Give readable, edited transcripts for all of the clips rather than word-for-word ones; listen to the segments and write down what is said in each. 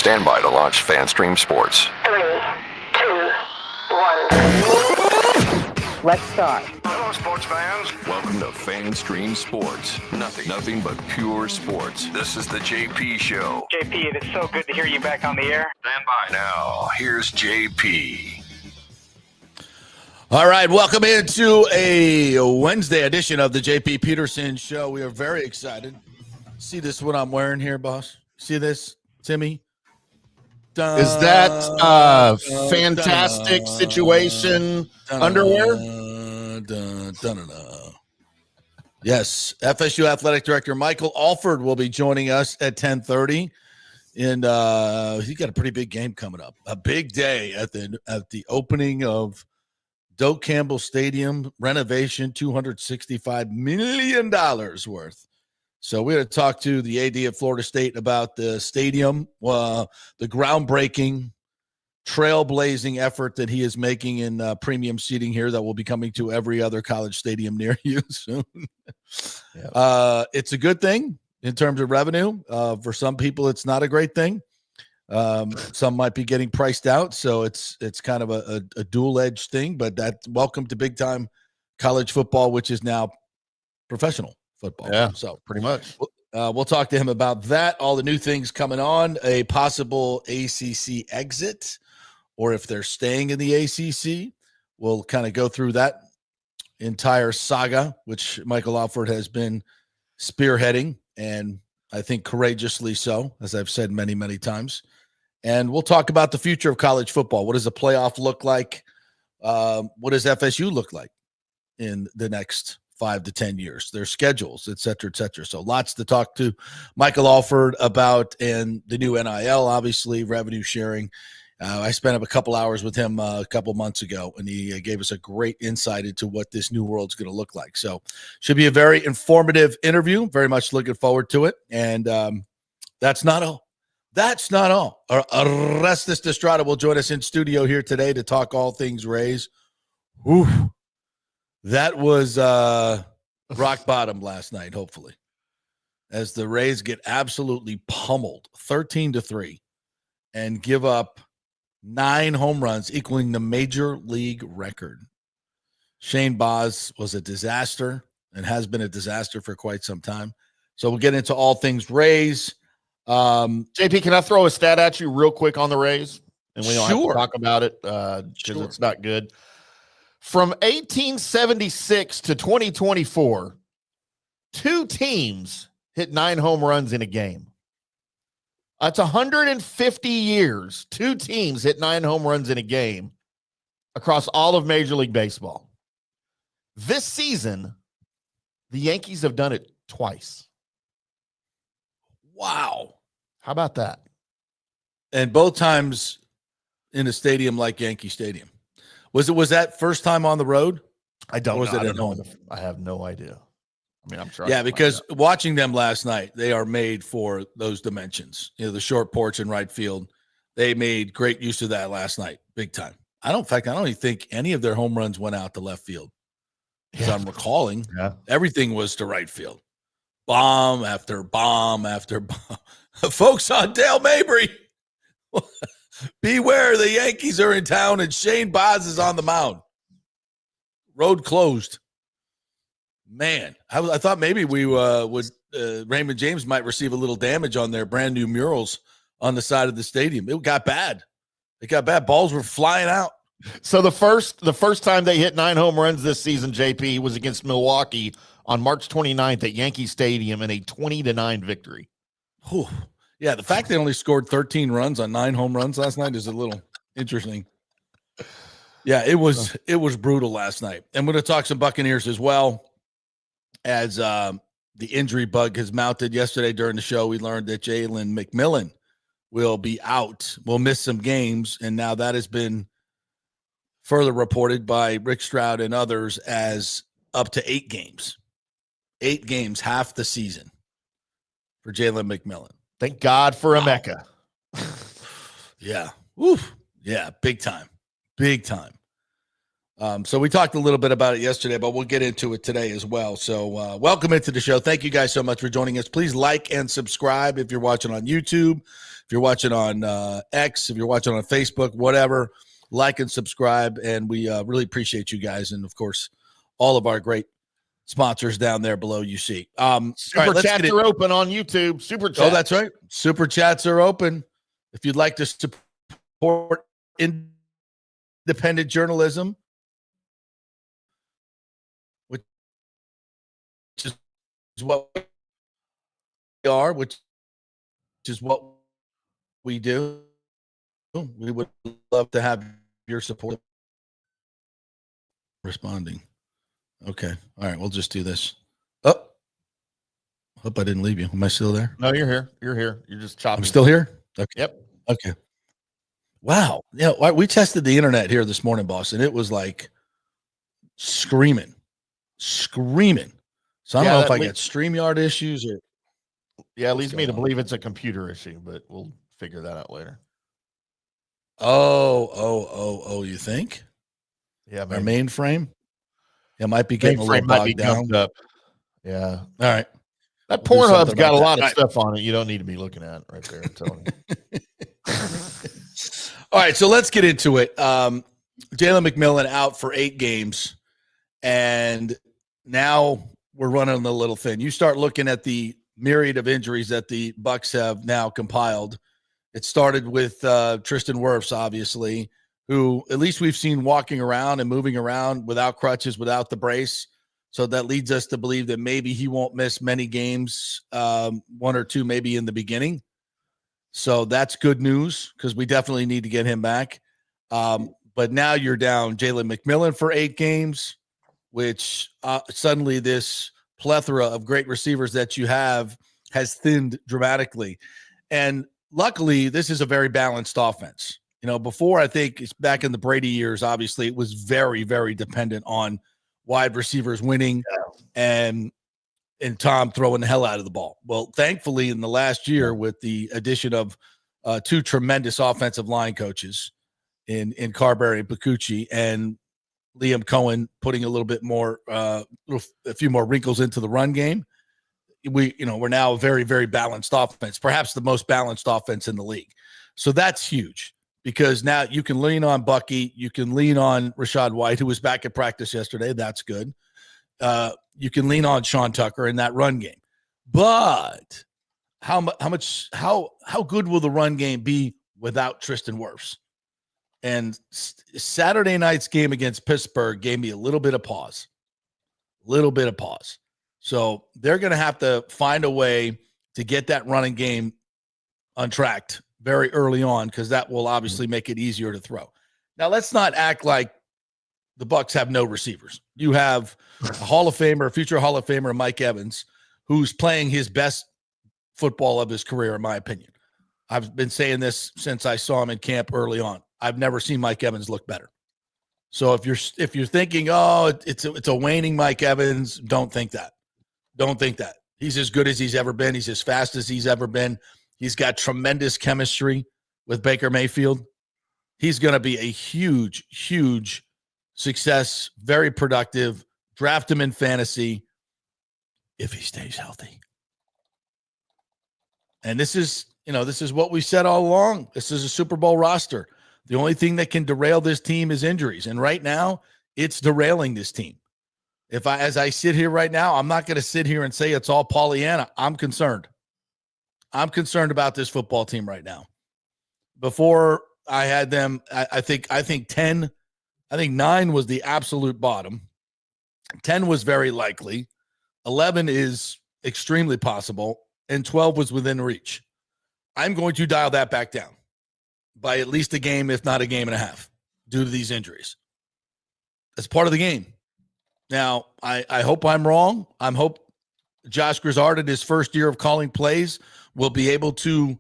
Stand by to launch FanStream Sports. 3, 2, 1. Let's start. Hello, sports fans. Welcome to FanStream Sports. Nothing but pure sports. This is the JP Show. JP, it is so good to hear you back on the air. Stand by. Now, here's JP. All right, welcome into a Wednesday edition of the JP Peterson Show. We are very excited. See this, what I'm wearing here, boss? See this, Timmy? Is that fantastic situation underwear? Yes, FSU Athletic Director Michael Alford will be joining us at 10:30, and he got a pretty big game coming up. A big day at the opening of Doak Campbell Stadium renovation, $265 million worth. So we're going to talk to the AD of Florida State about the stadium, the groundbreaking, trailblazing effort that he is making in premium seating here that will be coming to every other college stadium near you soon. Yep. It's a good thing in terms of revenue. For some people, it's not a great thing. Some might be getting priced out, so it's kind of a dual-edged thing, but welcome to big-time college football, which is now professional football. Yeah, so pretty much. We'll talk to him about that, all the new things coming on, a possible ACC exit, or if they're staying in the ACC. We'll kind of go through that entire saga, which Michael Alford has been spearheading, and I think courageously so, as I've said many, many times. And we'll talk about the future of college football. What does a playoff look like? What does FSU look like in the next 5 to 10 years? Their schedules, et cetera, et cetera. So lots to talk to Michael Alford about, and the new NIL, obviously, revenue sharing. I spent a couple hours with him a couple months ago, and he gave us a great insight into what this new world's going to look like. So should be a very informative interview. Very much looking forward to it. And that's not all. That's not all. Orestes Destrade will join us in studio here today to talk all things Rays. Whew. That was rock bottom last night, hopefully, as the Rays get absolutely pummeled 13-3 and give up 9 home runs, equaling the major league record. Shane Baz was a disaster and has been a disaster for quite some time. So we'll get into all things Rays. JP, can I throw a stat at you real quick on the Rays? And we don't have to talk about it because it's not good. From 1876 to 2024, 2 teams hit 9 home runs in a game. That's 150 years. 2 teams hit 9 home runs in a game across all of Major League Baseball. This season, the Yankees have done it twice. Wow. How about that? And both times in a stadium like Yankee Stadium. Was that first time on the road? I don't know. Was it at home? I have no idea. I mean, I'm trying. Yeah, because watching them last night, they are made for those dimensions. You know, the short porch in right field. They made great use of that last night, big time. I don't even think any of their home runs went out to left field. As I'm recalling, everything was to right field. Bomb after bomb after bomb. Folks on Dale Mabry, beware, the Yankees are in town and Shane Baz is on the mound. Road closed. Man, I thought maybe we would Raymond James might receive a little damage on their brand new murals on the side of the stadium. It got bad. Balls were flying out. So the first time they hit 9 home runs this season, JP, was against Milwaukee on March 29th at Yankee Stadium in a 20-9 victory. Whew. Yeah, the fact they only scored 13 runs on 9 home runs last night is a little interesting. Yeah, it was brutal last night. And we're going to talk some Buccaneers as well, as the injury bug has mounted. Yesterday during the show, we learned that Jalen McMillan will be out, will miss some games, and now that has been further reported by Rick Stroud and others as up to 8 games. 8 games, half the season for Jalen McMillan. Thank God for Emeka. Yeah. Oof. Yeah, big time. Big time. So we talked a little bit about it yesterday, but we'll get into it today as well. So welcome into the show. Thank you guys so much for joining us. Please like and subscribe if you're watching on YouTube, if you're watching on X, if you're watching on Facebook, whatever. Like and subscribe, and we really appreciate you guys, and of course, all of our great sponsors down there below you see. Super chats are open on YouTube. Super chats. Oh, that's right. Super chats are open. If you'd like to support independent journalism, which is what we are, which is what we do, we would love to have your support. Responding. Okay. All right. We'll just do this. Oh, hope I didn't leave you. Am I still there? No, you're here. You're here. You're just chopping. I'm still here? Okay. Yep. Okay. Wow. Yeah. We tested the internet here this morning, boss, and it was like screaming. So I don't know if I get StreamYard issues or. Yeah, it leads me to believe it's a computer issue, but we'll figure that out later. Oh, you think? Yeah. Our mainframe? It might be getting a little bogged down. Up. Yeah. All right. That Pornhub's got a lot of stuff on it you don't need to be looking at right there. I'm telling you. All right, so let's get into it. Jalen McMillan out for 8 games, and now we're running a little thin. You start looking at the myriad of injuries that the Bucs have now compiled. It started with Tristan Wirfs, obviously, who at least we've seen walking around and moving around without crutches, without the brace. So that leads us to believe that maybe he won't miss many games, 1 or 2 maybe in the beginning. So that's good news because we definitely need to get him back. But now you're down Jalen McMillan for 8 games, which suddenly this plethora of great receivers that you have has thinned dramatically. And luckily, this is a very balanced offense. You know, before, I think it's back in the Brady years, obviously, it was very, very dependent on wide receivers winning and Tom throwing the hell out of the ball. Well, thankfully, in the last year, with the addition of 2 tremendous offensive line coaches in Carberry and Picucci, and Liam Cohen putting a little bit more, a few more wrinkles into the run game, we're now a very, very balanced offense, perhaps the most balanced offense in the league. So that's huge. Because now you can lean on Bucky, you can lean on Rashad White, who was back at practice yesterday. That's good. You can lean on Sean Tucker in that run game. But how good will the run game be without Tristan Wirfs? And Saturday night's game against Pittsburgh gave me a little bit of pause. So they're going to have to find a way to get that running game untracked very early on, because that will obviously make it easier to throw. Now, let's not act like the Bucs have no receivers. You have a Hall of Famer, a future Hall of Famer, Mike Evans, who's playing his best football of his career, in my opinion. I've been saying this since I saw him in camp early on. I've never seen Mike Evans look better. So if you're thinking, it's a waning Mike Evans, don't think that. Don't think that. He's as good as he's ever been. He's as fast as he's ever been. He's got tremendous chemistry with Baker Mayfield. He's going to be a huge, huge success, very productive. Draft him in fantasy if he stays healthy. And this is what we said all along. This is a Super Bowl roster. The only thing that can derail this team is injuries. And right now, it's derailing this team. As I sit here right now, I'm not going to sit here and say it's all Pollyanna. I'm concerned. I'm concerned about this football team right now. Before I had them, I think 9 was the absolute bottom. 10 was very likely. 11 is extremely possible. And 12 was within reach. I'm going to dial that back down by at least a game, if not a game and a half, due to these injuries. That's part of the game. Now, I hope I'm wrong. I hope Josh Grizzard in his first year of calling plays will be able to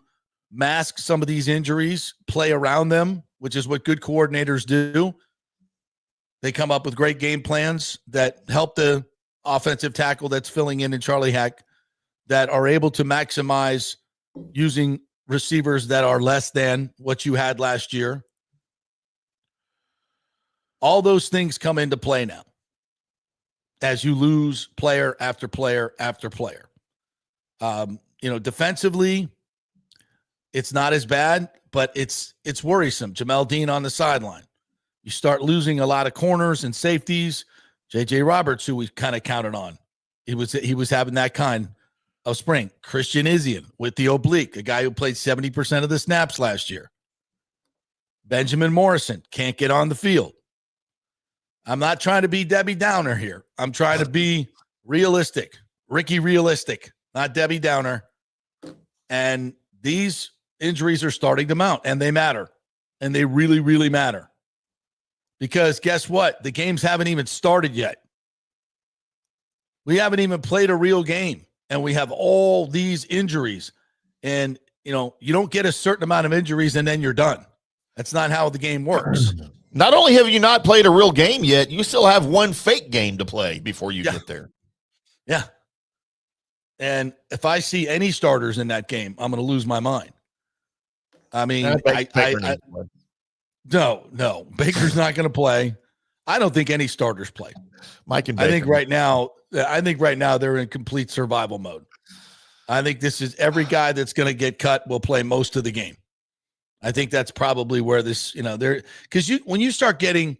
mask some of these injuries, play around them, which is what good coordinators do. They come up with great game plans that help the offensive tackle that's filling in Charlie Heck, that are able to maximize using receivers that are less than what you had last year. All those things come into play now as you lose player after player after player. Defensively, it's not as bad, but it's worrisome. Jamel Dean on the sideline. You start losing a lot of corners and safeties. J.J. Roberts, who we kind of counted on, he was having that kind of spring. Christian Isian with the oblique, a guy who played 70% of the snaps last year. Benjamin Morrison can't get on the field. I'm not trying to be Debbie Downer here. I'm trying to be realistic. Ricky realistic, not Debbie Downer. And these injuries are starting to mount, and they matter. And they really, really matter. Because guess what? The games haven't even started yet. We haven't even played a real game, and we have all these injuries. And, you don't get a certain amount of injuries and then you're done. That's not how the game works. Not only have you not played a real game yet, you still have one fake game to play before you get there. Yeah. And if I see any starters in that game, I'm going to lose my mind. I mean, no, Baker's not going to play. I don't think any starters play. Mike and Baker. I think right now they're in complete survival mode. I think this is every guy that's going to get cut will play most of the game. I think that's probably where this, because when you start getting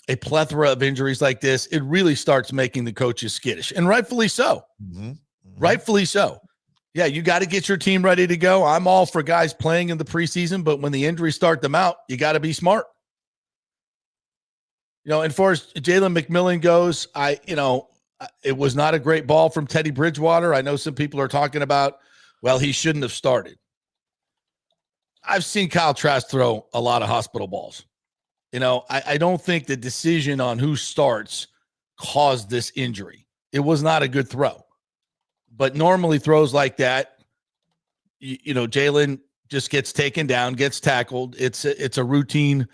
a plethora of injuries like this, it really starts making the coaches skittish, and rightfully so. Mm-hmm. Rightfully so. Yeah, you got to get your team ready to go. I'm all for guys playing in the preseason, but when the injuries start them out, you got to be smart. And far as Jalen McMillan goes, it was not a great ball from Teddy Bridgewater. I know some people are talking about, well, he shouldn't have started. I've seen Kyle Trask throw a lot of hospital balls. I don't think the decision on who starts caused this injury. It was not a good throw. But normally throws like that, Jalen just gets taken down, gets tackled. It's a routine.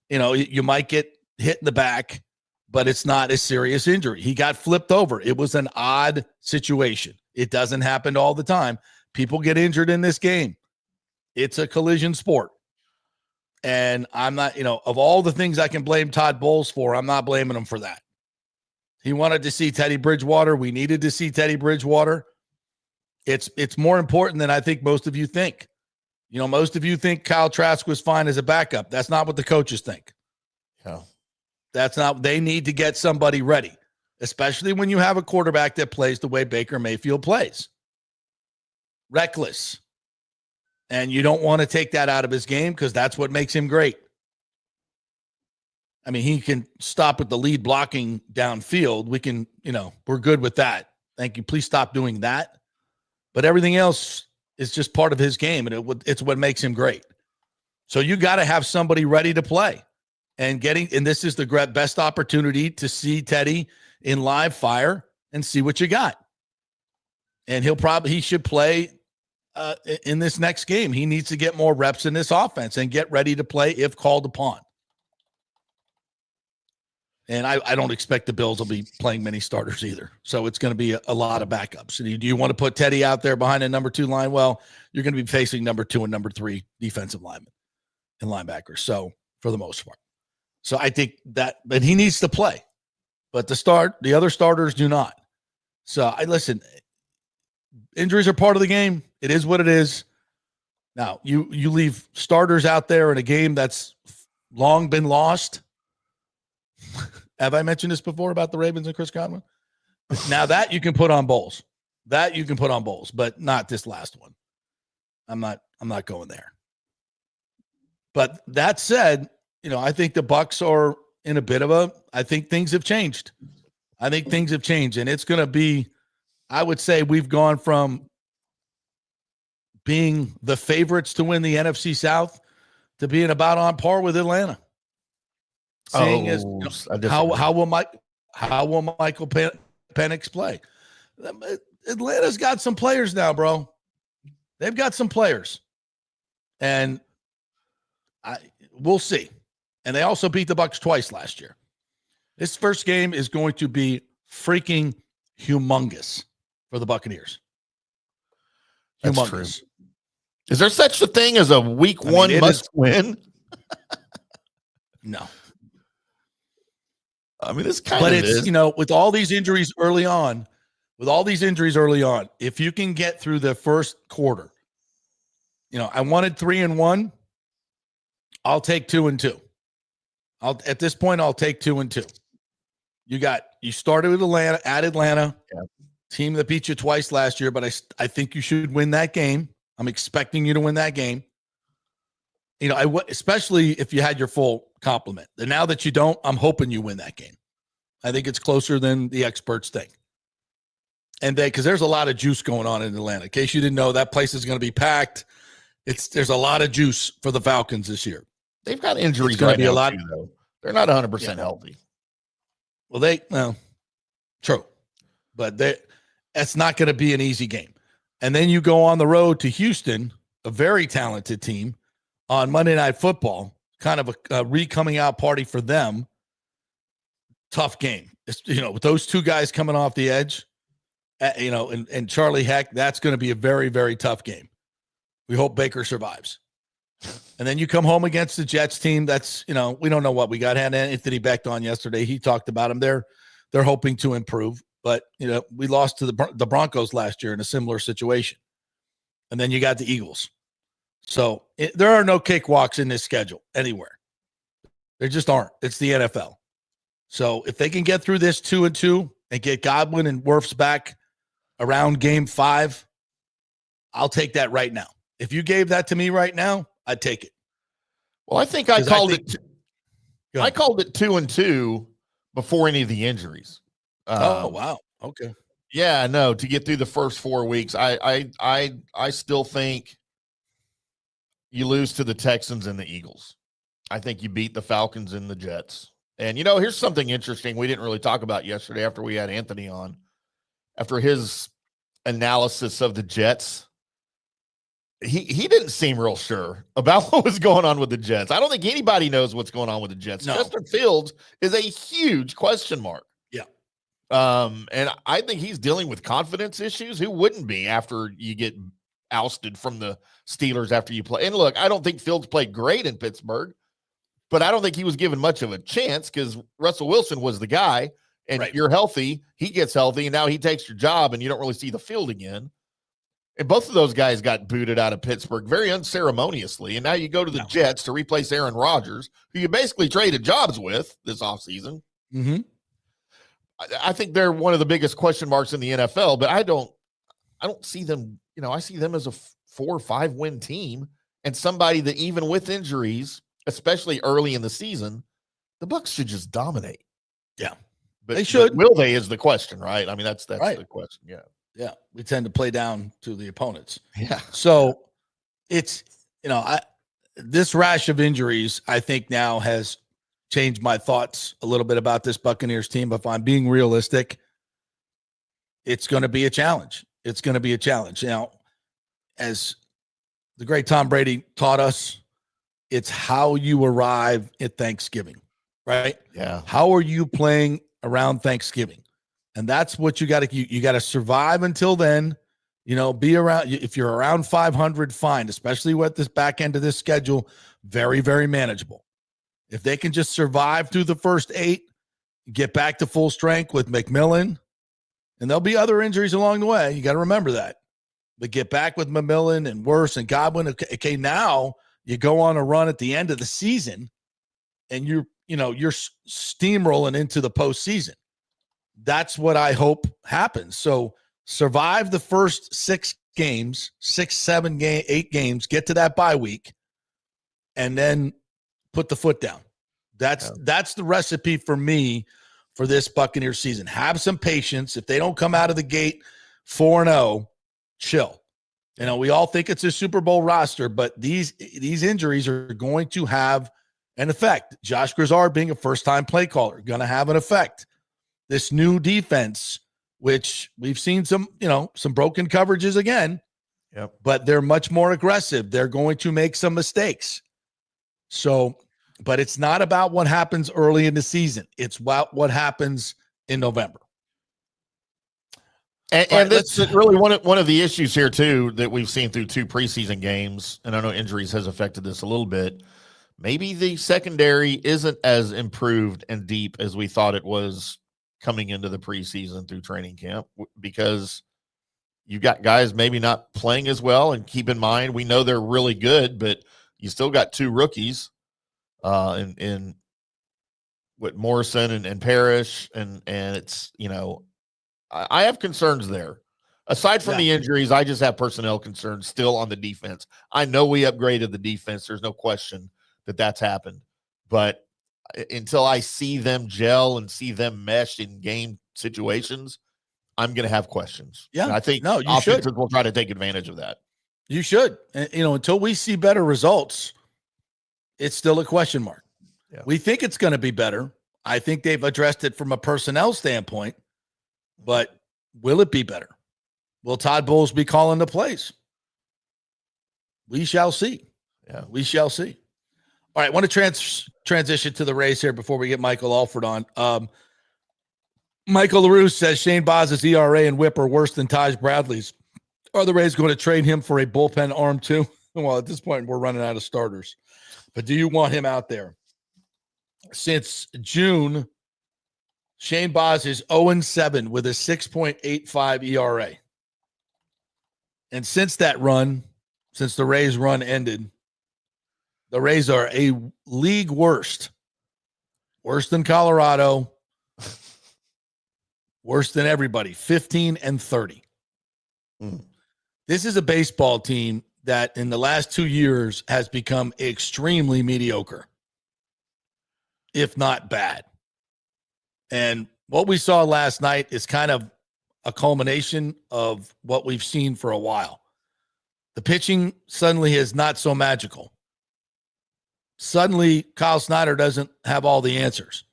You might get hit in the back, but it's not a serious injury. He got flipped over. It was an odd situation. It doesn't happen all the time. People get injured in this game. It's a collision sport. And I'm not, of all the things I can blame Todd Bowles for, I'm not blaming him for that. He wanted to see Teddy Bridgewater. We needed to see Teddy Bridgewater. It's more important than I think most of you think. Most of you think Kyle Trask was fine as a backup. That's not what the coaches think. Yeah. That's not, they need to get somebody ready, especially when you have a quarterback that plays the way Baker Mayfield plays. Reckless. And you don't want to take that out of his game because that's what makes him great. I mean, he can stop with the lead blocking downfield. We can, we're good with that. Thank you. Please stop doing that. But everything else is just part of his game, and it's what makes him great. So you got to have somebody ready to play. And this is the best opportunity to see Teddy in live fire and see what you got. And he should play in this next game. He needs to get more reps in this offense and get ready to play if called upon. And I don't expect the Bills will be playing many starters either. So it's going to be a lot of backups. And do you want to put Teddy out there behind a number 2 line? Well, you're going to be facing number 2 and number 3 defensive linemen and linebackers. So for the most part. So I think but he needs to play. But the other starters do not. So listen, injuries are part of the game. It is what it is. Now, you leave starters out there in a game that's long been lost. Have I mentioned this before about the Ravens and Chris Godwin? Now that you can put on Bowles. But not this last one. I'm not going there. But that said, I think the Bucs are in a bit of I think things have changed. And it's going to be, I would say we've gone from being the favorites to win the NFC South to being about on par with Atlanta. Seeing as how will Michael Penix play? Atlanta's got some players now, bro. They've got some players, and we'll see. And they also beat the Bucs twice last year. This first game is going to be freaking humongous for the Buccaneers. That's humongous. True. Is there such a thing as a week one must win? No. I mean, this kind but of it's is. With all these injuries early on, if you can get through the first quarter, I wanted 3-1. I'll take 2-2. At this point, I'll take 2-2. You started with Atlanta, team that beat you twice last year, but I think you should win that game. I'm expecting you to win that game. Especially if you had your full complement. And now that you don't, I'm hoping you win that game. I think it's closer than the experts think. And because there's a lot of juice going on in Atlanta. In case you didn't know, that place is going to be packed. There's a lot of juice for the Falcons this year. They've got injuries right now, too, though. They're not 100% healthy. Well, true. But that's not going to be an easy game. And then you go on the road to Houston, a very talented team, on Monday Night Football, kind of a re-coming out party for them. Tough game. With those two guys coming off the edge, and Charlie Heck, that's going to be a very, very tough game. We hope Baker survives. And then you come home against the Jets team. That's, we don't know what we got. Had Anthony Becht on yesterday. He talked about them. They're hoping to improve, but we lost to the Broncos last year in a similar situation. And then you got the Eagles. So there are no cakewalks in this schedule anywhere. There just aren't. It's the NFL. So if they can get through this 2-2 and get Godwin and Wirfs back around game 5, I'll take that right now. If you gave that to me right now, I'd take it. Well, I think I called it 2-2 before any of the injuries. Oh, wow. Okay. Yeah, no, to get through the first 4 weeks, I still think you lose to the Texans and the Eagles. I think you beat the Falcons and the Jets. And, here's something interesting we didn't really talk about yesterday after we had Anthony on. After his analysis of the Jets, he didn't seem real sure about what was going on with the Jets. I don't think anybody knows what's going on with the Jets. No. Justin Fields is a huge question mark. Yeah. And I think he's dealing with confidence issues. Who wouldn't be after you get ousted from the Steelers after you play? And look, I don't think Fields played great in Pittsburgh, but I don't think he was given much of a chance because Russell Wilson was the guy, and You're healthy. He gets healthy, and now he takes your job, and you don't really see the field again. And both of those guys got booted out of Pittsburgh very unceremoniously. And now you go to the Jets to replace Aaron Rodgers, who you basically traded jobs with this offseason. Mm-hmm. I think they're one of the biggest question marks in the NFL, but I don't see them, I see them as a 4 or 5 win team and somebody that even with injuries, especially early in the season, the Bucs should just dominate. Yeah. But they should. But will they is the question, right? I mean, that's right. The question. Yeah. Yeah. We tend to play down to the opponents. Yeah. So it's, this rash of injuries, I think now has changed my thoughts a little bit about this Buccaneers team. If I'm being realistic, it's going to be a challenge. It's going to be a challenge. Now, as the great Tom Brady taught us, it's how you arrive at Thanksgiving, right? Yeah. How are you playing around Thanksgiving? And that's what you got to survive until then. Be around. If you're around 500, fine, especially with this back end of this schedule, very, very manageable. If they can just survive through the first 8, get back to full strength with McMillan, and there'll be other injuries along the way. You got to remember that. But get back with McMillan and Wirfs and Godwin. Okay, now you go on a run at the end of the season, and you're steamrolling into the postseason. That's what I hope happens. So survive the first 6 games, 8 games, get to that bye week, and then put the foot down. That's the recipe for me for this Buccaneers season. Have some patience. If they don't come out of the gate 4-0, chill. We all think it's a Super Bowl roster, but these injuries are going to have an effect. Josh Grizzard being a first-time play caller, going to have an effect. This new defense, which we've seen some broken coverages again, but they're much more aggressive. They're going to make some mistakes. So, but it's not about what happens early in the season. It's about what happens in November. And that's really one of the issues here too that we've seen through 2 preseason games. And I know injuries has affected this a little bit, maybe the secondary isn't as improved and deep as we thought it was coming into the preseason through training camp, because you got guys maybe not playing as well. And keep in mind, we know they're really good, but you still got two rookies in what Morrison and Parrish. And it's, I have concerns there. Aside from the injuries, I just have personnel concerns still on the defense. I know we upgraded the defense. There's no question that that's happened. But until I see them gel and see them mesh in game situations, I'm going to have questions. Yeah, and I think you should. Will try to take advantage of that. You should. And, until we see better results, it's still a question mark. Yeah. We think it's going to be better. I think they've addressed it from a personnel standpoint, but will it be better? Will Todd Bowles be calling the plays? We shall see. Yeah, we shall see. All right, I want to transition to the Rays here before we get Michael Alford on. Michael LaRue says Shane Boz's ERA and WHIP are worse than Taj Bradley's. Are the Rays going to trade him for a bullpen arm too? Well, at this point, we're running out of starters. But do you want him out there? Since June, Shane Boz is 0-7 with a 6.85 ERA. And since that run, since the Rays run ended, the Rays are a league worse than Colorado, worse than everybody, 15-30. This is a baseball team that in the last 2 years has become extremely mediocre, if not bad. And what we saw last night is kind of a culmination of what we've seen for a while. The pitching suddenly is not so magical. Suddenly, Kyle Snyder doesn't have all the answers.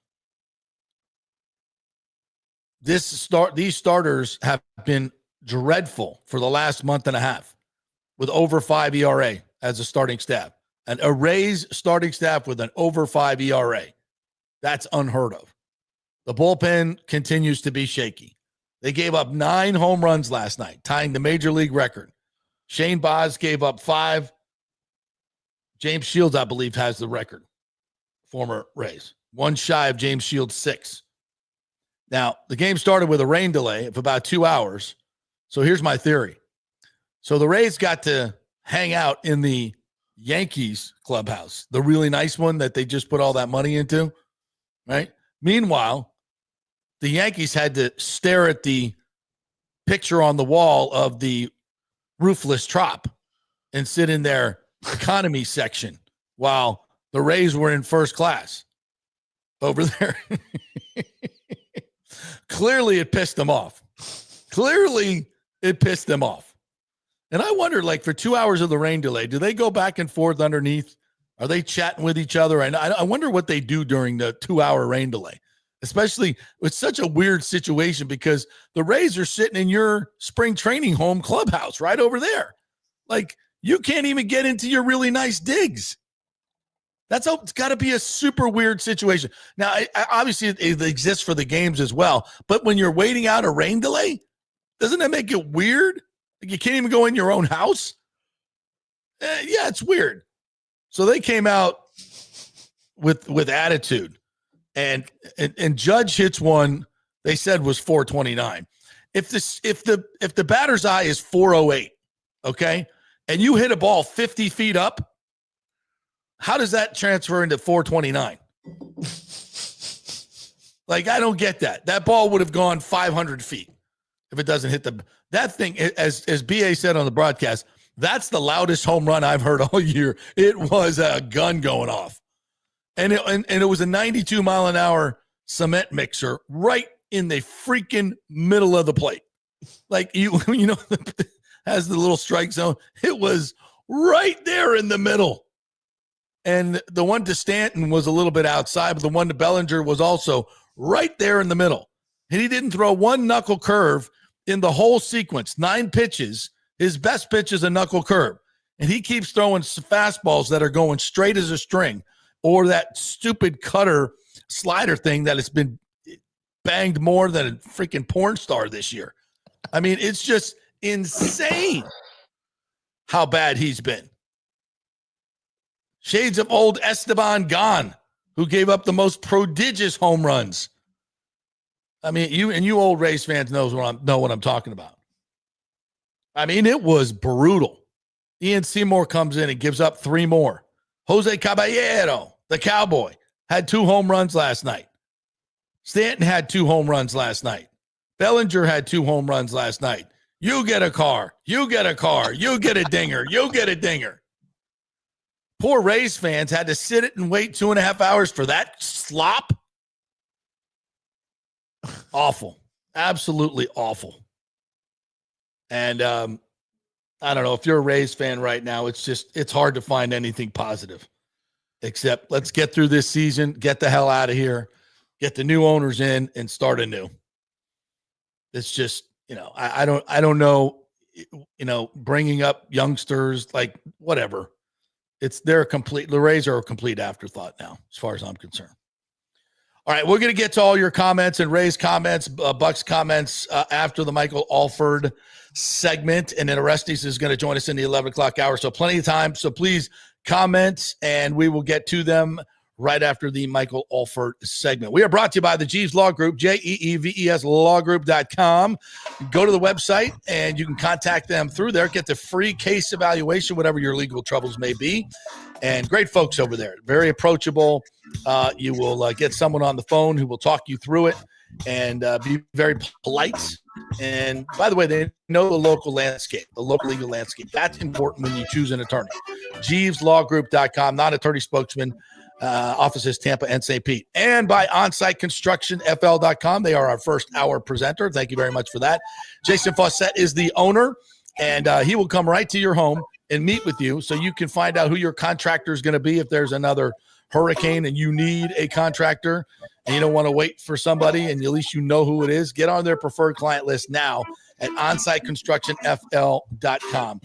These starters have been dreadful for the last month and a half with over 5 ERA as a starting staff. And a Rays starting staff with an over 5 ERA. That's unheard of. The bullpen continues to be shaky. They gave up 9 home runs last night, tying the major league record. Shane Boz gave up 5. James Shields, I believe, has the record. Former Rays. One shy of James Shields' 6. Now, the game started with a rain delay of about 2 hours. So here's my theory. So the Rays got to hang out in the Yankees clubhouse, the really nice one that they just put all that money into, right? Meanwhile, the Yankees had to stare at the picture on the wall of the roofless Trop and sit in their economy section while the Rays were in first class over there. Clearly, it pissed them off. And I wonder, like, for 2 hours of the rain delay, do they go back and forth underneath? Are they chatting with each other? And I wonder what they do during the 2-hour rain delay. Especially with such a weird situation because the Rays are sitting in your spring training home clubhouse right over there. Like, you can't even get into your really nice digs. It's got to be a super weird situation. Now, obviously, it exists for the games as well. But when you're waiting out a rain delay, doesn't that make it weird? Like, you can't even go in your own house? Yeah, it's weird. So they came out with attitude. And Judge hits one they said was 429. If the batter's eye is 408, okay, and you hit a ball 50 feet up, how does that transfer into 429? Like, I don't get that. That ball would have gone 500 feet if it doesn't hit that thing. As BA said on the broadcast, that's the loudest home run I've heard all year. It was a gun going off. And it was a 92-mile-an-hour cement mixer right in the freaking middle of the plate. Like, has the little strike zone. It was right there in the middle. And the one to Stanton was a little bit outside, but the one to Bellinger was also right there in the middle. And he didn't throw one knuckle curve in the whole sequence. 9 pitches. His best pitch is a knuckle curve. And he keeps throwing fastballs that are going straight as a string. Or that stupid cutter slider thing that has been banged more than a freaking porn star this year. I mean, it's just insane how bad he's been. Shades of old Esteban gone, who gave up the most prodigious home runs. I mean, you old Rays fans know what I'm talking about. I mean, it was brutal. Ian Seymour comes in and gives up 3 more. Jose Caballero, the Cowboy, had 2 home runs last night. Stanton had 2 home runs last night. Bellinger had 2 home runs last night. You get a car. You get a car. You get a dinger. You get a dinger. Poor Rays fans had to sit it and wait 2.5 hours for that slop. Awful. Absolutely awful. And I don't know, if you're a Rays fan right now, it's hard to find anything positive, except let's get through this season, get the hell out of here, get the new owners in, and start anew. It's just, I don't know, bringing up youngsters, like whatever. The Rays are a complete afterthought now, as far as I'm concerned. All right, we're going to get to all your comments and Rays comments, Bucks comments after the Michael Alford segment, and then Orestes is going to join us in the 11 o'clock hour. So plenty of time. So please comment, and we will get to them right after the Michael Alford segment. We are brought to you by the Jeeves Law Group, JEEVES lawgroup.com. Go to the website, and you can contact them through there. Get the free case evaluation, whatever your legal troubles may be. And great folks over there. Very approachable. You will get someone on the phone who will talk you through it and be very polite. And by the way, they know the local landscape, the local legal landscape. That's important when you choose an attorney. JeevesLawGroup.com, non-attorney spokesman, offices Tampa and St. Pete. And by OnSiteConstructionFL.com. They are our first hour presenter. Thank you very much for that. Jason Fawcett is the owner, and he will come right to your home and meet with you so you can find out who your contractor is going to be if there's another hurricane and you need a contractor and you don't want to wait for somebody and at least you know who it is. Get on their preferred client list now at OnSiteConstructionFL.com.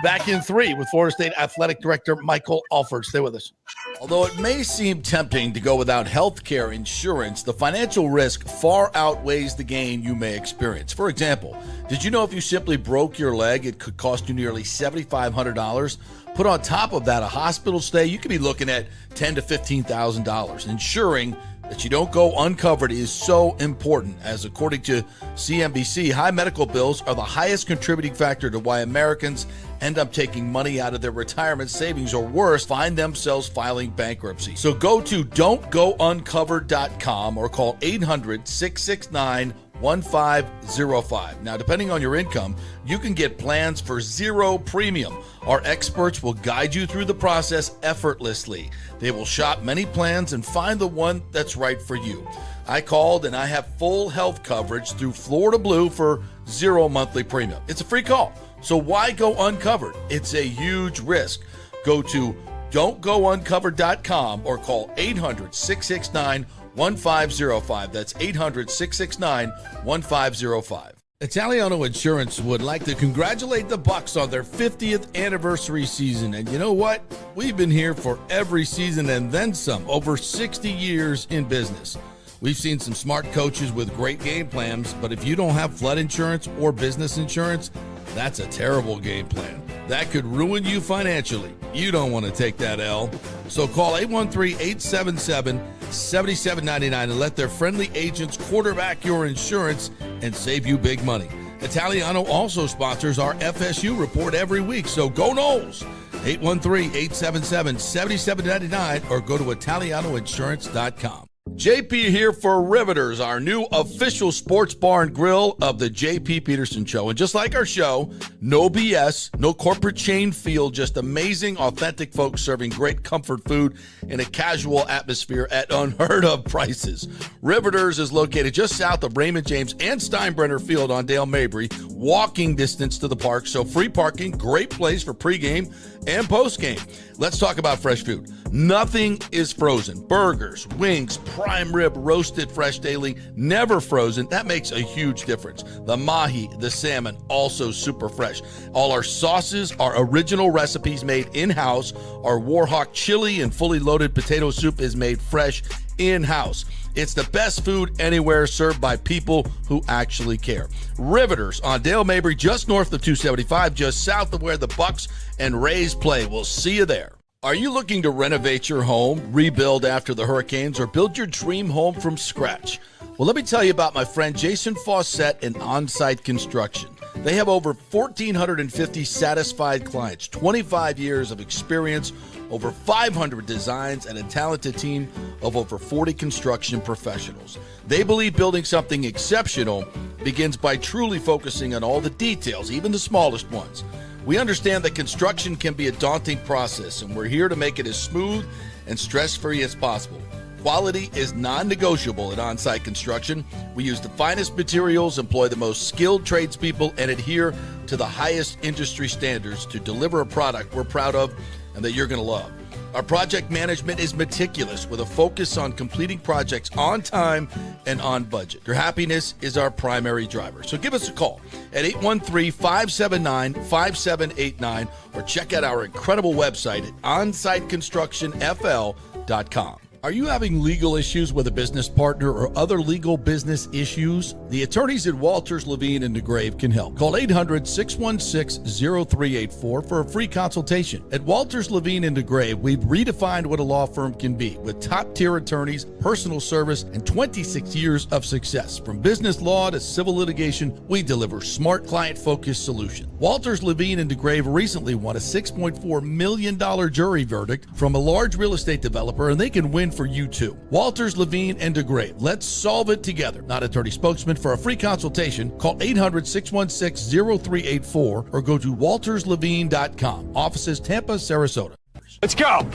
Back in 3 with Florida State Athletic Director Michael Alford. Stay with us. Although it may seem tempting to go without health care insurance, the financial risk far outweighs the gain you may experience. For example, did you know if you simply broke your leg, it could cost you nearly $7,500? Put on top of that a hospital stay, you could be looking at $10,000 to $15,000. Ensuring that you don't go uncovered is so important, as according to CNBC, high medical bills are the highest contributing factor to why Americans end up taking money out of their retirement savings, or worse, find themselves filing bankruptcy. So go to don'tgouncovered.com or call 800-669-1505. Now, depending on your income, you can get plans for 0 premium. Our experts will guide you through the process effortlessly. They will shop many plans and find the one that's right for you. I called and I have full health coverage through Florida Blue for 0 monthly premium. It's a free call. So why go uncovered? It's a huge risk. Go to don'tgouncovered.com or call 800-669-1505. That's 800-669-1505. Italiano Insurance would like to congratulate the Bucs on their 50th anniversary season. And you know what? We've been here for every season and then some, over 60 years in business. We've seen some smart coaches with great game plans, but if you don't have flood insurance or business insurance, that's a terrible game plan. That could ruin you financially. You don't want to take that L. So call 813-877-7799 and let their friendly agents quarterback your insurance and save you big money. Italiano also sponsors our FSU report every week, so go Noles. 813-877-7799 or go to italianoinsurance.com. JP here for Riveters, our new official sports bar and grill of the JP Peterson Show. And just like our show, no BS, no corporate chain feel, just amazing, authentic folks serving great comfort food in a casual atmosphere at unheard of prices. Riveters is located just south of Raymond James and Steinbrenner Field on Dale Mabry, walking distance to the park. So free parking, great place for pregame and postgame. Let's talk about fresh food. Nothing is frozen. Burgers, wings, prime rib, roasted fresh daily, never frozen. That makes a huge difference. The mahi, the salmon, also super fresh. All our sauces are original recipes made in-house. Our Warhawk chili and fully loaded potato soup is made fresh in-house. It's the best food anywhere, served by people who actually care. Riveters on Dale Mabry, just north of 275, just south of where the Bucs and Rays play. We'll see you there. Are you looking to renovate your home, rebuild after the hurricanes, or build your dream home from scratch? Well, let me tell you about my friend Jason Fawcett and On-Site Construction. They have over 1,450 satisfied clients, 25 years of experience, over 500 designs, and a talented team of over 40 construction professionals. They believe building something exceptional begins by truly focusing on all the details, even the smallest ones. We understand that construction can be a daunting process, and we're here to make it as smooth and stress-free as possible. Quality is non-negotiable at On-Site Construction. We use the finest materials, employ the most skilled tradespeople, and adhere to the highest industry standards to deliver a product we're proud of and that you're going to love. Our project management is meticulous with a focus on completing projects on time and on budget. Your happiness is our primary driver. So give us a call at 813-579-5789 or check out our incredible website at onsiteconstructionfl.com. Are you having legal issues with a business partner or other legal business issues? The attorneys at Walters, Levine & DeGrave can help. Call 800-616-0384 for a free consultation. At Walters, Levine & DeGrave, we've redefined what a law firm can be with top-tier attorneys, personal service, and 26 years of success. From business law to civil litigation, we deliver smart, client-focused solutions. Walters, Levine & DeGrave recently won a $6.4 million jury verdict from a large real estate developer, and they can win for you too. Walters, Levine & DeGrave. Let's solve it together. Not attorney spokesman. For a free consultation, call 800-616-0384 or go to walterslevine.com. Offices Tampa, Sarasota. Let's go.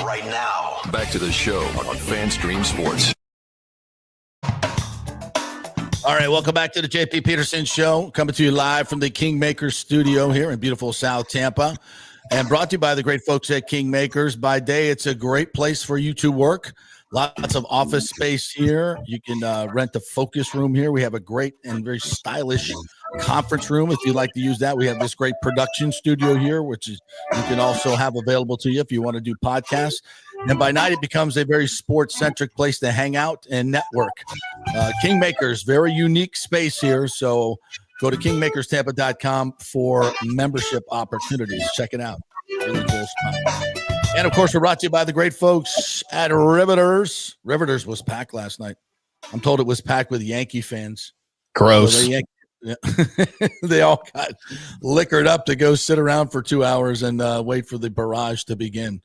Right now, back to the show on FanStream Sports. All right, welcome back to the JP Peterson Show, coming to you live from the Kingmakers studio here in beautiful South Tampa, and brought to you by the great folks at Kingmakers. By day, it's a great place for you to work. Lots of office space here. You can rent the focus room here. We have a great and very stylish conference room if you'd like to use that. We have this great production studio here, which is you can also have available to you if you want to do podcasts. And by night, it becomes a very sports-centric place to hang out and network. Kingmakers, very unique space here. So go to kingmakerstampa.com for membership opportunities. Check it out. Really cool stuff. And, of course, we're brought to you by the great folks at Riveters. Riveters was packed last night. I'm told it was packed with Yankee fans. Gross. So they all got liquored up to go sit around for 2 hours and wait for the barrage to begin.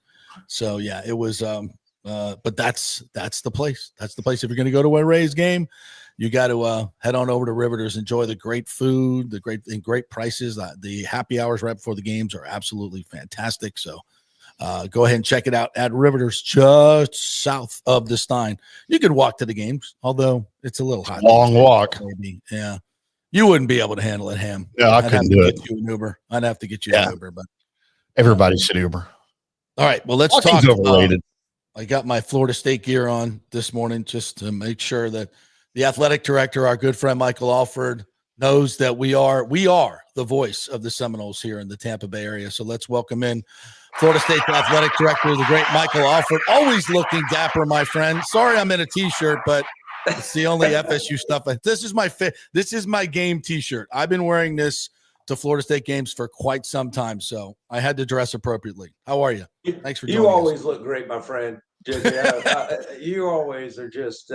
So, yeah, it was but that's the place. That's the place. If you're going to go to a Rays game, you got to head on over to Riveters, enjoy the great food, the great prices. The happy hours right before the games are absolutely fantastic. So go ahead and check it out at Riveters, just south of the Stein. You can walk to the games, although it's a little hot. Long walk. Maybe. Yeah. You wouldn't be able to handle it, Ham. Yeah, I couldn't do it. I'd have to get you an Uber, but everybody should Uber. All right. Well, let's Walking's talk. Overrated. I got my Florida State gear on this morning just to make sure that the athletic director, our good friend Michael Alford, knows that we are the voice of the Seminoles here in the Tampa Bay area. So let's welcome in Florida State athletic director, the great Michael Alford. Always looking dapper, my friend. Sorry I'm in a T-shirt, but it's the only FSU stuff. This is my game T-shirt. I've been wearing this to Florida State games for quite some time, so I had to dress appropriately. How are you? Thanks for joining us. You always look great, my friend. You always are just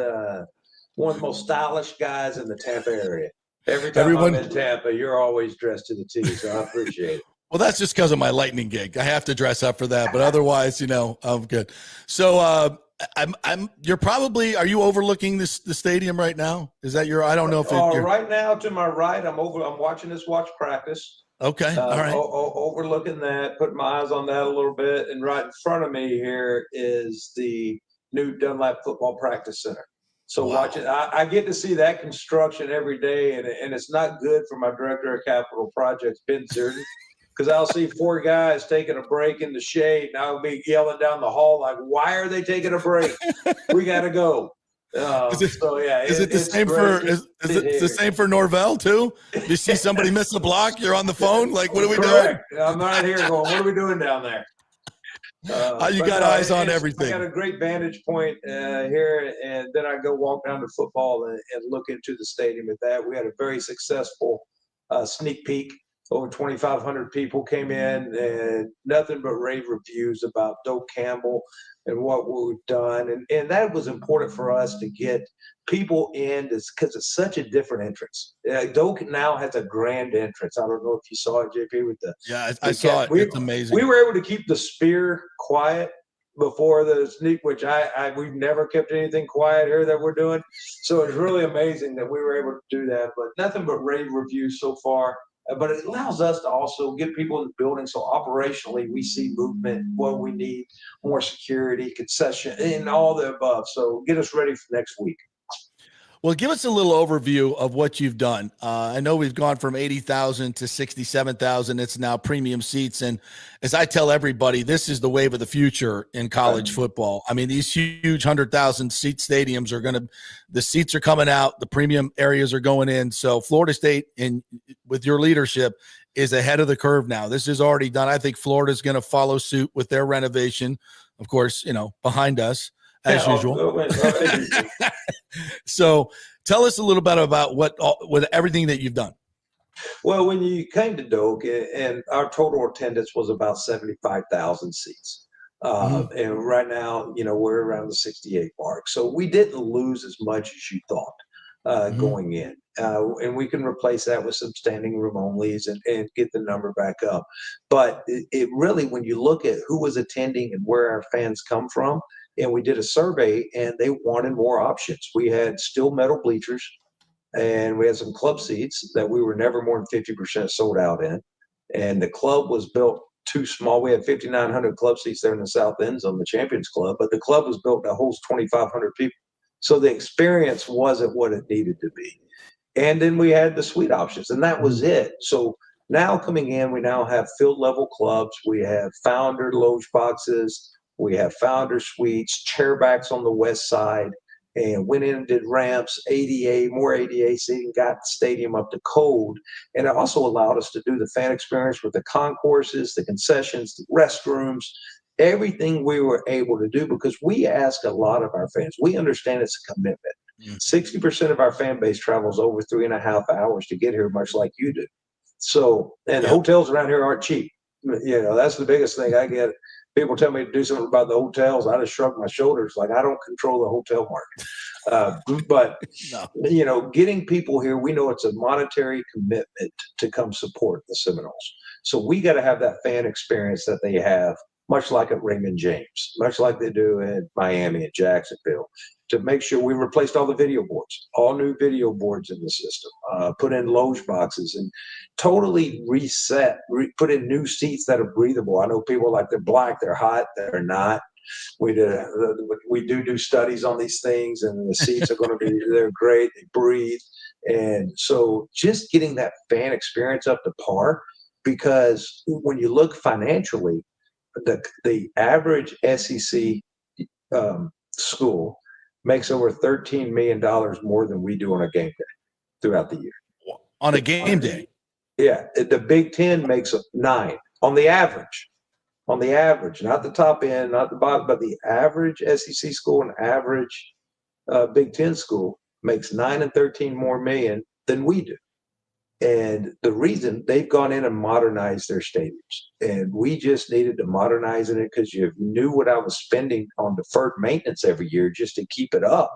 one of the most stylish guys in the Tampa area. Every time I'm in Tampa, you're always dressed to the T, so I appreciate it. Well, that's just because of my lightning gig. I have to dress up for that, but otherwise, I'm good. So you're probably, are you overlooking the stadium right now? Is that I don't know if you're right now to my right, I'm watching this watch practice. Okay. All right. Overlooking that, putting my eyes on that a little bit. And right in front of me here is the new Dunlap Football Practice Center. So watching, I get to see that construction every day, and it's not good for my director of capital projects, Ben Zerden, because I'll see four guys taking a break in the shade, and I'll be yelling down the hall like, "Why are they taking a break? We got to go." Is it the same for Norvell too? You see somebody miss a block, you're on the phone. Like, what are we doing? I'm right here going, what are we doing down there? You got eyes on everything. I got a great vantage point here, and then I go walk down to football and look into the stadium at that. We had a very successful sneak peek Over 2,500 people came in, and nothing but rave reviews about Doak Campbell and what we've done. And that was important for us to get people in because it's such a different entrance. Doak now has a grand entrance. I don't know if you saw it, JP, with the I saw it. It's amazing. We were able to keep the spear quiet before the sneak, which we've never kept anything quiet here that we're doing. So it's really amazing that we were able to do that. But nothing but rave reviews so far. But it allows us to also get people in the building. So operationally, we see movement, what we need, more security, concession, and all the above. So get us ready for next week. Well, give us a little overview of what you've done. I know we've gone from 80,000 to 67,000. It's now premium seats. And as I tell everybody, this is the wave of the future in college football. I mean, these huge 100,000 seat stadiums the seats are coming out. The premium areas are going in. So Florida State, with your leadership, is ahead of the curve now. This is already done. I think Florida's going to follow suit with their renovation. Of course, behind us. As usual. So tell us a little bit about with everything that you've done. Well, when you came to Doak, and our total attendance was about 75,000 seats. And right now, we're around the 68 mark. So we didn't lose as much as you thought going in. And we can replace that with some standing room onlys and get the number back up. But it really, when you look at who was attending and where our fans come from, and we did a survey, and they wanted more options. We had steel metal bleachers, and we had some club seats that we were never more than 50% sold out in. And the club was built too small. We had 5,900 club seats there in the south end zone, the Champions Club, but the club was built to hold 2,500 people. So the experience wasn't what it needed to be. And then we had the suite options, and that was it. So now coming in, we now have field level clubs. We have founder loge boxes. We have founder suites, chairbacks on the west side, and went in and did ramps, ADA, more ADA seating, got the stadium up to code. And it also allowed us to do the fan experience with the concourses, the concessions, the restrooms, everything we were able to do because we ask a lot of our fans. We understand it's a commitment. 60% of our fan base travels over 3.5 hours to get here, much like you do. So, and the hotels around here aren't cheap. That's the biggest thing I get. People tell me to do something about the hotels. I just shrug my shoulders like I don't control the hotel market. But, getting people here, we know it's a monetary commitment to come support the Seminoles. So we got to have that fan experience that they have, much like at Raymond James, much like they do in Miami and Jacksonville, to make sure we replaced all the video boards, all new video boards in the system, put in loge boxes and totally reset, put in new seats that are breathable. I know people like they're black, they're hot, they're not. We do studies on these things, and the seats are going to be, they're great, they breathe. And so just getting that fan experience up to par, because when you look financially, the average SEC school makes over $13 million more than we do on a game day throughout the year. On a game day? Yeah. The Big Ten makes $9 on the average. On the average, not the top end, not the bottom, but the average SEC school and average Big Ten school makes $9 and $13 more million than we do. And the reason they've gone in and modernized their stadiums, and we just needed to modernize it because you knew what I was spending on deferred maintenance every year just to keep it up.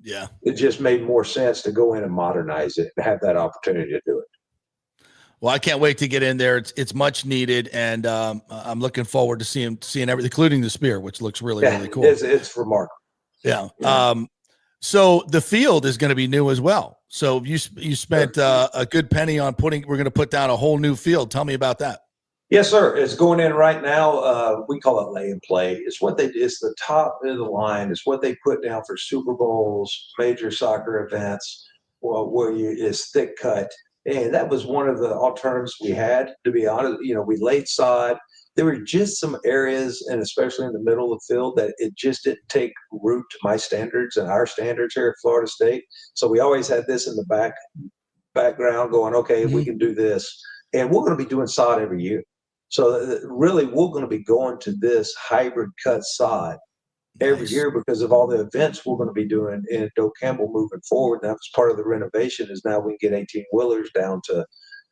Yeah. It just made more sense to go in and modernize it and have that opportunity to do it. Well, I can't wait to get in there. It's much needed, and I'm looking forward to seeing everything, including the spear, which looks really cool. It's remarkable. Yeah. So the field is going to be new as well. So you spent a good penny on we're going to put down a whole new field. Tell me about that. Yes, sir. It's going in right now. We call it lay and play. It's it's the top of the line. It's what they put down for Super Bowls, major soccer events, where it's thick cut. And that was one of the alternatives we had, to be honest. We laid sod. There were just some areas, and especially in the middle of the field, that it just didn't take root to my standards and our standards here at Florida State. So we always had this in the background going, okay, we can do this. And we're going to be doing sod every year. So really, we're going to be going to this hybrid cut sod every year because of all the events we're going to be doing in Doak Campbell moving forward. That was part of the renovation, is now we can get 18-wheelers down to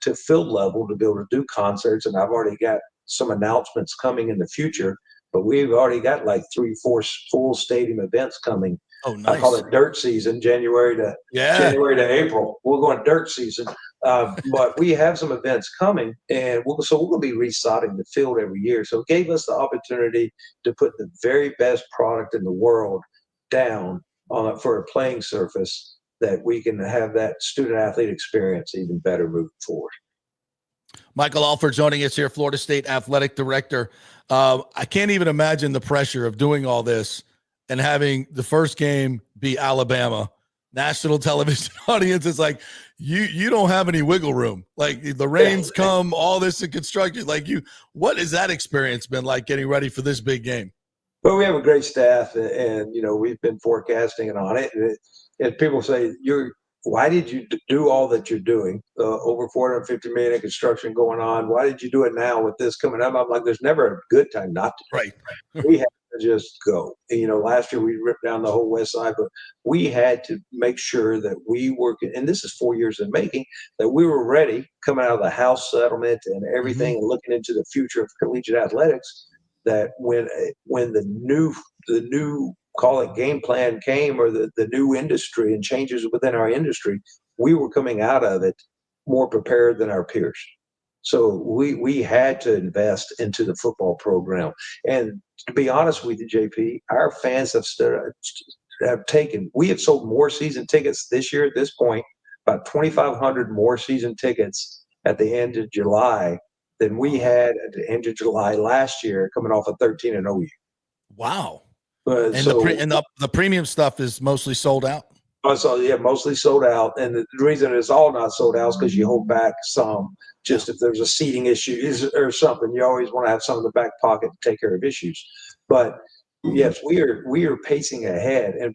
to field level to be able to do concerts. And I've already got some announcements coming in the future, but we've already got like 3-4 full stadium events coming. Oh, nice. I call it dirt season, January to April. We're going dirt season. But we have some events coming, and we're going to be resodding the field every year. So it gave us the opportunity to put the very best product in the world down for a playing surface that we can have that student athlete experience even better moving forward. Michael Alford joining us here, Florida State Athletic Director. I can't even imagine the pressure of doing all this and having the first game be Alabama. National television audience is like, you don't have any wiggle room. Like the rains come, all this in construction. Like what has that experience been like getting ready for this big game? Well, we have a great staff, and we've been forecasting it on it. And people say, why did you do all that you're doing? Over $450 million in construction going on. Why did you do it now with this coming up? I'm like, there's never a good time not to. Right. We had to just go. And, last year we ripped down the whole west side, but we had to make sure that we were, and this is 4 years in making, that we were ready coming out of the House settlement and everything, and looking into the future of collegiate athletics, that when the new call it game plan came, or the new industry and changes within our industry, we were coming out of it more prepared than our peers. So we had to invest into the football program. And to be honest with you, JP, our fans we have sold more season tickets this year at this point, about 2,500 more season tickets at the end of July than we had at the end of July last year, coming off a 13-0 year. Wow. And the premium stuff is mostly sold out. So yeah, mostly sold out. And the reason it's all not sold out is because you hold back some, just if there's a seating issue or something, you always want to have some in the back pocket to take care of issues. But yes, we are pacing ahead and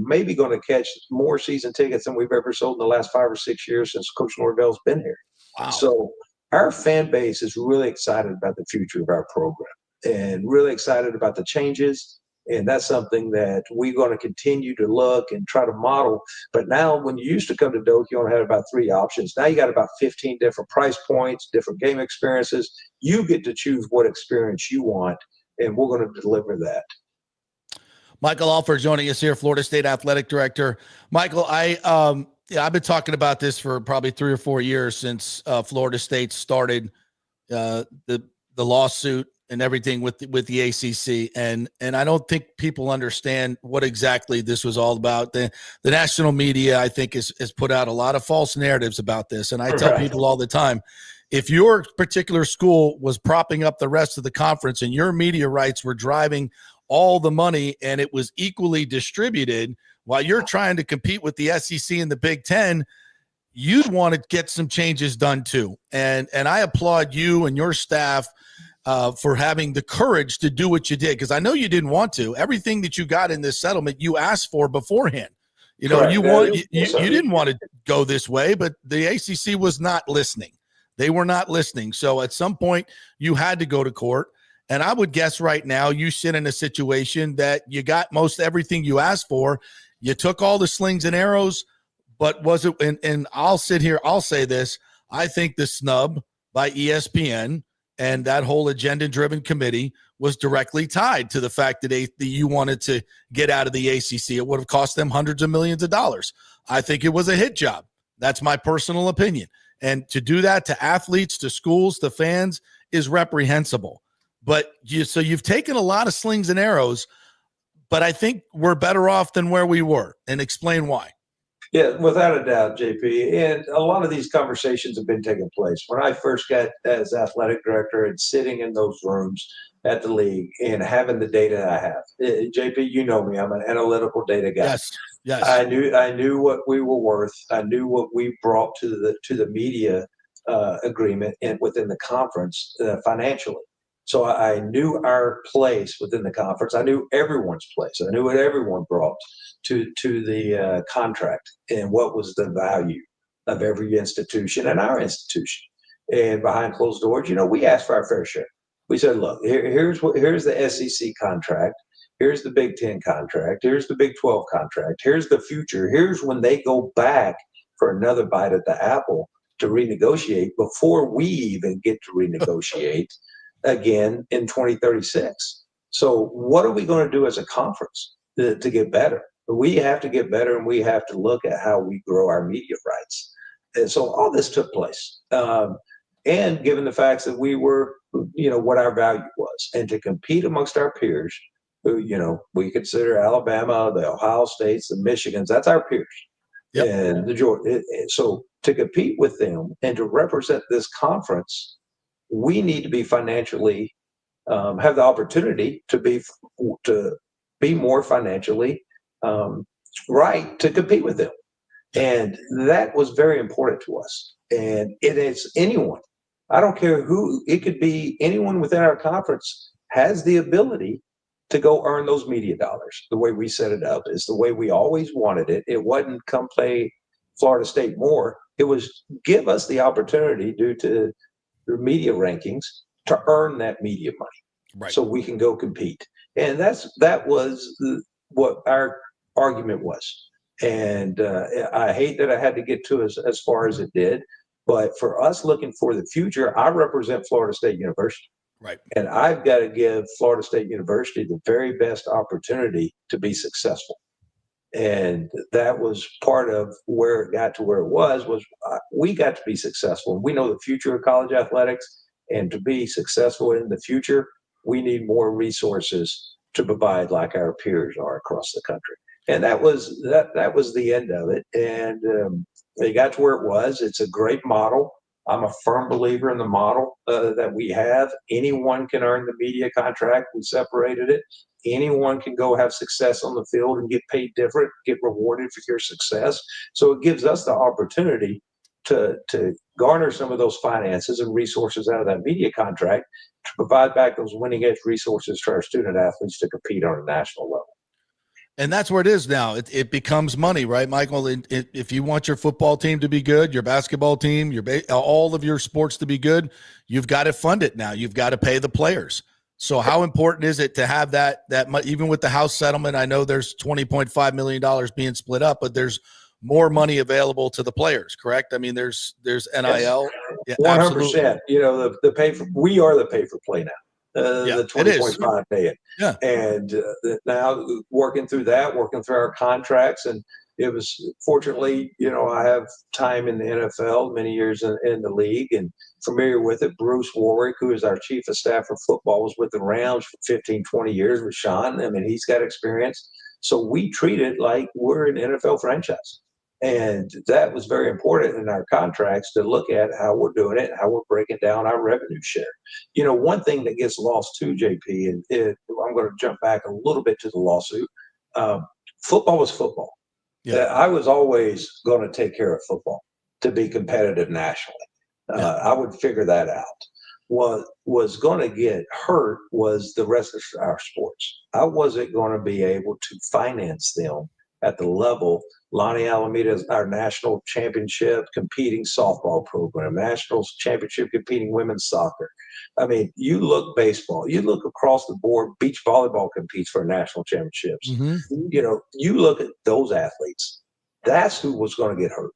maybe going to catch more season tickets than we've ever sold in the last 5 or 6 years since Coach Norvell's been here. Wow. So our fan base is really excited about the future of our program and really excited about the changes. And that's something that we're going to continue to look and try to model. But now when you used to come to Doak, you only had about 3 options. Now you got about 15 different price points, different game experiences. You get to choose what experience you want, and we're going to deliver that. Michael Alford joining us here, Florida State Athletic Director. Michael, I've been talking about this for probably 3 or 4 years since Florida State started the lawsuit and everything with the ACC, and I don't think people understand what exactly this was all about. The national media, I think, has put out a lot of false narratives about this, and I tell people all the time, if your particular school was propping up the rest of the conference and your media rights were driving all the money and it was equally distributed while you're trying to compete with the SEC and the Big Ten, you'd want to get some changes done too. And I applaud you and your staff for having the courage to do what you did, because I know you didn't want to. Everything that you got in this settlement, you asked for beforehand. You didn't want to go this way, but the ACC was not listening. They were not listening. So at some point, you had to go to court. And I would guess right now you sit in a situation that you got most everything you asked for. You took all the slings and arrows, but was it? And I'll sit here. I'll say this. I think the snub by ESPN and that whole agenda-driven committee was directly tied to the fact that you wanted to get out of the ACC. It would have cost them hundreds of millions of dollars. I think it was a hit job. That's my personal opinion. And to do that to athletes, to schools, to fans is reprehensible. But you've taken a lot of slings and arrows, but I think we're better off than where we were. And explain why. Yeah, without a doubt, JP. And a lot of these conversations have been taking place. When I first got as athletic director and sitting in those rooms at the league and having the data I have, JP, you know me, I'm an analytical data guy. Yes. I knew what we were worth. I knew what we brought to the media agreement and within the conference financially. So I knew our place within the conference. I knew everyone's place. I knew what everyone brought to the contract and what was the value of every institution and our institution. And behind closed doors, we asked for our fair share. We said, look, here's the SEC contract. Here's the Big Ten contract. Here's the Big 12 contract. Here's the future. Here's when they go back for another bite at the apple to renegotiate before we even get to renegotiate again in 2036. So what are we going to do as a conference to get better? We have to get better, and we have to look at how we grow our media rights. And so all this took place. And given the facts that we were, what our value was, and to compete amongst our peers, who, we consider Alabama, the Ohio States, the Michigans, that's our peers. Yep. And the Georgia. So to compete with them and to represent this conference, we need to be financially, have the opportunity to be more financially right to compete with them. And that was very important to us. And it is anyone. I don't care who, it could be anyone within our conference has the ability to go earn those media dollars. The way we set it up is the way we always wanted it. It wasn't come play Florida State more. It was give us the opportunity due to the media rankings to earn that media money, right? So we can go compete. And that was what our argument was. And I hate that I had to get to as far as it did. But for us looking for the future, I represent Florida State University. Right. And I've got to give Florida State University the very best opportunity to be successful. And that was part of where it got to where it was we got to be successful. And we know the future of college athletics. And to be successful in the future, we need more resources to provide like our peers are across the country. And that was the end of it. And they got to where it was. It's a great model. I'm a firm believer in the model that we have. Anyone can earn the media contract. We separated it. Anyone can go have success on the field and get paid different, get rewarded for your success. So it gives us the opportunity to garner some of those finances and resources out of that media contract to provide back those winning edge resources to our student athletes to compete on a national level. And that's where it is now. It becomes money, right, Michael? If you want your football team to be good, your basketball team, all of your sports to be good, you've got to fund it now. You've got to pay the players. So how important is it to have that even with the House settlement? I know there's $20.5 million being split up, but there's more money available to the players, correct? I mean, there's NIL. Yes. 100%. The pay for, we are the pay for play now. The $20.5 million. Yeah. And now working through our contracts. And it was fortunately, I have time in the NFL, many years in the league and familiar with it. Bruce Warwick, who is our chief of staff for football, was with the Rams for 15, 20 years with Sean. I mean, he's got experience. So we treat it like we're an NFL franchise. And that was very important in our contracts to look at how we're doing it, how we're breaking down our revenue share. One thing that gets lost too, JP, and I'm going to jump back a little bit to the lawsuit. Football was football. Yeah. I was always going to take care of football to be competitive nationally. I would figure that out. What was going to get hurt was the rest of our sports. I wasn't going to be able to finance them at the level. Lonnie Alameda is our national championship competing softball program, national championship competing women's soccer. I mean, you look baseball, you look across the board, beach volleyball competes for national championships. Mm-hmm. You look at those athletes, that's who was going to get hurt.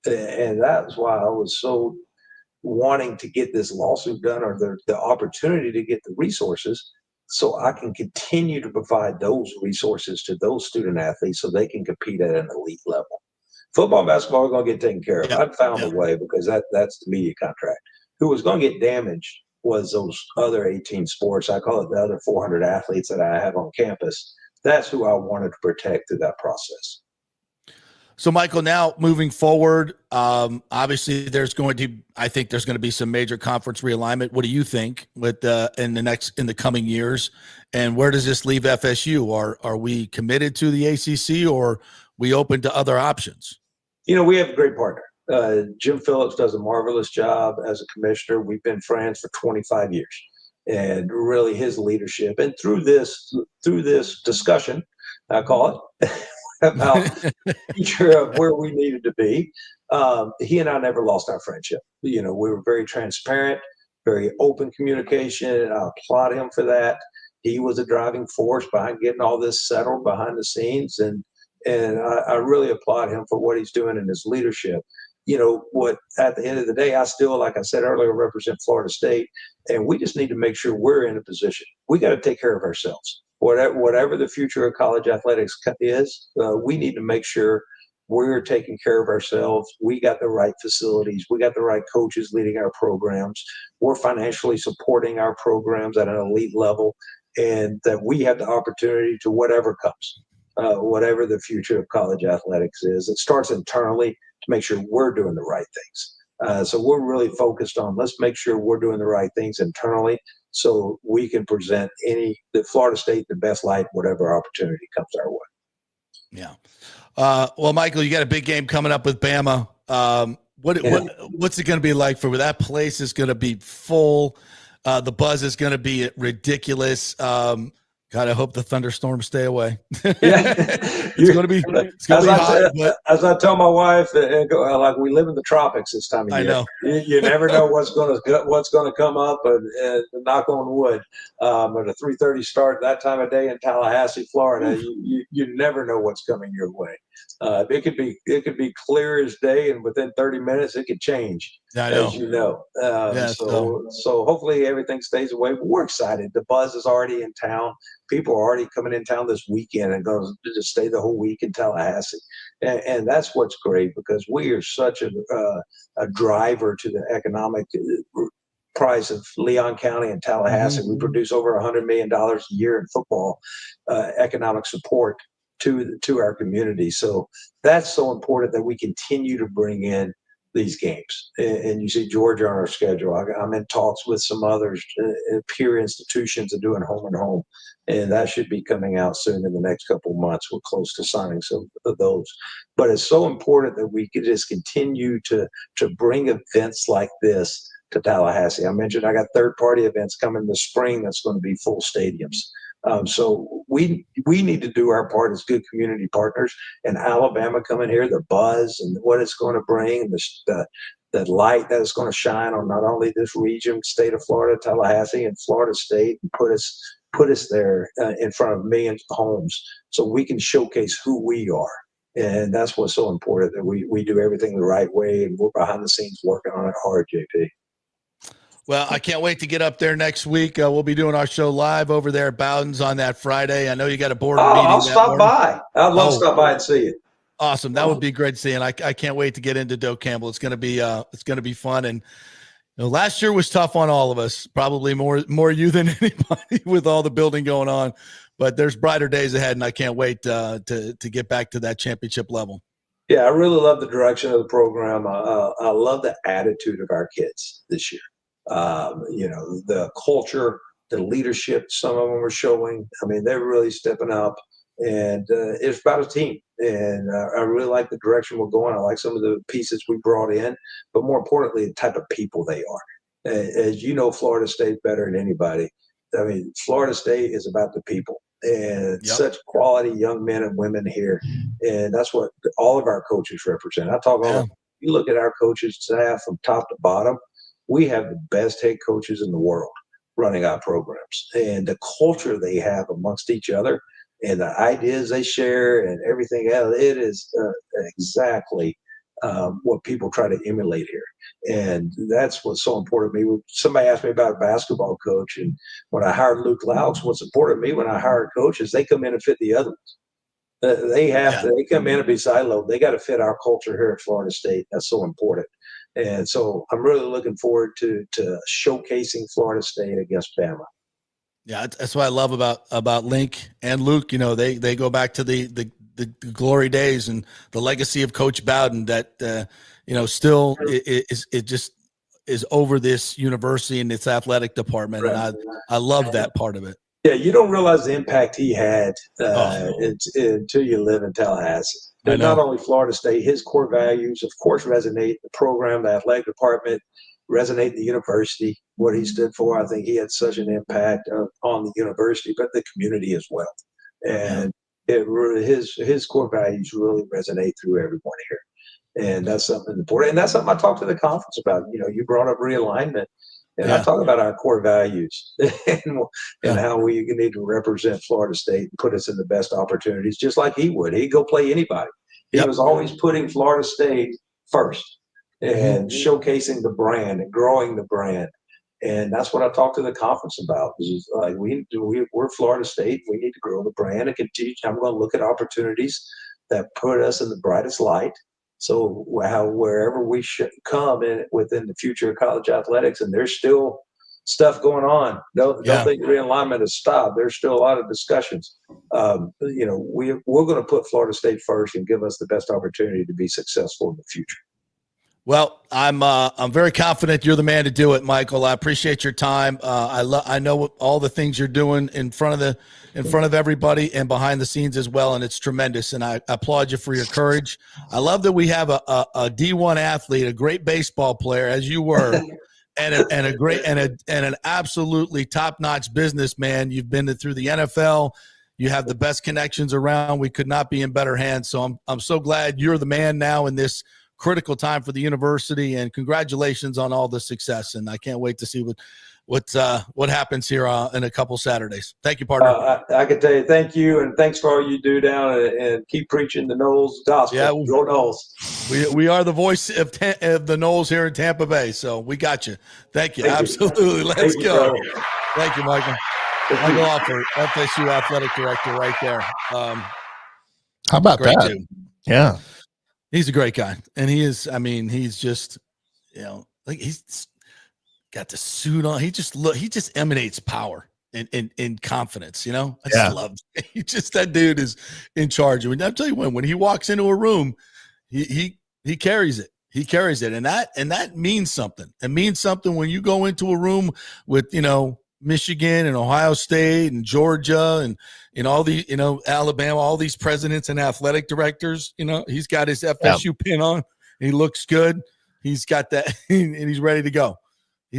And that's why I was so wanting to get this lawsuit done, or the opportunity to get the resources, so I can continue to provide those resources to those student athletes so they can compete at an elite level. Football and basketball are going to get taken care of. I found a way, because that's the media contract. Who was going to get damaged was those other 18 sports. I call it the other 400 athletes that I have on campus. That's who I wanted to protect through that process. So, Michael, now moving forward, obviously there's going to be some major conference realignment. What do you think with in the coming years, and where does this leave FSU? Are we committed to the ACC, or we open to other options? We have a great partner. Jim Phillips does a marvelous job as a commissioner. We've been friends for 25 years, and really his leadership, and through this discussion, I call it. About the future of where we needed to be. He and I never lost our friendship. We were very transparent, very open communication, and I applaud him for that. He was a driving force behind getting all this settled behind the scenes, and I really applaud him for what he's doing in his leadership. what at the end of the day, I still, like I said earlier, represent Florida State, and we just need to make sure we're in a position. We got to take care of ourselves. Whatever the future of college athletics is, we need to make sure we're taking care of ourselves. We got the right facilities. We got the right coaches leading our programs. We're financially supporting our programs at an elite level, and that we have the opportunity to whatever comes, whatever the future of college athletics is. It starts internally to make sure we're doing the right things. So we're really focused on, let's make sure we're doing the right things internally so we can present the Florida State the best light, whatever opportunity comes our way. Yeah. Well, Michael, you got a big game coming up with Bama. What's it going to be like for that place? Is going to be full. The buzz is going to be ridiculous. God, I hope the thunderstorms stay away. It's going to be hot. As I tell my wife, like we live in the tropics this time of year. I know. You never know what's going to come up, and knock on wood. At a 3:30 start that time of day in Tallahassee, Florida, you never know what's coming your way. It could be clear as day, and within 30 minutes it could change. As you know. So hopefully everything stays away. But we're excited. The buzz is already in town. People are already coming in town this weekend and going to just stay the whole week in Tallahassee. And that's what's great, because we are such a driver to the economic price of Leon County and Tallahassee. We produce over $100 million a year in football economic support to our community. So that's so important that we continue to bring in these games. And you see Georgia on our schedule. I'm in talks with some others, peer institutions, are doing home and home. And that should be coming out soon in the next couple of months. We're close to signing some of those. But it's so important that we could just continue to bring events like this to Tallahassee. I mentioned I got third-party events coming this spring that's going to be full stadiums. So we need to do our part as good community partners. And Alabama coming here, the buzz and what it's going to bring, the light that is going to shine on not only this region, state of Florida, Tallahassee, and Florida State, and put us there in front of millions of homes, so we can showcase who we are. And that's what's so important, that we do everything the right way, and we're behind the scenes working on it hard, JP. Well, I can't wait to get up there next week. We'll be doing our show live over there at Bowden's on that Friday. I know you got a board meeting. I'll stop by. I'd love to stop by and see you. Awesome. That would be great to see. And I can't wait to get into Doak Campbell. It's going to be fun. And last year was tough on all of us, probably more you than anybody with all the building going on. But there's brighter days ahead, and I can't wait to get back to that championship level. Yeah, I really love the direction of the program. I love the attitude of our kids this year. The culture, the leadership, some of them are showing. I mean, they're really stepping up, and it's about a team. And I really like the direction we're going. I like some of the pieces we brought in, but more importantly, the type of people they are. As you know, Florida State better than anybody. I mean, Florida State is about the people, and such quality young men and women here. And that's what all of our coaches represent. You look at our coaches staff from top to bottom, we have the best head coaches in the world running our programs, and the culture they have amongst each other and the ideas they share and everything else, it is exactly what people try to emulate here. And that's what's so important to me. Somebody asked me about a basketball coach, and when I hired Luke Laux, what's important to me when I hire coaches, they come in and fit the other ones. They come in and be siloed. They got to fit our culture here at Florida State. That's so important. And so I'm really looking forward to showcasing Florida State against Bama. Yeah, that's what I love about Link and Luke. They go back to the glory days and the legacy of Coach Bowden that still it just is over this university and its athletic department. Right. And I love that part of it. Yeah, you don't realize the impact he had until you live in Tallahassee. But not only Florida State, his core values, of course, resonate. The program, the athletic department, resonate the university, what he stood for. I think he had such an impact on the university, but the community as well. And his core values really resonate through everyone here. And that's something important. And that's something I talked to the conference about. You brought up realignment. And I talk about our core values and how we need to represent Florida State and put us in the best opportunities, just like he would. He'd go play anybody. He was always putting Florida State first. and showcasing the brand and growing the brand. And that's what I talked to the conference about. Is like we're Florida State. We need to grow the brand and continue. I'm going to look at opportunities that put us in the brightest light. So wherever we should come in within the future of college athletics, and there's still stuff going on. Don't think realignment has stopped. There's still a lot of discussions. We're going to put Florida State first and give us the best opportunity to be successful in the future. Well, I'm very confident you're the man to do it, Michael. I appreciate your time. I know all the things you're doing in front of everybody and behind the scenes as well, and it's tremendous. And I applaud you for your courage. I love that we have a D1 athlete, a great baseball player as you were, and an absolutely top-notch businessman. You've been through the NFL. You have the best connections around. We could not be in better hands. So I'm so glad you're the man now in this critical time for the university, and congratulations on all the success. And I can't wait to see what happens here in a couple Saturdays. Thank you, partner. I can tell you, thank you, and thanks for all you do down and keep preaching the Noles gospel. Yeah, go Noles. We are the voice of the Noles here in Tampa Bay, so we got you. Thank you. Absolutely. Let's go. Thank you, Michael. Michael Alford, FSU athletic director, right there. How about that? Dude. Yeah. He's a great guy. And he's just, he's got the suit on. He just emanates power and confidence, I just love it. That dude is in charge. I mean, I'll tell you when he walks into a room, he carries it. He carries it. And that means something. It means something when you go into a room with, Michigan and Ohio State and Georgia and all the, Alabama, all these presidents and athletic directors, he's got his FSU pin on. He looks good. He's got that and he's ready to go.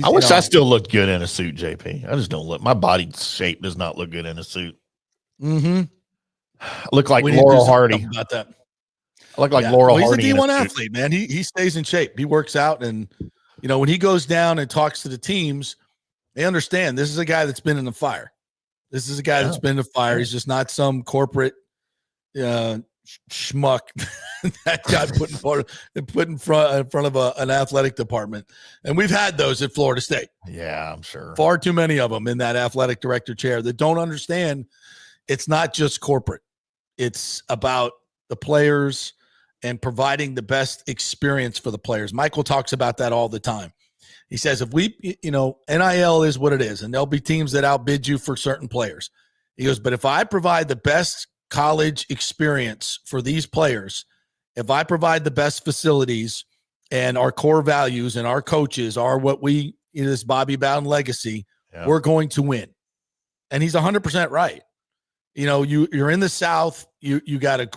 I wish I still looked good in a suit, JP. I just don't look. My body shape does not look good in a suit. Mm-hmm. I look like Laurel Hardy. About that. I look like Laurel Hardy. He's a D1 athlete, man. He stays in shape. He works out. And, when he goes down and talks to the teams, they understand this is a guy that's been in the fire. This is a guy that's been in the fire. He's just not some corporate schmuck that got put in front of an athletic department. And we've had those at Florida State. Yeah, I'm sure. Far too many of them in that athletic director chair that don't understand it's not just corporate. It's about the players and providing the best experience for the players. Michael talks about that all the time. He says, if NIL is what it is, and there'll be teams that outbid you for certain players. He goes, but if I provide the best college experience for these players, if I provide the best facilities and our core values and our coaches are what we, this Bobby Bowden legacy, we're going to win. And he's 100% right. You're in the South. You got a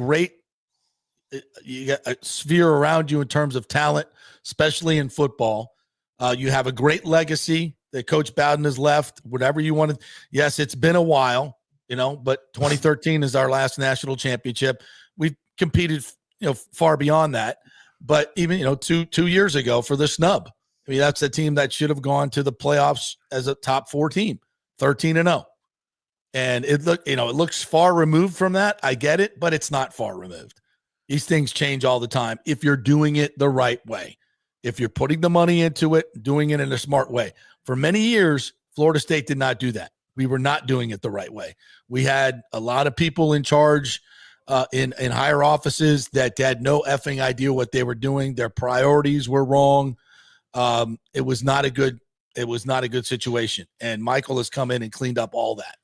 sphere around you in terms of talent, especially in football. You have a great legacy that Coach Bowden has left, whatever you wanted. Yes, it's been a while, but 2013 is our last national championship. We've competed, far beyond that. But even, 2 years ago for the snub, I mean, that's a team that should have gone to the playoffs as a top 4 team, 13-0. And it looks far removed from that. I get it, but it's not far removed. These things change all the time if you're doing it the right way. If you're putting the money into it, doing it in a smart way. For many years, Florida State did not do that. We were not doing it the right way. We had a lot of people in charge in higher offices that had no effing idea what they were doing. Their priorities were wrong. It was not a good situation. And Michael has come in and cleaned up all that.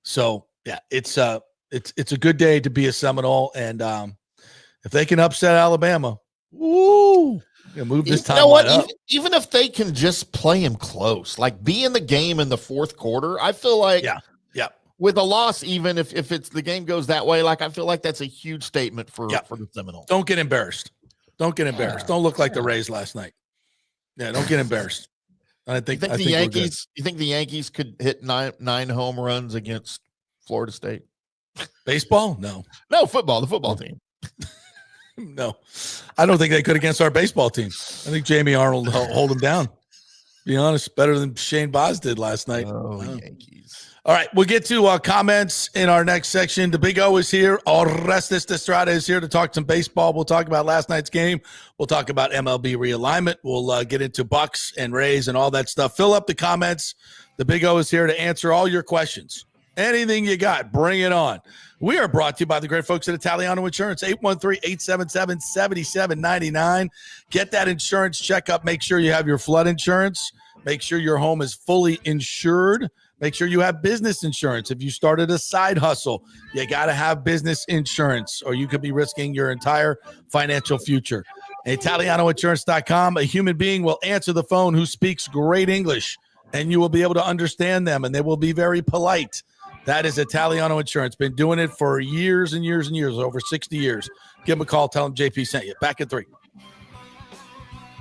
So yeah, it's a good day to be a Seminole. And if they can upset Alabama, move this time. You know what? Even if they can just play him close, like be in the game in the fourth quarter, I feel like with a loss, even if it's the game goes that way, like I feel like that's a huge statement for the Seminoles. Don't get embarrassed. Don't look like the Rays last night. Yeah, don't get embarrassed. I think the Yankees. You think the Yankees could hit nine home runs against Florida State? Baseball? No, football. The football team. No, I don't think they could against our baseball team. I think Jamie Arnold hold them down. be honest, better than Shane Boz did last night. Oh, Yankees. All right, we'll get to comments in our next section. The Big O is here. Orestes Destrade is here to talk some baseball. We'll talk about last night's game. We'll talk about MLB realignment. We'll get into Bucs and Rays and all that stuff. Fill up the comments. The Big O is here to answer all your questions. Anything you got, bring it on. We are brought to you by the great folks at Italiano Insurance, 813-877-7799. Get that insurance checkup. Make sure you have your flood insurance. Make sure your home is fully insured. Make sure you have business insurance. If you started a side hustle, you got to have business insurance, or you could be risking your entire financial future. ItalianoInsurance.com. A human being will answer the phone who speaks great English, and you will be able to understand them, and they will be very polite. That is Italiano Insurance. Been doing it for years and years and years, over 60 years. Give them a call. Tell them JP sent you. Back at 3.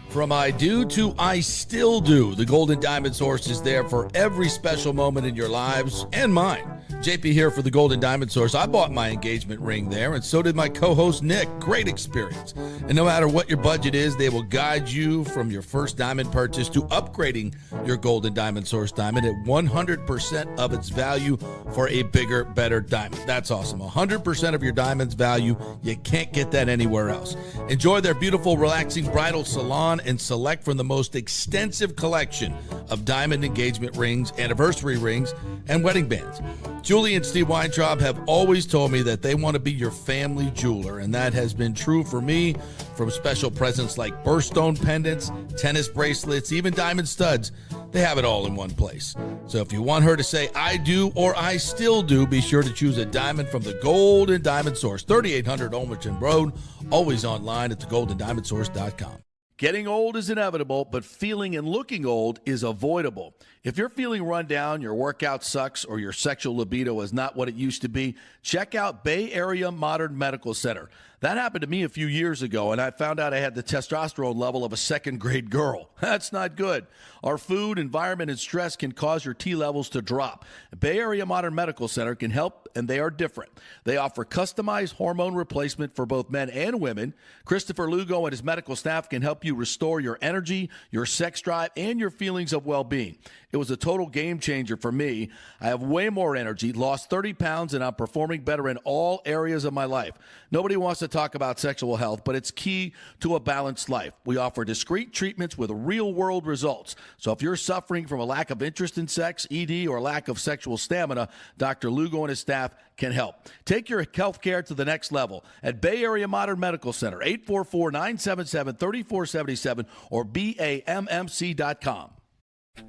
From I do to I still do, the Golden Diamond Source is there for every special moment in your lives and mine. JP here for the Golden Diamond Source. I bought my engagement ring there, and so did my co-host Nick. Great experience. And no matter what your budget is, they will guide you from your first diamond purchase to upgrading your Golden Diamond Source diamond at 100% of its value for a bigger, better diamond. That's awesome. 100% of your diamond's value. You can't get that anywhere else. Enjoy their beautiful, relaxing bridal salon and select from the most extensive collection of diamond engagement rings, anniversary rings, and wedding bands. Julie and Steve Weintraub have always told me that they want to be your family jeweler, and that has been true for me, from special presents like birthstone pendants, tennis bracelets, even diamond studs. They have it all in one place. So if you want her to say I do or I still do, be sure to choose a diamond from the Golden Diamond Source, 3800 Olmerton Road, always online at thegoldendiamondsource.com. Getting old is inevitable, but feeling and looking old is avoidable. If you're feeling run down, your workout sucks, or your sexual libido is not what it used to be, check out Bay Area Modern Medical Center. That happened to me a few years ago, and I found out I had the testosterone level of a second-grade girl. That's not good. Our food, environment, and stress can cause your T levels to drop. Bay Area Modern Medical Center can help, and they are different. They offer customized hormone replacement for both men and women. Christopher Lugo and his medical staff can help you restore your energy, your sex drive, and your feelings of well-being. It was a total game changer for me. I have way more energy, lost 30 pounds, and I'm performing better in all areas of my life. Nobody wants to talk about sexual health, but it's key to a balanced life. We offer discreet treatments with real-world results. So if you're suffering from a lack of interest in sex, ED, or lack of sexual stamina, Dr. Lugo and his staff can help. Take your health care to the next level at Bay Area Modern Medical Center, 844-977-3477 or BAMMC.com.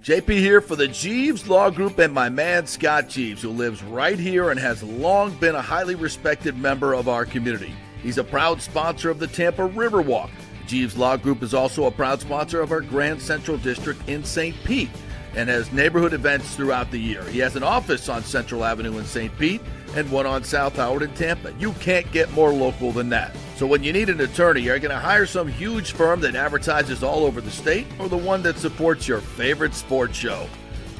JP here for the Jeeves Law Group and my man Scott Jeeves, who lives right here and has long been a highly respected member of our community. He's a proud sponsor of the Tampa Riverwalk. Jeeves Law Group is also a proud sponsor of our Grand Central District in St. Pete and has neighborhood events throughout the year. He has an office on Central Avenue in St. Pete and one on South Howard in Tampa. You can't get more local than that. So when you need an attorney, you're going to hire some huge firm that advertises all over the state or the one that supports your favorite sports show.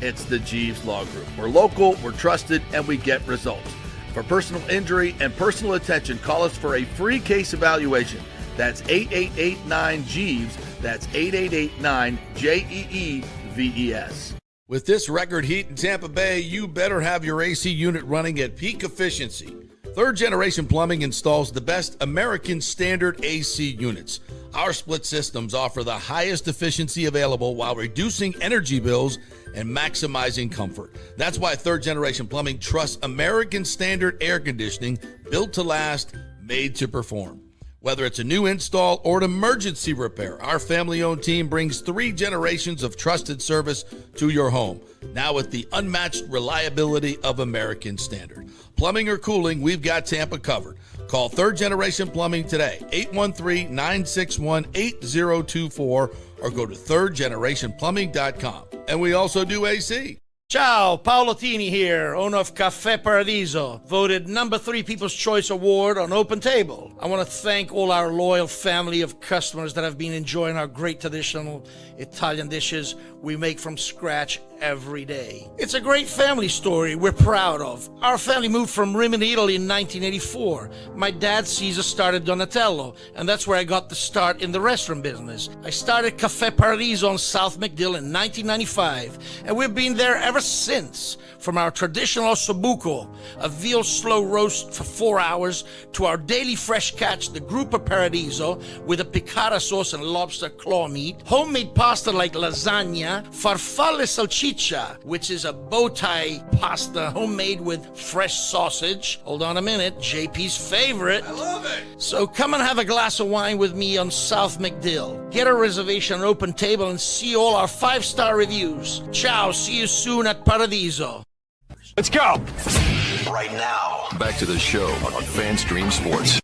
It's the Jeeves Law Group. We're local, we're trusted, and we get results. For personal injury and personal attention, call us for a free case evaluation. That's 8889-JEEVES. That's 8889-JEEVES. With this record heat in Tampa Bay, you better have your AC unit running at peak efficiency. Third Generation Plumbing installs the best American standard AC units. Our split systems offer the highest efficiency available while reducing energy bills and maximizing comfort. That's why Third Generation Plumbing trusts American standard air conditioning, built to last, made to perform. Whether it's a new install or an emergency repair, our family-owned team brings 3 generations of trusted service to your home, now with the unmatched reliability of American standard. Plumbing or cooling, we've got Tampa covered. Call Third Generation Plumbing today, 813-961-8024, or go to thirdgenerationplumbing.com. And we also do AC. Ciao, Paolo Tini here, owner of Caffè Paradiso, voted number 3 People's Choice Award on Open Table. I want to thank all our loyal family of customers that have been enjoying our great traditional Italian dishes we make from scratch every day. It's a great family story we're proud of. Our family moved from Rimini, Italy in 1984. My dad, Caesar, started Donatello, and that's where I got the start in the restaurant business. I started Caffè Paradiso on South McDill in 1995, and we've been there ever since. From our traditional ossobuco, a veal slow roast for 4 hours, to our daily fresh catch, the Gruppo Paradiso, with a piccata sauce and lobster claw meat, homemade pasta like lasagna, farfalle salchicha, which is a bow tie pasta homemade with fresh sausage. Hold on a minute, JP's favorite. I love it. So come and have a glass of wine with me on South McDill. Get a reservation on Open Table and see all our 5-star reviews. Ciao, see you soon at Paradiso. Let's go. Right now, back to the show on FanStream Sports.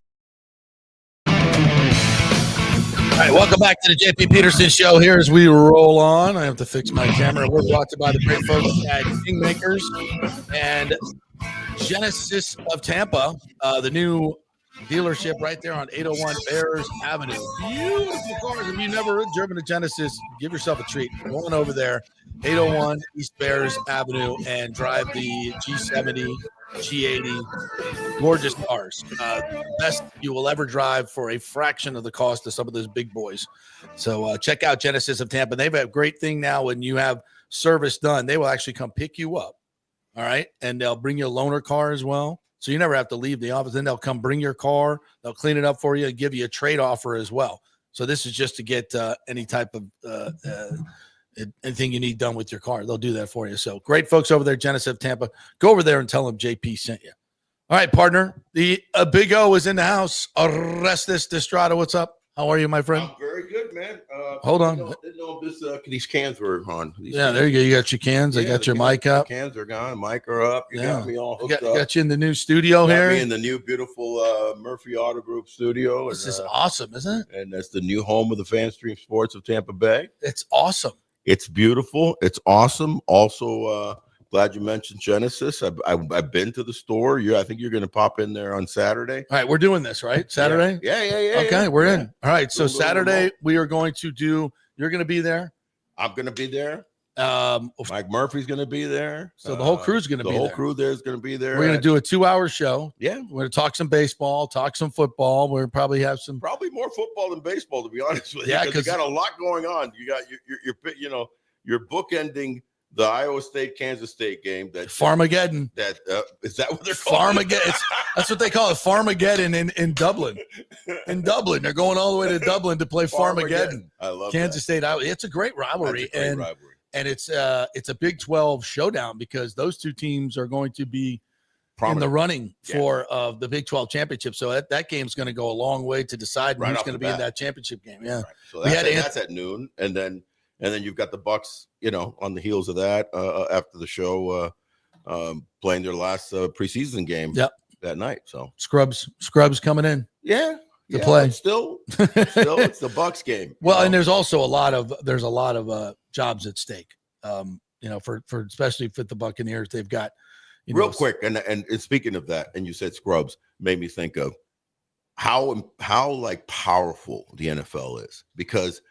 All right, welcome back to the JP Peterson Show. Here as we roll on, I have to fix my camera. We're brought to you by the great folks at Kingmakers and Genesis of Tampa, the new dealership right there on 801 Barrage Avenue. Beautiful cars. If you've never driven a Genesis, give yourself a treat. Go on over there, 801 East Barrage Avenue, and drive the G70, G80. Gorgeous cars. Best you will ever drive for a fraction of the cost of some of those big boys. So check out Genesis of Tampa. They have a great thing now when you have service done. They will actually come pick you up. All right. And they'll bring you a loaner car as well. So you never have to leave the office. Then they'll come bring your car. They'll clean it up for you and give you a trade offer as well. So this is just to get any type of anything you need done with your car. They'll do that for you. So great folks over there, Genesis of Tampa. Go over there and tell them JP sent you. All right, partner. The Big O is in the house. Orestes Destrade, what's up? How are you, my friend? I'm very good, man. Hold on. Didn't know these cans were on. There you go. You got your cans. I got your mic up. Cans are gone. Mic are up. You got me all hooked up. Got you in the new studio here. Me in the new, beautiful Murphy Auto Group studio. This is awesome, isn't it? And that's the new home of the FanStream Sports of Tampa Bay. It's awesome. It's beautiful. It's awesome. Also, glad you mentioned Genesis. I've been to the store. I think you're going to pop in there on Saturday. All right, we're doing this, right? Saturday? Yeah. Okay, we're in. All right, so Saturday we are going to do – you're going to be there? I'm going to be there. Mike Murphy's going to be there. So the whole crew's going to be there. The whole crew there is going to be there. We're going to do a 2-hour show. Yeah. We're going to talk some baseball, talk some football. We'll probably have some – probably more football than baseball, to be honest with you. Yeah, because you got a lot going on. You got you're bookending – the Iowa State-Kansas State game. That Farmageddon. Is that what they're calling Farmageddon. That's what they call it, Farmageddon in Dublin. In Dublin. They're going all the way to Dublin to play Farmageddon. I love Kansas State. It's a great rivalry. And it's a Big 12 showdown because those two teams are going to be in the running for the Big 12 championship. So that game's going to go a long way to decide who's going to be in that championship game. Yeah. Right. So that's at noon. And then you've got the Bucs, on the heels of that after the show, playing their last preseason game that night. So Scrubs coming in. Yeah. To play. Still, it's the Bucs game. Well, and there's also a lot of jobs at stake. For especially for the Buccaneers, they've got real quick. And speaking of that, and you said Scrubs, made me think of how like powerful the NFL is, because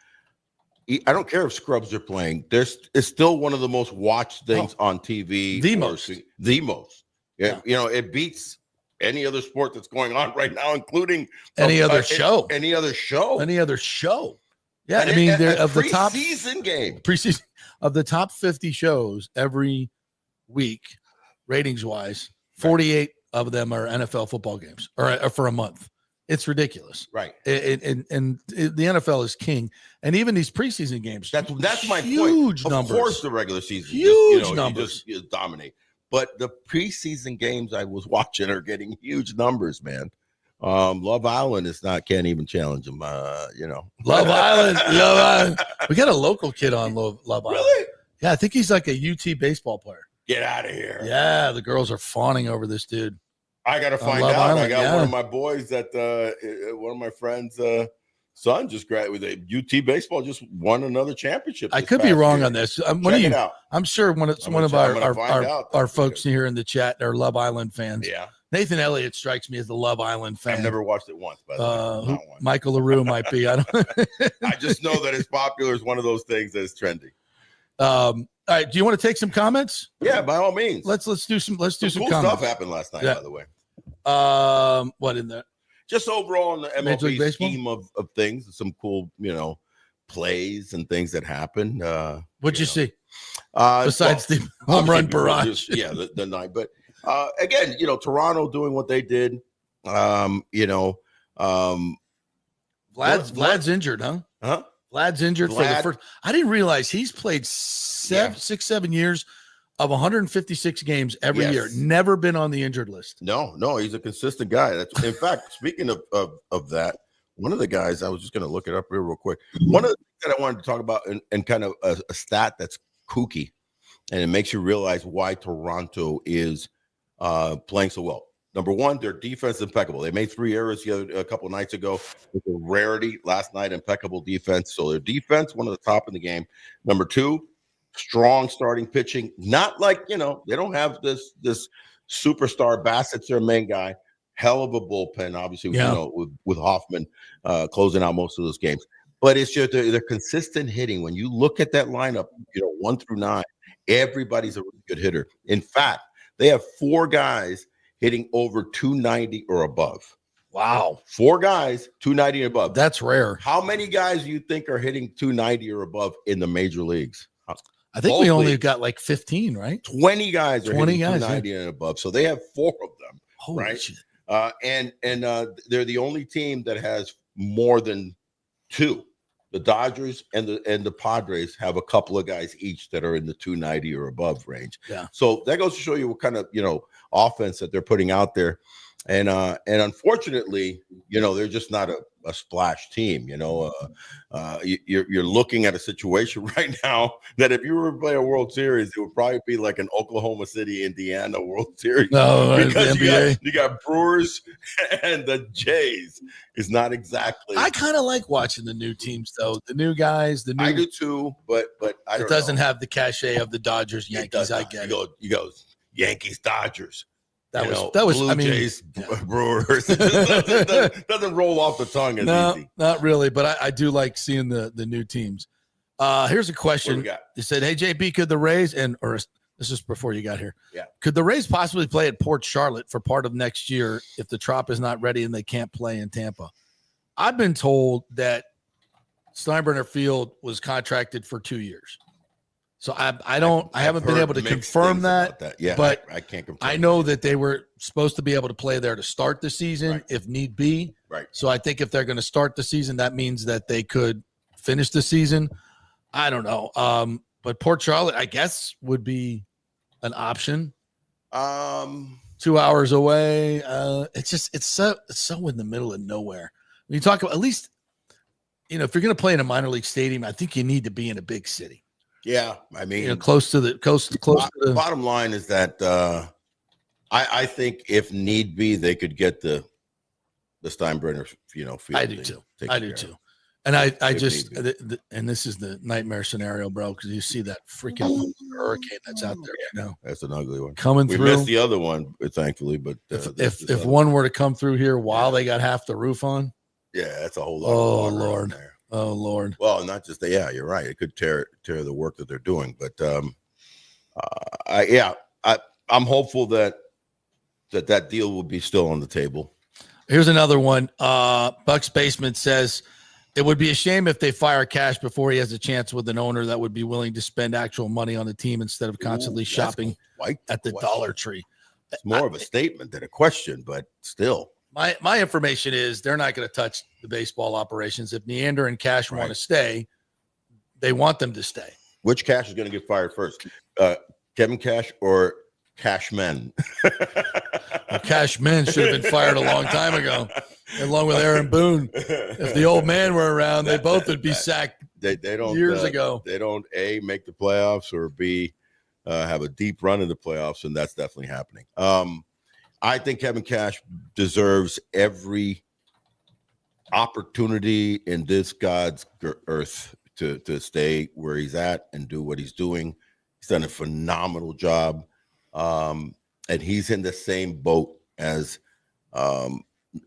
I don't care if Scrubs are playing. It's still one of the most watched things on TV. The most. Yeah. It beats any other sport that's going on right now, including any other show. Any other show. Yeah, I mean, they're of the top preseason of the top 50 shows every week, ratings wise, 48 of them are NFL football games or for a month. It's ridiculous, right? And the NFL is king, and even these preseason games. That's my point. Huge numbers. Of course, the regular season, huge numbers, you just dominate. But the preseason games I was watching are getting huge numbers, man. Love Island can't even challenge them. Love Island. We got a local kid on Love Island. Really? Yeah, I think he's like a UT baseball player. Get out of here. Yeah, the girls are fawning over this dude. I got to find out. Island, I got one of my boys one of my friends son just graduated. UT baseball just won another championship. I could be wrong on this. Check it out. I'm sure one of our folks here in the chat are Love Island fans. Yeah. Nathan Elliott strikes me as the Love Island fan. I've never watched it once, by the way. Michael LaRue might be. I don't. I just know that it's popular. It's one of those things that's trendy. All right. Do you want to take some comments? Yeah, by all means. Let's do some cool comments. Stuff happened last night, by the way. What in there? Just overall in the MLB scheme of things, some cool, plays and things that happened. What'd you see? Besides the home run barrage. The night. But again, Toronto doing what they did. Vlad's injured, huh? Huh? Vlad's injured for the first. I didn't realize he's played 6-7 years of 156 games every year. Never been on the injured list. No, he's a consistent guy. That's in fact, speaking of that, one of the guys, I was just going to look it up real quick. One of the things that I wanted to talk about and kind of a stat that's kooky, and it makes you realize why Toronto is playing so well. Number one, their defense is impeccable. They made 3 errors a couple of nights ago with a rarity last night, impeccable defense. So their defense, one of the top in the game. Number two, strong starting pitching. Not like, they don't have this superstar. Bassett's their main guy. Hell of a bullpen, obviously, with Hoffman closing out most of those games. But it's just they're consistent hitting. When you look at that lineup, 1 through 9, everybody's a really good hitter. In fact, they have 4 guys hitting over 290 or above. Wow. 4 guys, 290 and above. That's rare. How many guys do you think are hitting 290 or above in the major leagues? I think we only got like 15, right? 20 guys are hitting 290 yeah. and above. So they have 4 of them. Holy right? shit. And they're the only team that has more than 2. The Dodgers and the Padres have a couple of guys each that are in the 290 or above range. Yeah. So that goes to show you what kind of, offense that they're putting out there. And unfortunately, they're just not a splash team. You're looking at a situation right now that if you were to play a World Series, it would probably be like an Oklahoma City, Indiana World Series. No, because the NBA. You got Brewers and the Jays is not exactly. I kind of like watching the new teams, though. The new guys, I do too, but it doesn't have the cachet of the Dodgers, Yankees. I get it. You go Yankees, Dodgers. That was Blue Jays, Brewers. It doesn't roll off the tongue as easy. Not really, but I do like seeing the new teams. Here's a question. You said, "Hey JP, could the Rays or this is before you got here? Yeah, could the Rays possibly play at Port Charlotte for part of next year if the Trop is not ready and they can't play in Tampa?" I've been told that Steinbrenner Field was contracted for 2 years. So I haven't been able to confirm that. Yeah, but I can't confirm. I know that they were supposed to be able to play there to start the season if need be. Right. So I think if they're going to start the season, that means that they could finish the season. I don't know. But Port Charlotte, I guess, would be an option. 2 hours away. It's so in the middle of nowhere. When you talk about, at least, if you're going to play in a minor league stadium, I think you need to be in a big city. Yeah, I mean, close to the coast. Bottom line is that I think if need be, they could get the Steinbrenner, field. I do too. And I just and this is the nightmare scenario, bro, because you see that freaking hurricane that's out there right now. That's an ugly one coming through. We missed the other one, thankfully, but if one were to come through here while they got half the roof on, that's a whole lot. Oh Lord. There. Oh Lord! Well, not just you're right. It could tear the work that they're doing, but I'm hopeful that deal will be still on the table. Here's another one. Bucks Basement says it would be a shame if they fire Cash before he has a chance with an owner that would be willing to spend actual money on the team instead of constantly shopping at the Dollar Tree. It's more of a statement than a question, but still. My information is they're not going to touch the baseball operations. If Neander and Cash want to stay, they want them to stay. Which Cash is going to get fired first? Kevin Cash or Cashman? Well, Cashman should have been fired a long time ago, along with Aaron Boone. If the old man were around, they both would be sacked they don't, years ago. They don't, A, make the playoffs, or B, have a deep run in the playoffs, and that's definitely happening. I think Kevin Cash deserves every opportunity in this God's earth to stay where he's at and do what he's doing. He's done a phenomenal job. And he's in the same boat as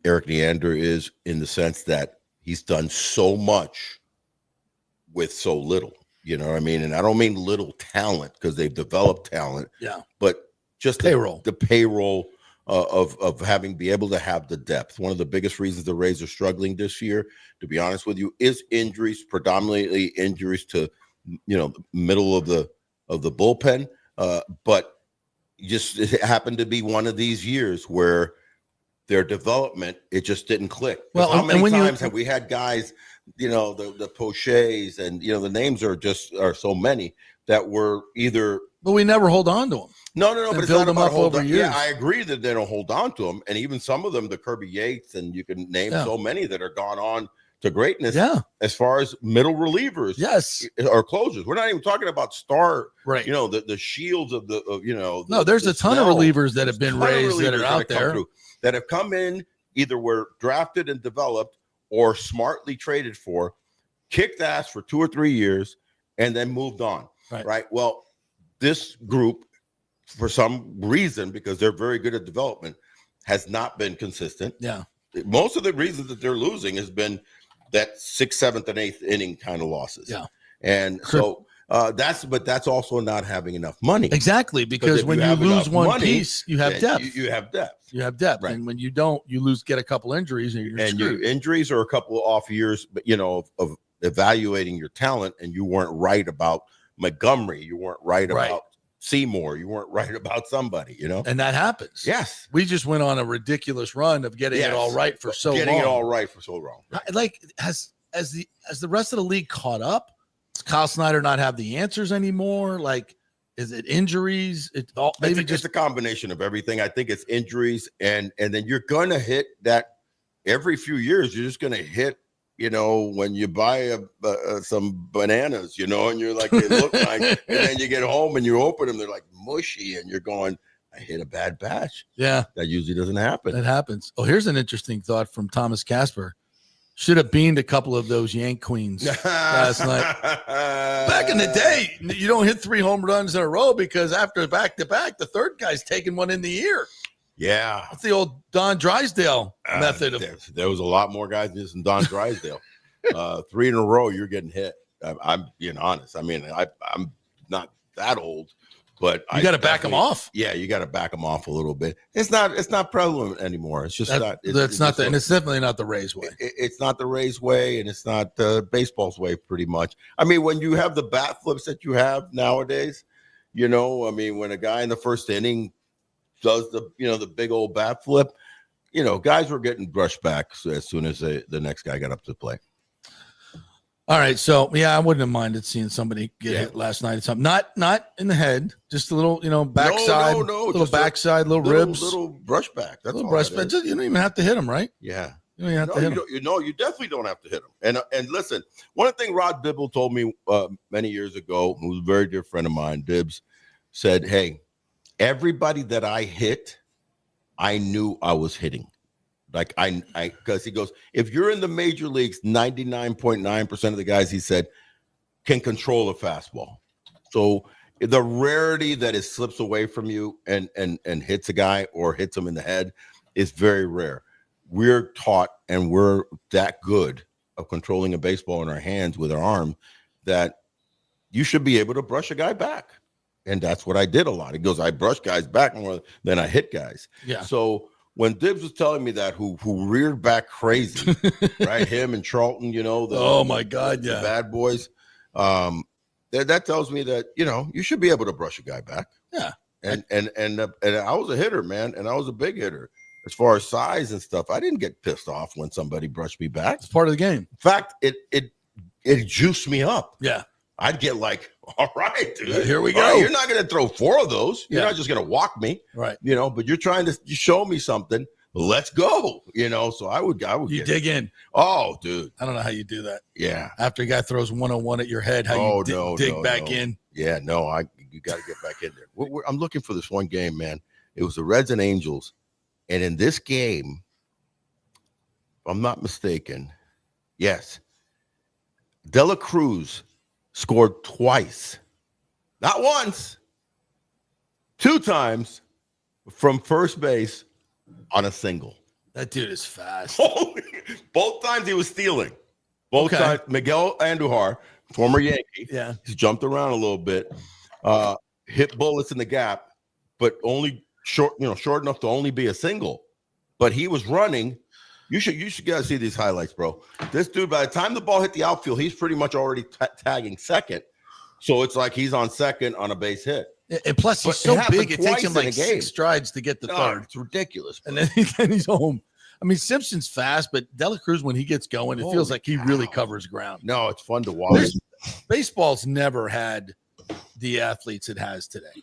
Eric Neander is, in the sense that he's done so much with so little. You know what I mean? And I don't mean little talent, because they've developed talent. Yeah. But just payroll. The payroll of having be able to have the depth. One of the biggest reasons the Rays are struggling this year, to be honest with you, is injuries, predominantly injuries to, the middle of the bullpen. But just it happened to be one of these years where their development, it just didn't click. Well, how many times have we had guys, the Poches, and the names are so many that were either, but we never hold on to them. No, but it's not about over years. Yeah, I agree that they don't hold on to them, and even some of them, the Kirby Yates, and you can name so many that are gone on to greatness. Yeah, as far as middle relievers, yes, or closers. We're not even talking about star, right? The shields of the, no, there's a ton of relievers that have been raised that are out there that have come in, either were drafted and developed or smartly traded for, kicked ass for 2 or 3 years, and then moved on. Right. Well, this group, for some reason, because they're very good at development, has not been consistent. Yeah. Most of the reasons that they're losing has been that 6th, 7th, and 8th inning kind of losses. Yeah. And so that's also not having enough money. Exactly, because when you lose one piece, you have depth. You have depth. You have depth. Right. And when you don't, you get a couple injuries, and you're screwed. Your injuries are a couple of off years, but of evaluating your talent, and you weren't right about Montgomery. You weren't right about Seymour. You weren't right about somebody, and that happens. Yes, we just went on a ridiculous run of getting it all right for so long. Getting it all right for so long. Right. Like has the rest of the league caught up? Does Kyle Snyder not have the answers anymore? Like, is it injuries? It's a combination of everything. I think it's injuries, and then you're gonna hit that every few years. You're just gonna hit. When you buy some bananas, and you're like, they look like, and then you get home and you open them, they're like mushy, and you're going, I hit a bad batch. Yeah. That usually doesn't happen. That happens. Oh, here's an interesting thought from Thomas Casper. Should have beamed a couple of those Yank Queens last night. Back in the day, you don't hit 3 home runs in a row, because after back-to-back, the third guy's taking one in the ear. Yeah, that's the old Don Drysdale method. There was a lot more guys than Don Drysdale. 3 in a row, you're getting hit. I'm being honest. I mean, I'm not that old, but you got to back them off. Yeah, you got to back them off a little bit. It's not prevalent anymore. It's just not. It's not and it's definitely not the Rays way. It's not the Rays way, and it's not baseball's way. Pretty much. I mean, when you have the bat flips that you have nowadays, when a guy in the first inning does the big old bat flip, guys were getting brushed back as soon as the next guy got up to the plate. All right, so I wouldn't have minded seeing somebody get hit last night. Something not in the head, just a little, backside, little backside, little ribs, little brush back. That's little brush back. You don't even have to hit them, right? Yeah, you don't even have to hit them. You definitely don't have to hit them. And listen, one thing Rod Dibble told me many years ago, who was a very dear friend of mine, Dibs, said, "Hey, everybody that I hit, I knew I was hitting." Like because he goes, if you're in the major leagues, 99.9% of the guys, he said, can control a fastball. So the rarity that it slips away from you and hits a guy or hits him in the head is very rare. We're taught, and we're that good of controlling a baseball in our hands with our arm, that you should be able to brush a guy back. And that's what I did a lot. He goes, I brush guys back more than I hit guys. Yeah. So when Dibs was telling me that, who reared back crazy, right? Him and Charlton, oh my God, the bad boys. That tells me that you should be able to brush a guy back. Yeah. And I was a hitter, man, and I was a big hitter. As far as size and stuff, I didn't get pissed off when somebody brushed me back. It's part of the game. In fact, it juiced me up. Yeah. I'd get like, all right, dude, here we go. Right, you're not going to throw 4 of those. You're not just going to walk me. Right. But you're trying to show me something. Let's go. So I would you dig in. Oh, dude. I don't know how you do that. Yeah. After a guy throws 101 at your head, how you dig back in. Yeah, no, you got to get back in there. I'm looking for this one game, man. It was the Reds and Angels. And in this game, if I'm not mistaken, Yes. Dela Cruz scored twice, not once, 2 times from first base on a single. That dude is fast. Both times he was stealing. Both times. Miguel Andujar, former Yankee, he's jumped around a little bit, hit bullets in the gap, but only short enough to only be a single. But he was running. You should guys see these highlights, bro. This dude, by the time the ball hit the outfield, he's pretty much already tagging second. So it's like he's on second on a base hit. And plus, he's so big, it takes him like 6 strides to get the third. It's ridiculous, bro. And then he's home. I mean, Simpson's fast, but Dela Cruz, when he gets going, it feels like he really covers ground. No, it's fun to watch. Baseball's never had the athletes it has today.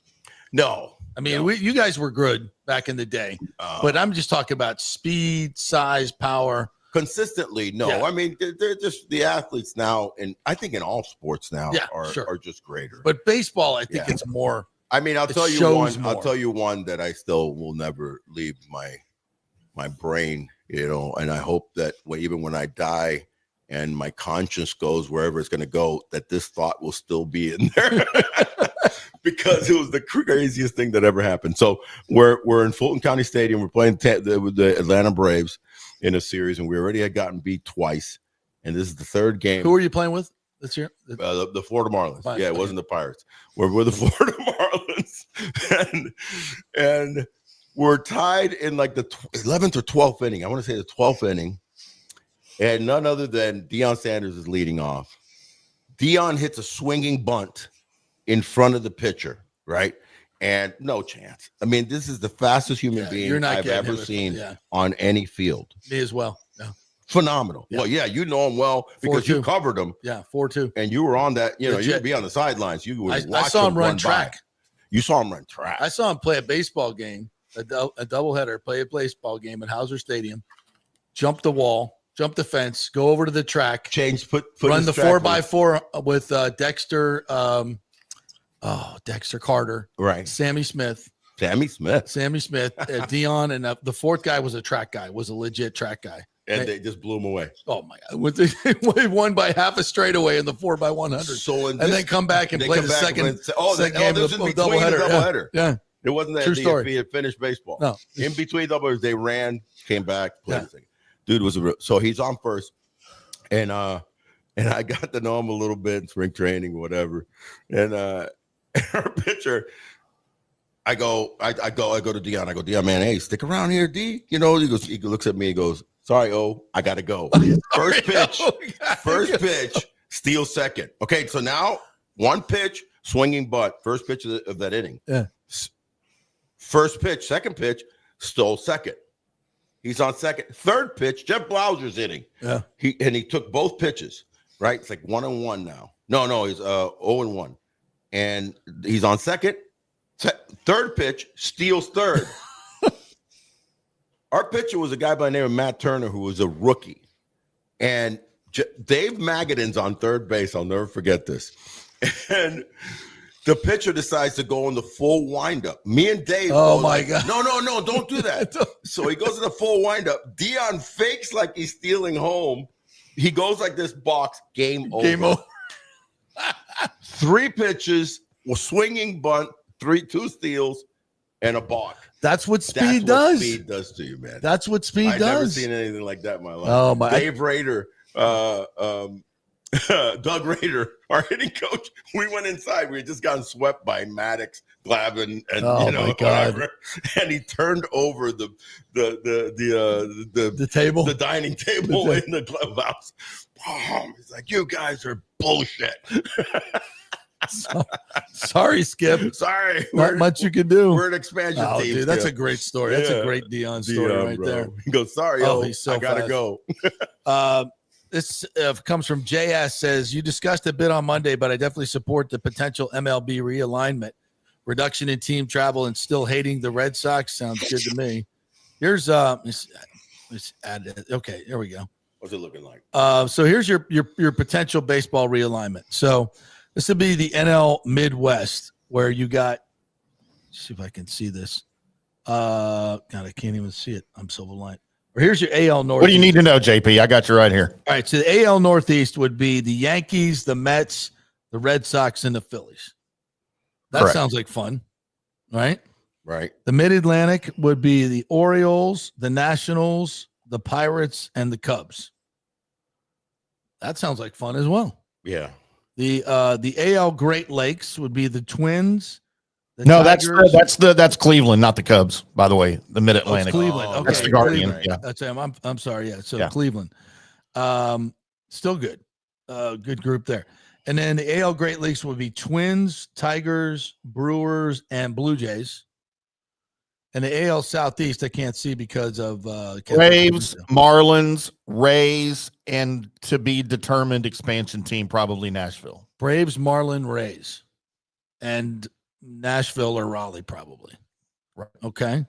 No. I mean, you guys were good back in the day, but I'm just talking about speed, size, power. Consistently, no. Yeah. I mean, they're just the athletes now, and I think in all sports now are just greater. But baseball, I think it's more. I mean, I'll tell you one. More. I'll tell you one that I still will never leave my brain, and I hope that even when I die and my conscience goes wherever it's going to go, that this thought will still be in there. Because it was the craziest thing that ever happened. So we're in Fulton County Stadium. We're playing with the Atlanta Braves in a series, and we already had gotten beat twice. And this is the third game. Who are you playing with this year? The Florida Marlins. Yeah, it wasn't the Pirates. We're the Florida Marlins, and we're tied in like the 11th or 12th inning. I want to say the 12th inning, and none other than Deion Sanders is leading off. Deion hits a swinging bunt in front of the pitcher, right? And no chance. I mean, this is the fastest human being I've ever seen on any field. Me as well. Yeah. Phenomenal. Yeah. Well, you know him well because you covered him. Yeah, 4-2. And you were on that, you'd be on the sidelines. You would watch I saw him run track. By. You saw him run track. I saw him play a baseball game, a doubleheader, play a baseball game at Hauser Stadium, jump the wall, jump the fence, go over to the track, run the 4x4 with Dexter Dexter Carter, right? Sammy Smith, Dion, and the fourth guy was a legit track guy. And they just blew him away. Oh my God! They won by half a straightaway in the 4x100. So and then come back and play the second game of the doubleheader. Yeah, it wasn't that he had finished baseball. No, in between doubleheaders, they ran, came back, played the second. Dude was so he's on first, and I got to know him a little bit in spring training, whatever, and our pitcher, I go to Deion. I go, Deion, man, hey, stick around here, D. He looks at me, he goes, sorry, I gotta go. First pitch, steal second. Okay, so now one pitch, swinging butt, first pitch of that inning. Yeah. First pitch, second pitch, stole second. He's on second. Third pitch, Jeff Blauser's inning. Yeah. He took both pitches, right? It's like 1-1 now. No, he's 0-1. And he's on second. Third pitch, steals third. Our pitcher was a guy by the name of Matt Turner, who was a rookie. And Dave Magadan's on third base. I'll never forget this. And the pitcher decides to go in the full windup. Me and Dave. Oh, my God. No, don't do that. So he goes in the full windup. Deion fakes like he's stealing home. He goes like this box. Game over. Game over. 3 pitches, swinging bunt, 2 steals, and a balk. That's what speed does. Speed does to you, man. That's what speed does. I've never seen anything like that in my life. Oh my! Dave Rader, Doug Rader, our hitting coach. We went inside. We had just gotten swept by Maddox, Glavin, and my God. whatever. And he turned over the table, the dining table in the clubhouse. He's like, "You guys are bullshit." Sorry, Skip. Sorry. Not much you can do. We're an expansion team. Dude, that's a great story. That's a great Deion story right there. He goes, sorry, he's so I gotta go. This comes from JS, says, you discussed a bit on Monday, but I definitely support the potential MLB realignment. Reduction in team travel and still hating the Red Sox sounds good to me. Here's let's add it. Okay, here we go. What's it looking like? So here's your potential baseball realignment. So this would be the NL Midwest, where you got, let's see if I can see this. God, I can't even see it. I'm so blind. Or here's your AL North. What do you need to know, JP? I got you right here. All right, so the AL Northeast would be the Yankees, the Mets, the Red Sox, and the Phillies. That Correct. sounds like fun, right? Right. The Mid-Atlantic would be the Orioles, the Nationals, the Pirates, and the Cubs. That sounds like fun as well. Yeah. The AL Great Lakes would be the Twins. No, Tigers. that's Cleveland, not the Cubs. By the way, the Mid Atlantic. Cleveland. Okay, That's the Guardian. Cleveland. Yeah, That's him. I'm sorry. Yeah, so Yeah. Cleveland. Still good. Good group there. And then the AL Great Lakes would be Twins, Tigers, Brewers, and Blue Jays. And the AL Southeast, I can't see because of Braves, Marlins, Rays, and to be determined expansion team, probably Nashville. Braves, Marlin, Rays, and Nashville or Raleigh, probably. Right. Okay.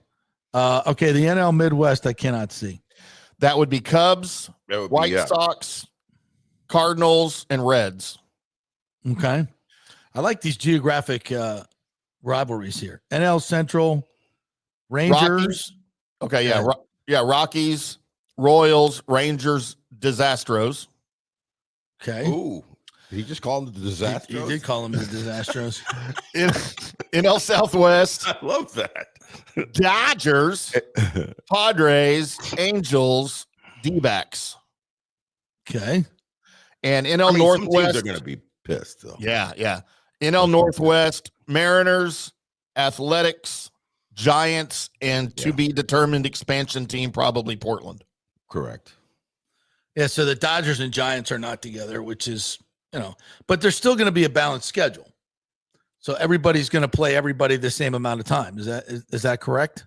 Okay. The NL Midwest, I cannot see. That would be Cubs, That would be, White yeah. Sox, Cardinals, and Reds. Okay. I like these geographic rivalries here. NL Central, Rangers. Rockies. Okay, yeah, Rockies, Royals, Rangers, Disastros. Okay. Ooh. Did he just call them the disaster? He did call them the Disastros. NL Southwest, I love that. Dodgers, Padres, Angels, D-backs. Okay. And NL I mean, some teams Northwest. are going to be pissed, though. Yeah. NL Northwest, Mariners, Athletics, Giants, and to be determined expansion team, probably Portland. Correct. Yeah. So the Dodgers and Giants are not together, which is, but there's still going to be a balanced schedule. So everybody's going to play everybody the same amount of time. Is that correct?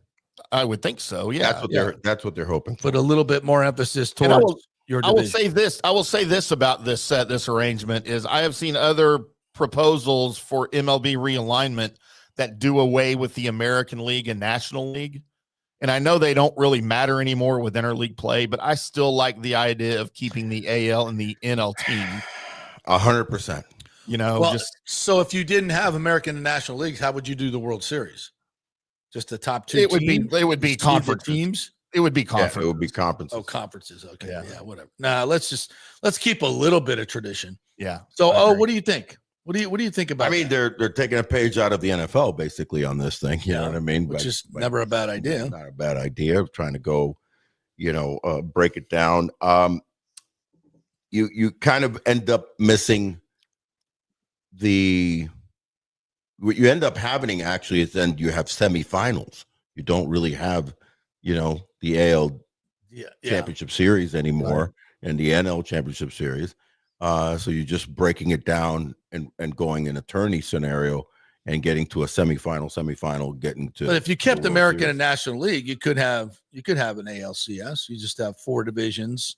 I would think so. Yeah. That's what they're hoping for. Put a little bit more emphasis towards your division. I will say this about this arrangement is I have seen other proposals for MLB realignment that do away with the American League and National League. And I know they don't really matter anymore with interleague play, but I still like the idea of keeping the AL and the NL team. 100%. So if you didn't have American and National Leagues, how would you do the World Series? Just the top two teams? It would be conference teams. It would be Yeah, conference. it would be conferences. Oh, conferences. Okay. Yeah. Yeah, whatever. Nah, let's keep a little bit of tradition. Yeah. So, what do you think? What do you think about I mean, that? they're taking a page out of the NFL basically on this thing. You know what I mean? Which is never a bad idea. Not a bad idea. Trying to go, break it down. You kind of end up missing what you end up having actually is then you have semifinals. You don't really have, the AL championship series anymore and the NL championship series. So you're just breaking it down and going in a tourney scenario and getting to a semifinal, getting to. But if you kept the World American Series. and National League, you could have an ALCS. You just have 4 divisions.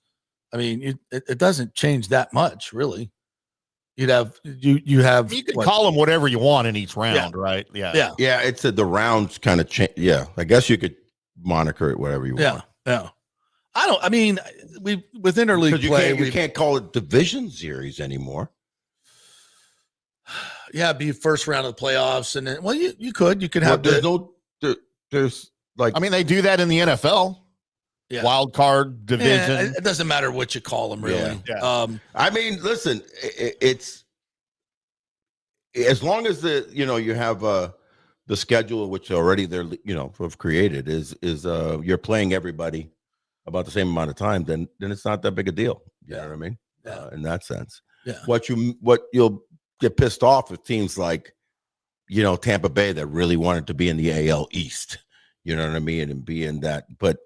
I mean, it doesn't change that much, really. You'd have you have. You can call them whatever you want in each round, right? Yeah. Yeah, it's the rounds kind of change. Yeah, I guess you could moniker it whatever you want. Yeah. With interleague play, you can't call it division series anymore. Yeah, be first round of the playoffs, and then you could have. There's like, I mean, they do that in the NFL. Yeah. Wild card division. Yeah, it doesn't matter what you call them, really. Yeah. I mean, listen, it's as long as you have the schedule, which already they're have created is you're playing everybody about the same amount of time, then it's not that big a deal. You know what I mean? Yeah. In that sense. Yeah. What you'll get pissed off with teams like, Tampa Bay that really wanted to be in the AL East. You know what I mean? And be in that, but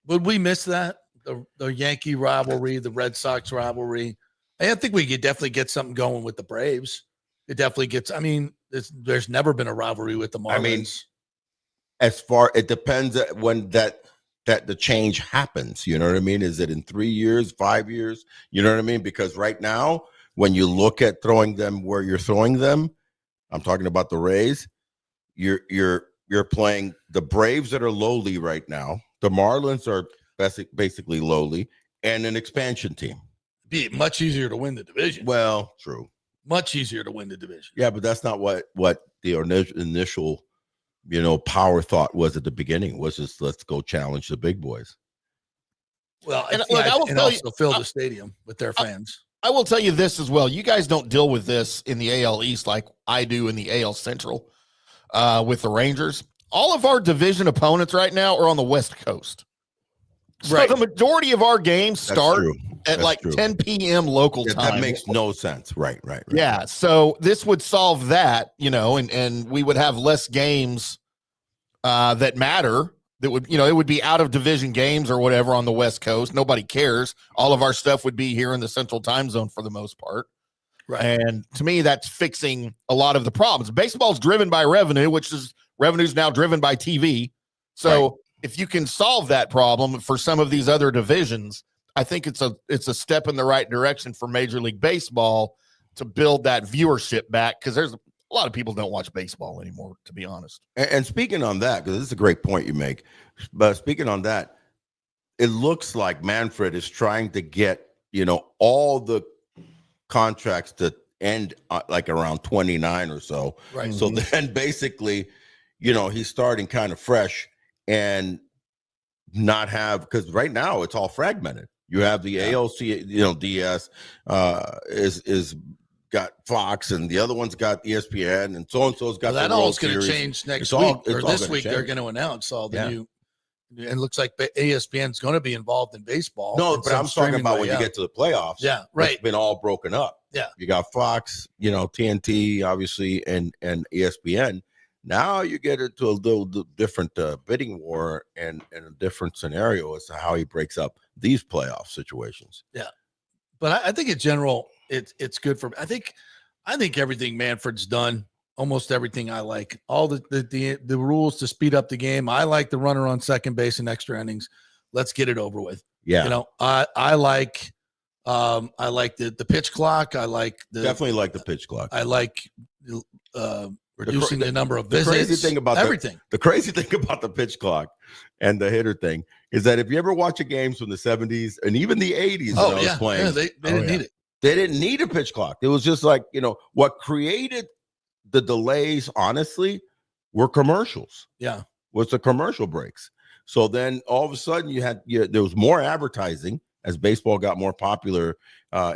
would we miss that? The Yankee rivalry, the Red Sox rivalry. I think we could definitely get something going with the Braves. It definitely gets. I mean, there's never been a rivalry with the Marlins. I mean, it depends when that the change happens. You know what I mean? Is it in 3 years, 5 years? You know what I mean? Because right now, when you look at throwing them where you're throwing them, I'm talking about the Rays. You're playing the Braves that are lowly right now. The Marlins are basically lowly, and an expansion team. Be much easier to win the division. Well, true. Much easier to win the division. Yeah, but that's not what the initial, power thought was at the beginning. Was just let's go challenge the big boys. Well, And yeah, look, I will and tell also you, fill the stadium with their fans. I will tell you this as well. You guys don't deal with this in the AL East like I do in the AL Central with the Rangers. All of our division opponents right now are on the West Coast. So the majority of our games start at 10 p.m. local time. That makes no sense. Right. Yeah. So this would solve that, and we would have less games that matter. That would, it would be out of division games or whatever on the West Coast. Nobody cares. All of our stuff would be here in the Central Time Zone for the most part. Right. And to me, that's fixing a lot of the problems. Baseball's driven by revenue, which is revenue's now driven by TV. So if you can solve that problem for some of these other divisions, I think it's a step in the right direction for Major League Baseball to build that viewership back, because there's a lot of people don't watch baseball anymore, to be honest. And speaking on that, because this is a great point you make, but speaking on that, it looks like Manfred is trying to get, all the contracts to end like around 29 or so. Right. So then basically, he's starting kind of fresh and not have, because right now it's all fragmented. You have the ALC, DS is got Fox, and the other one's got ESPN, and so-and-so's got that the all's World going to Series. change next It's all- week, or it's all this gonna week. They're change. going to announce all the new. And it looks like ESPN's going to be involved in baseball. No, in but some I'm talking streaming about way, when you get to the playoffs. Yeah, right. It's been all broken up. Yeah. You got Fox, TNT, obviously, and ESPN. Now you get into a little different bidding war and a different scenario as to how he breaks up these playoff situations. Yeah, but I think in general, it's good for. I think everything Manfred's done, almost everything I like. All the rules to speed up the game. I like the runner on second base and extra innings. Let's get it over with. Yeah, I like the pitch clock. I definitely like the pitch clock. I like reducing the number of visits. Crazy thing about everything. The crazy thing about the pitch clock and the hitter thing is that if you ever watch a games from the 70s and even the 80s, when I was playing, they didn't need it. They didn't need a pitch clock. It was just like, what created the delays, honestly, were commercials. Yeah. Was the commercial breaks. So then all of a sudden there was more advertising as baseball got more popular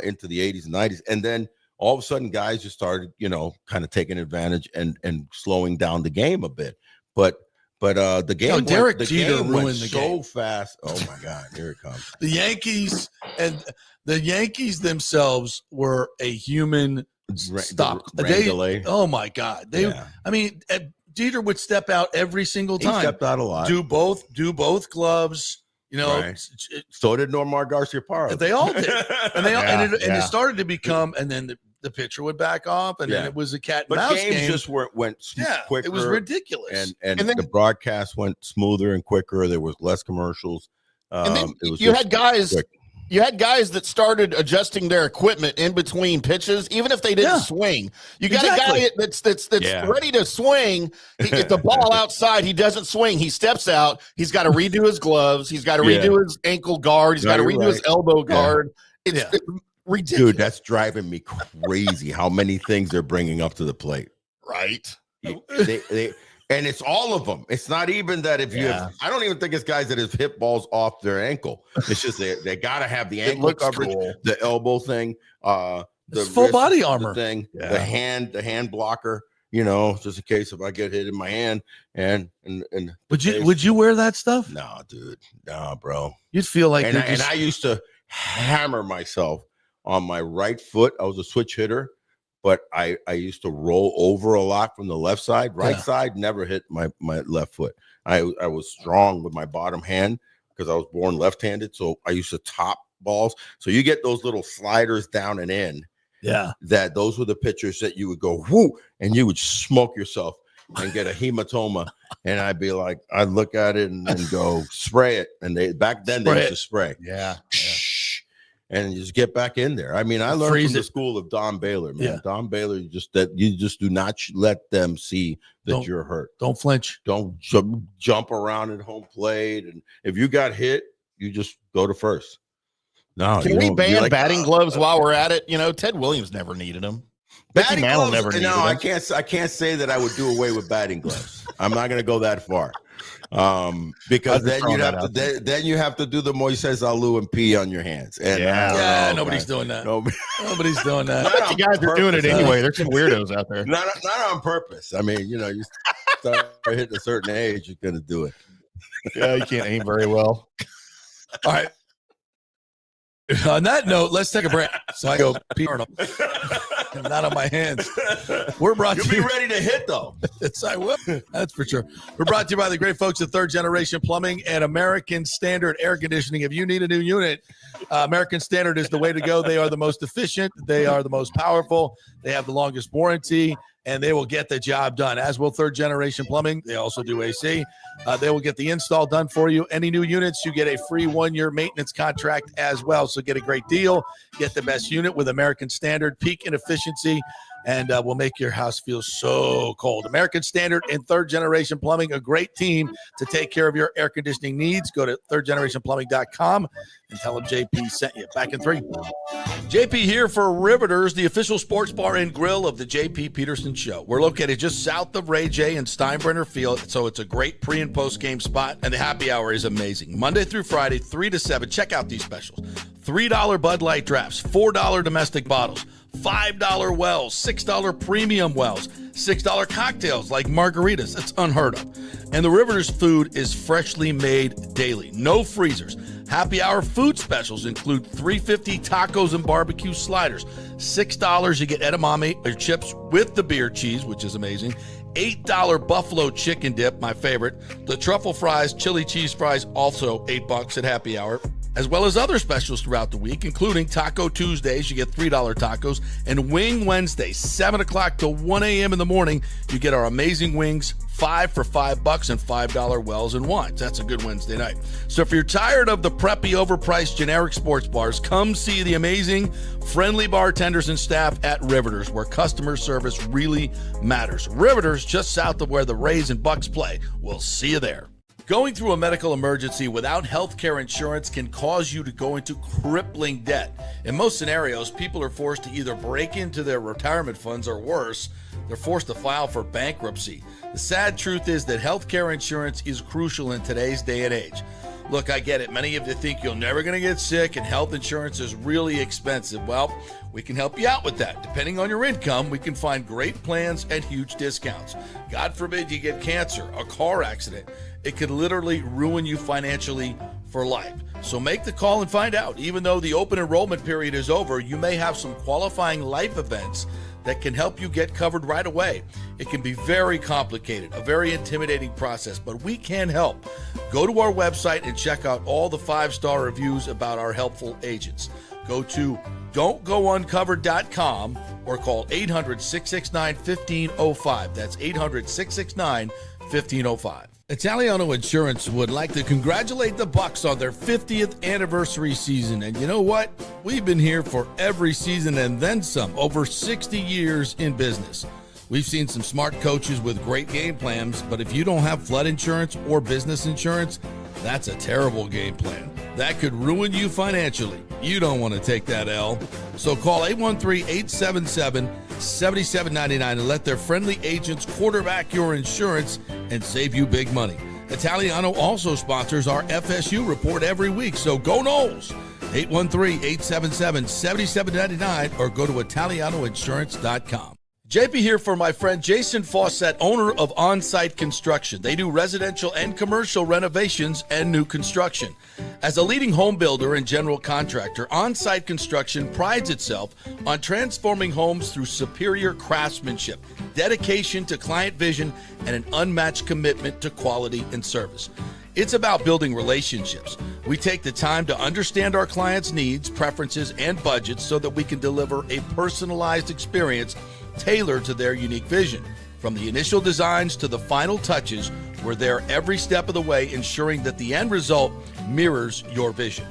into the 80s and 90s. And then all of a sudden guys just started, kind of taking advantage and slowing down the game a bit. But the game, Derek Jeter ruined the so game fast. Oh my God, here it comes. The Yankees themselves were a human stop. Delay. Oh my God. I mean, Jeter would step out every single time. He stepped out a lot. Do both gloves. Right. So did Nomar Garciaparra. They all did, and it started to become, and then the pitcher would back off, and then it was a cat and mouse game. Games just went quicker. It was ridiculous, and then the broadcast went smoother and quicker. There was less commercials. And then you had guys that started adjusting their equipment in between pitches, even if they didn't swing. You got a guy that's ready to swing. If the ball outside, he doesn't swing. He steps out. He's got to redo his gloves. He's got to redo his ankle guard. He's got to redo his elbow guard. It's ridiculous. Dude, that's driving me crazy how many things they're bringing up to the plate. Right. And it's all of them. It's not even that if you have, I don't even think it's guys that have hit balls off their ankle. It's just they got to have the ankle coverage, the elbow thing, the full body armor thing, the hand blocker, just in case if I get hit in my hand and would you wear that stuff? No, dude. No, bro. You'd feel like and I used to hammer myself on my right foot. I was a switch hitter. But I used to roll over a lot from the left side. Right side never hit my left foot. I was strong with my bottom hand because I was born left-handed. So I used to top balls. So you get those little sliders down and in. Yeah. Those were the pitchers that you would go, whoo, and you would smoke yourself and get a hematoma. And I'd be like, I'd look at it and go, spray it. And back then they used to spray. Yeah. And just get back in there. I mean, I learned from the school of Don Baylor, man. Yeah. Don Baylor, you just do not let them see that you're hurt. Don't flinch. Don't jump around at home plate. And if you got hit, you just go to first. No, can we ban batting gloves while we're at it? Ted Williams never needed them. Batting gloves, I can't say that I would do away with batting gloves. I'm not going to go that far. Because then you have to do the Moises Alou and pee on your hands. And nobody's doing that. Nobody's doing that. You guys are doing it anyway. There's some weirdos out there. Not on purpose. I mean, you start hitting a certain age, you're gonna do it. Yeah, you can't aim very well. All right. On that note, let's take a break. So I go pee on them. Not on my hands. We're brought You'll to you. be ready to hit, though. Yes, I will. That's for sure. We're brought to you by the great folks at Third Generation Plumbing and American Standard Air Conditioning. If you need a new unit, American Standard is the way to go. They are the most efficient. They are the most powerful. They have the longest warranty, and they will get the job done, as will Third Generation Plumbing. They also do AC. They will get the install done for you. Any new units, you get a free 1-year maintenance contract as well. So get a great deal. Get the best unit with American Standard, peak in efficiency, and we'll make your house feel so cold. American Standard and Third Generation Plumbing, a great team to take care of your air conditioning needs. Go to thirdgenerationplumbing.com and tell them JP sent you. Back in 3. JP here for Riveters, the official sports bar and grill of the JP Peterson Show. We're located just south of Ray J and Steinbrenner Field, so it's a great pre- and post-game spot, and the happy hour is amazing. Monday through Friday, 3 to 7. Check out these specials. $3 Bud Light drafts, $4 domestic bottles, $5 wells, $6 premium wells, $6 cocktails like margaritas. That's unheard of. And the Riveters food is freshly made daily. No freezers. Happy hour food specials include $3.50 tacos and barbecue sliders. $6 you get edamame or chips with the beer cheese, which is amazing. $8 buffalo chicken dip, my favorite. The truffle fries, chili cheese fries, also $8 at happy hour, as well as other specials throughout the week, including Taco Tuesdays, you get $3 tacos, and Wing Wednesdays, 7 o'clock to 1 a.m. in the morning, you get our amazing wings, 5 for $5 and $5 wells and wines. That's a good Wednesday night. So if you're tired of the preppy, overpriced, generic sports bars, come see the amazing, friendly bartenders and staff at Riveters, where customer service really matters. Riveters, just south of where the Rays and Bucs play. We'll see you there. Going through a medical emergency without health care insurance can cause you to go into crippling debt. In most scenarios, people are forced to either break into their retirement funds or worse, they're forced to file for bankruptcy. The sad truth is that health care insurance is crucial in today's day and age. Look, I get it. Many of you think you're never going to get sick and health insurance is really expensive. Well, we can help you out with that. Depending on your income, we can find great plans and huge discounts. God forbid you get cancer, a car accident. It could literally ruin you financially for life. So make the call and find out. Even though the open enrollment period is over, you may have some qualifying life events that can help you get covered right away. It can be very complicated, a very intimidating process, but we can help. Go to our website and check out all the 5-star reviews about our helpful agents. Go to don'tgouncovered.com or call 800-669-1505. That's 800-669-1505. Italiano Insurance would like to congratulate the Bucs on their 50th anniversary season. And you know what? We've been here for every season and then some, over 60 years in business. We've seen some smart coaches with great game plans, but if you don't have flood insurance or business insurance, that's a terrible game plan. That could ruin you financially. You don't want to take that L. So call 813-877-7799 and let their friendly agents quarterback your insurance and save you big money. Italiano also sponsors our FSU report every week, so go Noles. 813-877-7799 or go to italianoinsurance.com. JP here for my friend Jason Fawcett, owner of On-Site Construction. They do residential and commercial renovations and new construction. As a leading home builder and general contractor, On-Site Construction prides itself on transforming homes through superior craftsmanship, dedication to client vision, and an unmatched commitment to quality and service. It's about building relationships. We take the time to understand our clients' needs, preferences, and budgets so that we can deliver a personalized experience tailored to their unique vision. From the initial designs to the final touches, we're there every step of the way, ensuring that the end result mirrors your vision.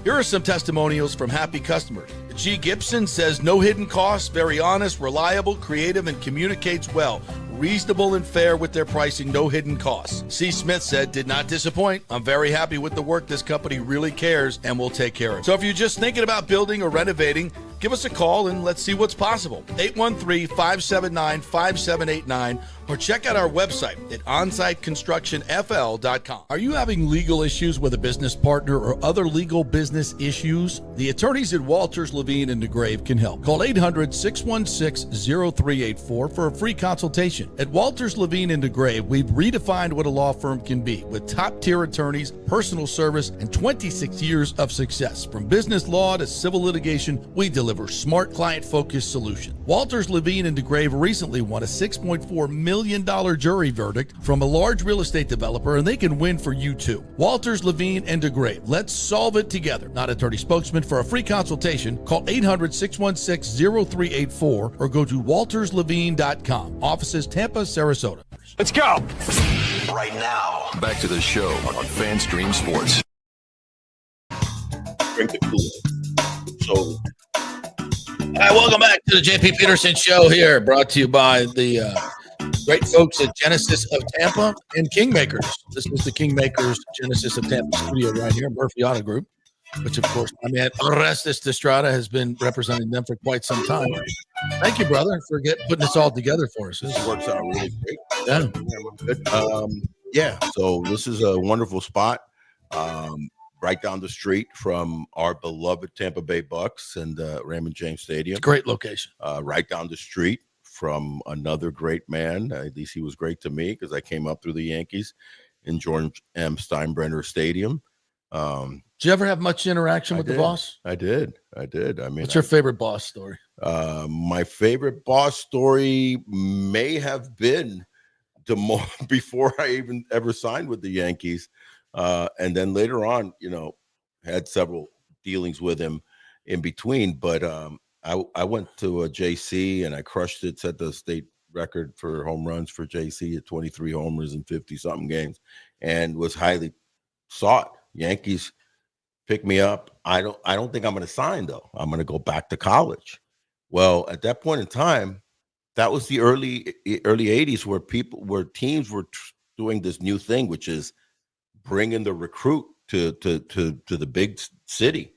Here are some testimonials from happy customers. G. Gibson says, no hidden costs, very honest, reliable, creative, and communicates well. Reasonable and fair with their pricing, no hidden costs. C. Smith said, did not disappoint. I'm very happy with the work. This company really cares and will take care of it. So if you're just thinking about building or renovating, give us a call and let's see what's possible. 813-579-5789 or check out our website at onsiteconstructionfl.com. Are you having legal issues with a business partner or other legal business issues? The attorneys at Walters, Levine, and DeGrave can help. Call 800-616-0384 for a free consultation. At Walters, Levine, and DeGrave, we've redefined what a law firm can be with top-tier attorneys, personal service, and 26 years of success. From business law to civil litigation, we deliver smart, client-focused solutions. Walters, Levine, and DeGrave recently won a $6.4 million jury verdict from a large real estate developer, and they can win for you too. Walters, Levine, and DeGrave. Let's solve it together. Not attorney spokesman. For a free consultation, call 800-616-0384 or go to walterslevine.com. Offices Tampa, Sarasota. Let's go. Right now, back to the show on FanStream Sports. Drink the Kool-Aid. So, all right, welcome back to the JP Peterson Show here, brought to you by the great folks at Genesis of Tampa and Kingmakers. This is the Kingmakers Genesis of Tampa studio right here, Murphy Auto Group, which, of course, my man Orestes Destrade has been representing them for quite some time. Thank you, brother, for putting this all together for us. This works out really great. Yeah. Good. So this is a wonderful spot. Right down the street from our beloved Tampa Bay Bucs and Raymond James Stadium. Great location. Right down the street from another great man. At least he was great to me because I came up through the Yankees in George M. Steinbrenner Stadium. Did you ever have much interaction with the boss? I did. I mean, what's your favorite boss story? My favorite boss story may have been before I even ever signed with the Yankees. And then later on, had several dealings with him in between. But I went to a JC and I crushed it, set the state record for home runs for JC at 23 homers in 50-something games, and was highly sought. Yankees picked me up. I don't think I'm going to sign, though. I'm going to go back to college. Well, at that point in time, that was the early 80s where teams were doing this new thing, which is bringing the recruit to the big city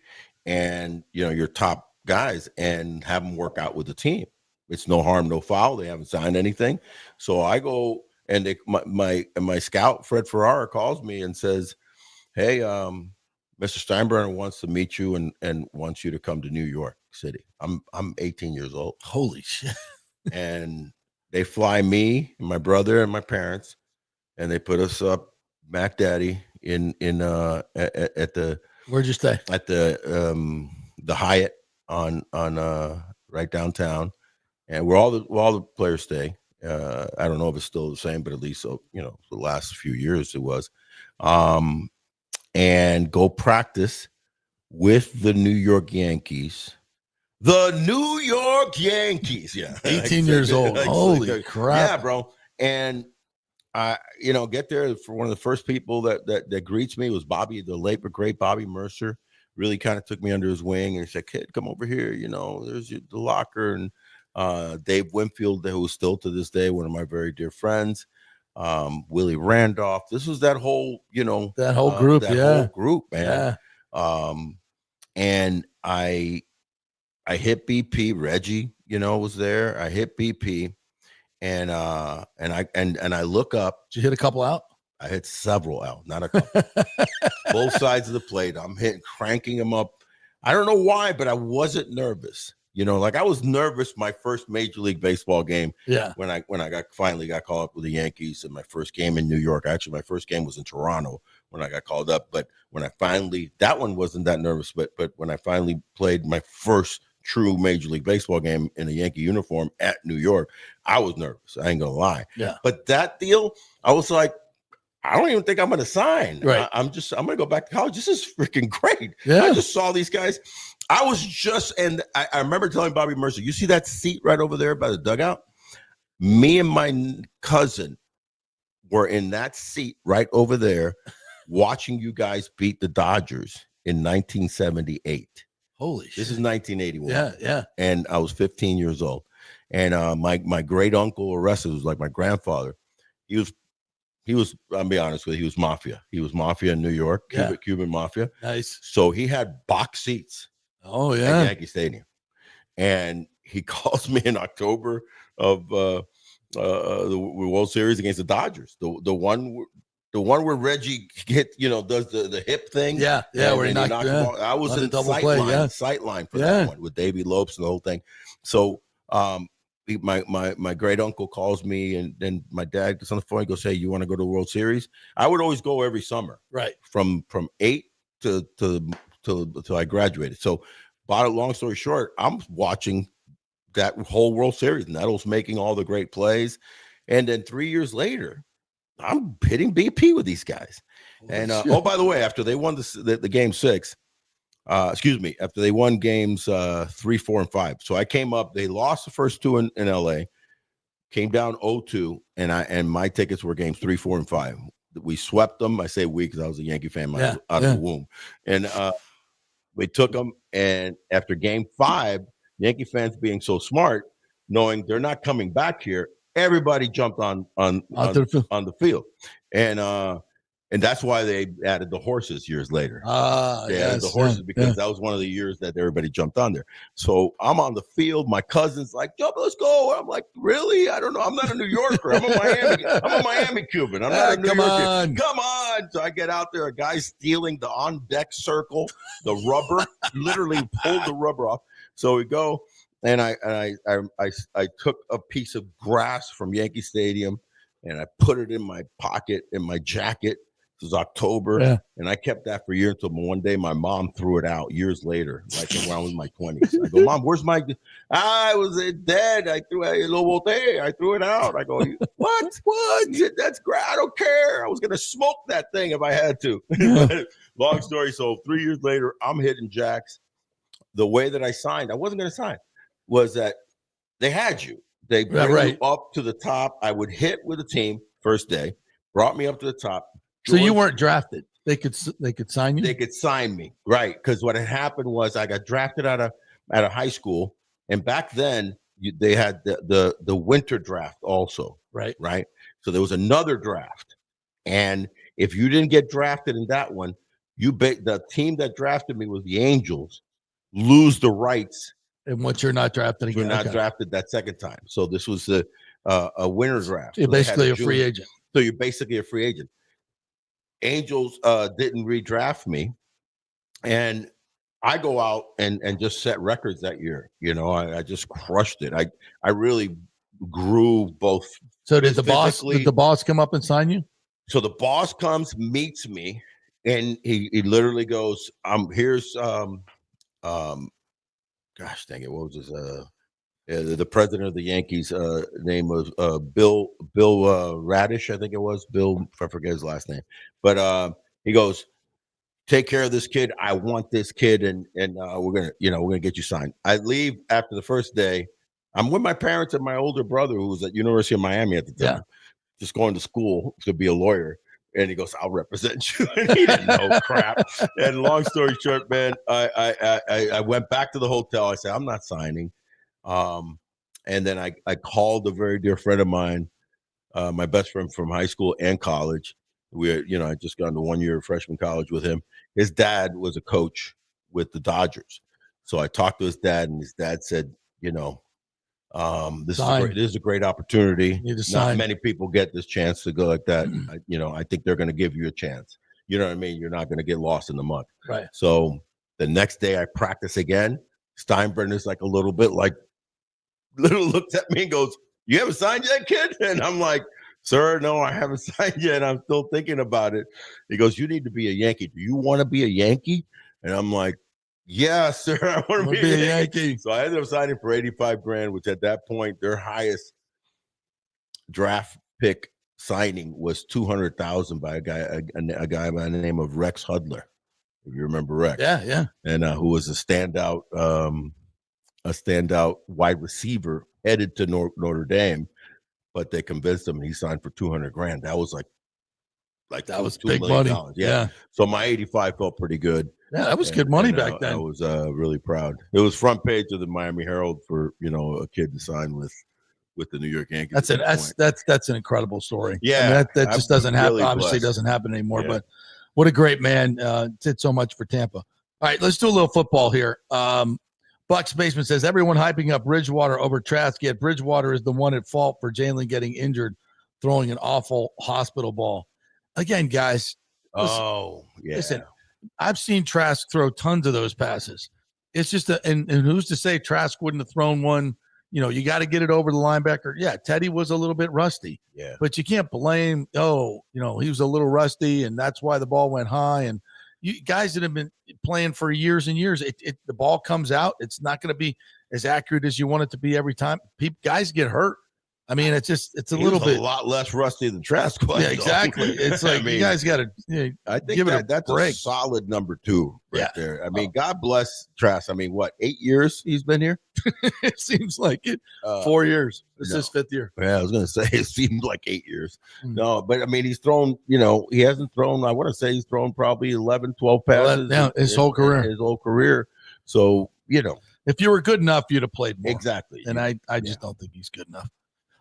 and your top guys and have them work out with the team. It's no harm, no foul. They haven't signed anything. So I go and my scout Fred Ferrara calls me and says, "Hey, Mr. Steinbrenner wants to meet you and wants you to come to New York City." I'm 18 years old. Holy shit. And they fly me and my brother and my parents, and they put us up Mac Daddy at the where'd you stay? At the Hyatt on right downtown, and where all the players stay. I don't know if it's still the same, but at least the last few years it was. And go practice with the New York Yankees. The New York Yankees, yeah. 18 years old. Holy crap. Yeah, bro. And I, get there for one of the first people that greets me was Bobby, the late but great Bobby Mercer. Really kind of took me under his wing and he said, "Kid, come over here. There's the locker." And Dave Winfield, who is still to this day one of my very dear friends. Willie Randolph. This was that whole, that whole group, whole group, man. Yeah. And I hit BP. Reggie, was there. I hit BP. And I look up. Did you hit a couple out? I hit several out, not a couple. Both sides of the plate. I'm cranking them up. I don't know why, but I wasn't nervous. I was nervous my first Major League Baseball game. Yeah. When I finally got called up with the Yankees, and my first game in New York. Actually, my first game was in Toronto when I got called up. But when I finally, that one wasn't that nervous. But when I finally played my first true Major League Baseball game in a Yankee uniform at New York, I was nervous. I ain't gonna lie. Yeah. But that deal, I was like, I don't even think I'm gonna sign. Right. I'm gonna go back to college. This is freaking great. Yeah. I just saw these guys. And I remember telling Bobby Mercer, "You see that seat right over there by the dugout? Me and my cousin were in that seat right over there watching you guys beat the Dodgers in 1978. Holy shit. This is 1981. Yeah. And I was 15 years old. And my great uncle Orestes was like my grandfather. He was, I'll be honest with you, he was mafia. He was mafia in New York, Cuban mafia. Nice. So he had box seats. Oh, yeah. At Yankee Stadium. And he calls me in October of the World Series against the Dodgers. The one where Reggie does the hip thing. Yeah, where he knocked him off. I was in sight line for that one with Davey Lopes and the whole thing. So my great uncle calls me, and then my dad gets on the phone and goes, "Hey, you want to go to the World Series?" I would always go every summer, right? From 8 till I graduated. So, long story short, I'm watching that whole World Series. Nettles making all the great plays, and then 3 years later, I'm hitting BP with these guys. And by the way, after they won the game 6, after they won games 3, 4, and 5. So I came up. They lost the first 2 in LA, came down 0-2, and my tickets were games 3, 4, and 5. We swept them. I say we because I was a Yankee fan out of the womb, and we took them. And after game 5, Yankee fans being so smart, knowing they're not coming back here, everybody jumped on the field, and that's why they added the horses years later. They added the horses because that was one of the years that everybody jumped on there. So I'm on the field. My cousin's like, "Jump, let's go." I'm like, "Really? I don't know. I'm not a New Yorker. I'm a Miami Cuban. I'm not a New Yorker. Come on." So I get out there. A guy's stealing the on-deck circle, the rubber, literally pulled the rubber off. So we go, and I took a piece of grass from Yankee Stadium, and I put it in my pocket in my jacket. It was October, and I kept that for years until one day my mom threw it out years later, like when I was in my 20s. I go, "Mom, where's my?" I was dead. I threw it out. I go, "What? That's great. I don't care. I was gonna smoke that thing if I had to." Long story. So 3 years later, I'm hitting jacks. The way that I signed, I wasn't gonna sign, was that they had you. They bring you up to the top. I would hit with a team first day, brought me up to the top. So you weren't drafted. They could sign you? They could sign me, right? Because what had happened was I got drafted out of high school, and back then they had the winter draft also, right? So there was another draft, and if you didn't get drafted in that one, the team that drafted me was the Angels, lose the rights. And once you're not drafted again, you're not drafted that second time. So this was a winter draft. You're basically a free agent. So you're basically a free agent. Angels didn't redraft me, and I go out and just set records that year. I just crushed it. I really grew both. So did the boss come up and sign you? So the boss comes, meets me, and he literally goes, here's gosh dang it, what was his the president of the Yankees name was Bill Radish, I think it was Bill, I forget his last name, but he goes, "Take care of this kid. I want this kid, and we're gonna get you signed." I leave after the first day. I'm with my parents and my older brother, who was at University of Miami at the time, just going to school to be a lawyer. And he goes, "I'll represent you." And he didn't know crap. And long story short, man, I went back to the hotel. I said, "I'm not signing." And then I called a very dear friend of mine, my best friend from high school and college. I just gone to 1 year of freshman college with him. His dad was a coach with the Dodgers. So I talked to his dad, and his dad said, this is a great opportunity. Not many people get this chance to go like that. I think they're going to give you a chance. You know what I mean? You're not going to get lost in the mud. Right. So the next day I practice again. Steinbrenner's like a little bit like, looks at me and goes, "You haven't signed yet, kid?" And I'm like, "Sir, no, I haven't signed yet. I'm still thinking about it." He goes, "You need to be a Yankee. Do you want to be a Yankee?" And I'm like, "Yeah, sir, I want to be a Yankee." So I ended up signing for $85,000, which at that point, their highest draft pick signing was $200,000 by a guy by the name of Rex Hudler. If you remember Rex. Yeah. And who was a standout wide receiver headed to Notre Dame, but they convinced him and he signed for $200,000. That was like that was big money. Yeah. So my 85 felt pretty good. Yeah, that was good money back then. I was really proud. It was front page of the Miami Herald for a kid to sign with the New York Yankees. That's an incredible story. Yeah, that just doesn't happen. Really obviously, blessed. Doesn't happen anymore. Yeah. But what a great man! Did so much for Tampa. All right, let's do a little football here. Bucks Basement says everyone hyping up Bridgewater over Trask, yet Bridgewater is the one at fault for Jalen getting injured, throwing an awful hospital ball. Again, guys. Listen, I've seen Trask throw tons of those passes. It's just and who's to say Trask wouldn't have thrown one? You know, you got to get it over the linebacker. Yeah, Teddy was a little bit rusty. Yeah. But you can't blame, he was a little rusty, and that's why the ball went high. And you guys that have been playing for years and years, the ball comes out. It's not going to be as accurate as you want it to be every time. Guys get hurt. I mean, it's a lot less rusty than Trask was. Yeah, exactly. It's like you guys got to. I think give that's a solid number 2 there. I mean, God bless Trask. I mean, what, 8 years he's been here? It seems like it. 4 years. This is 5th year. Yeah, I was going to say it seemed like 8 years. No, but I mean, he's thrown. He hasn't thrown. I want to say he's thrown probably 11, 12 passes. His whole career. His whole career. So if you were good enough, you'd have played more. Exactly. And I just don't think he's good enough.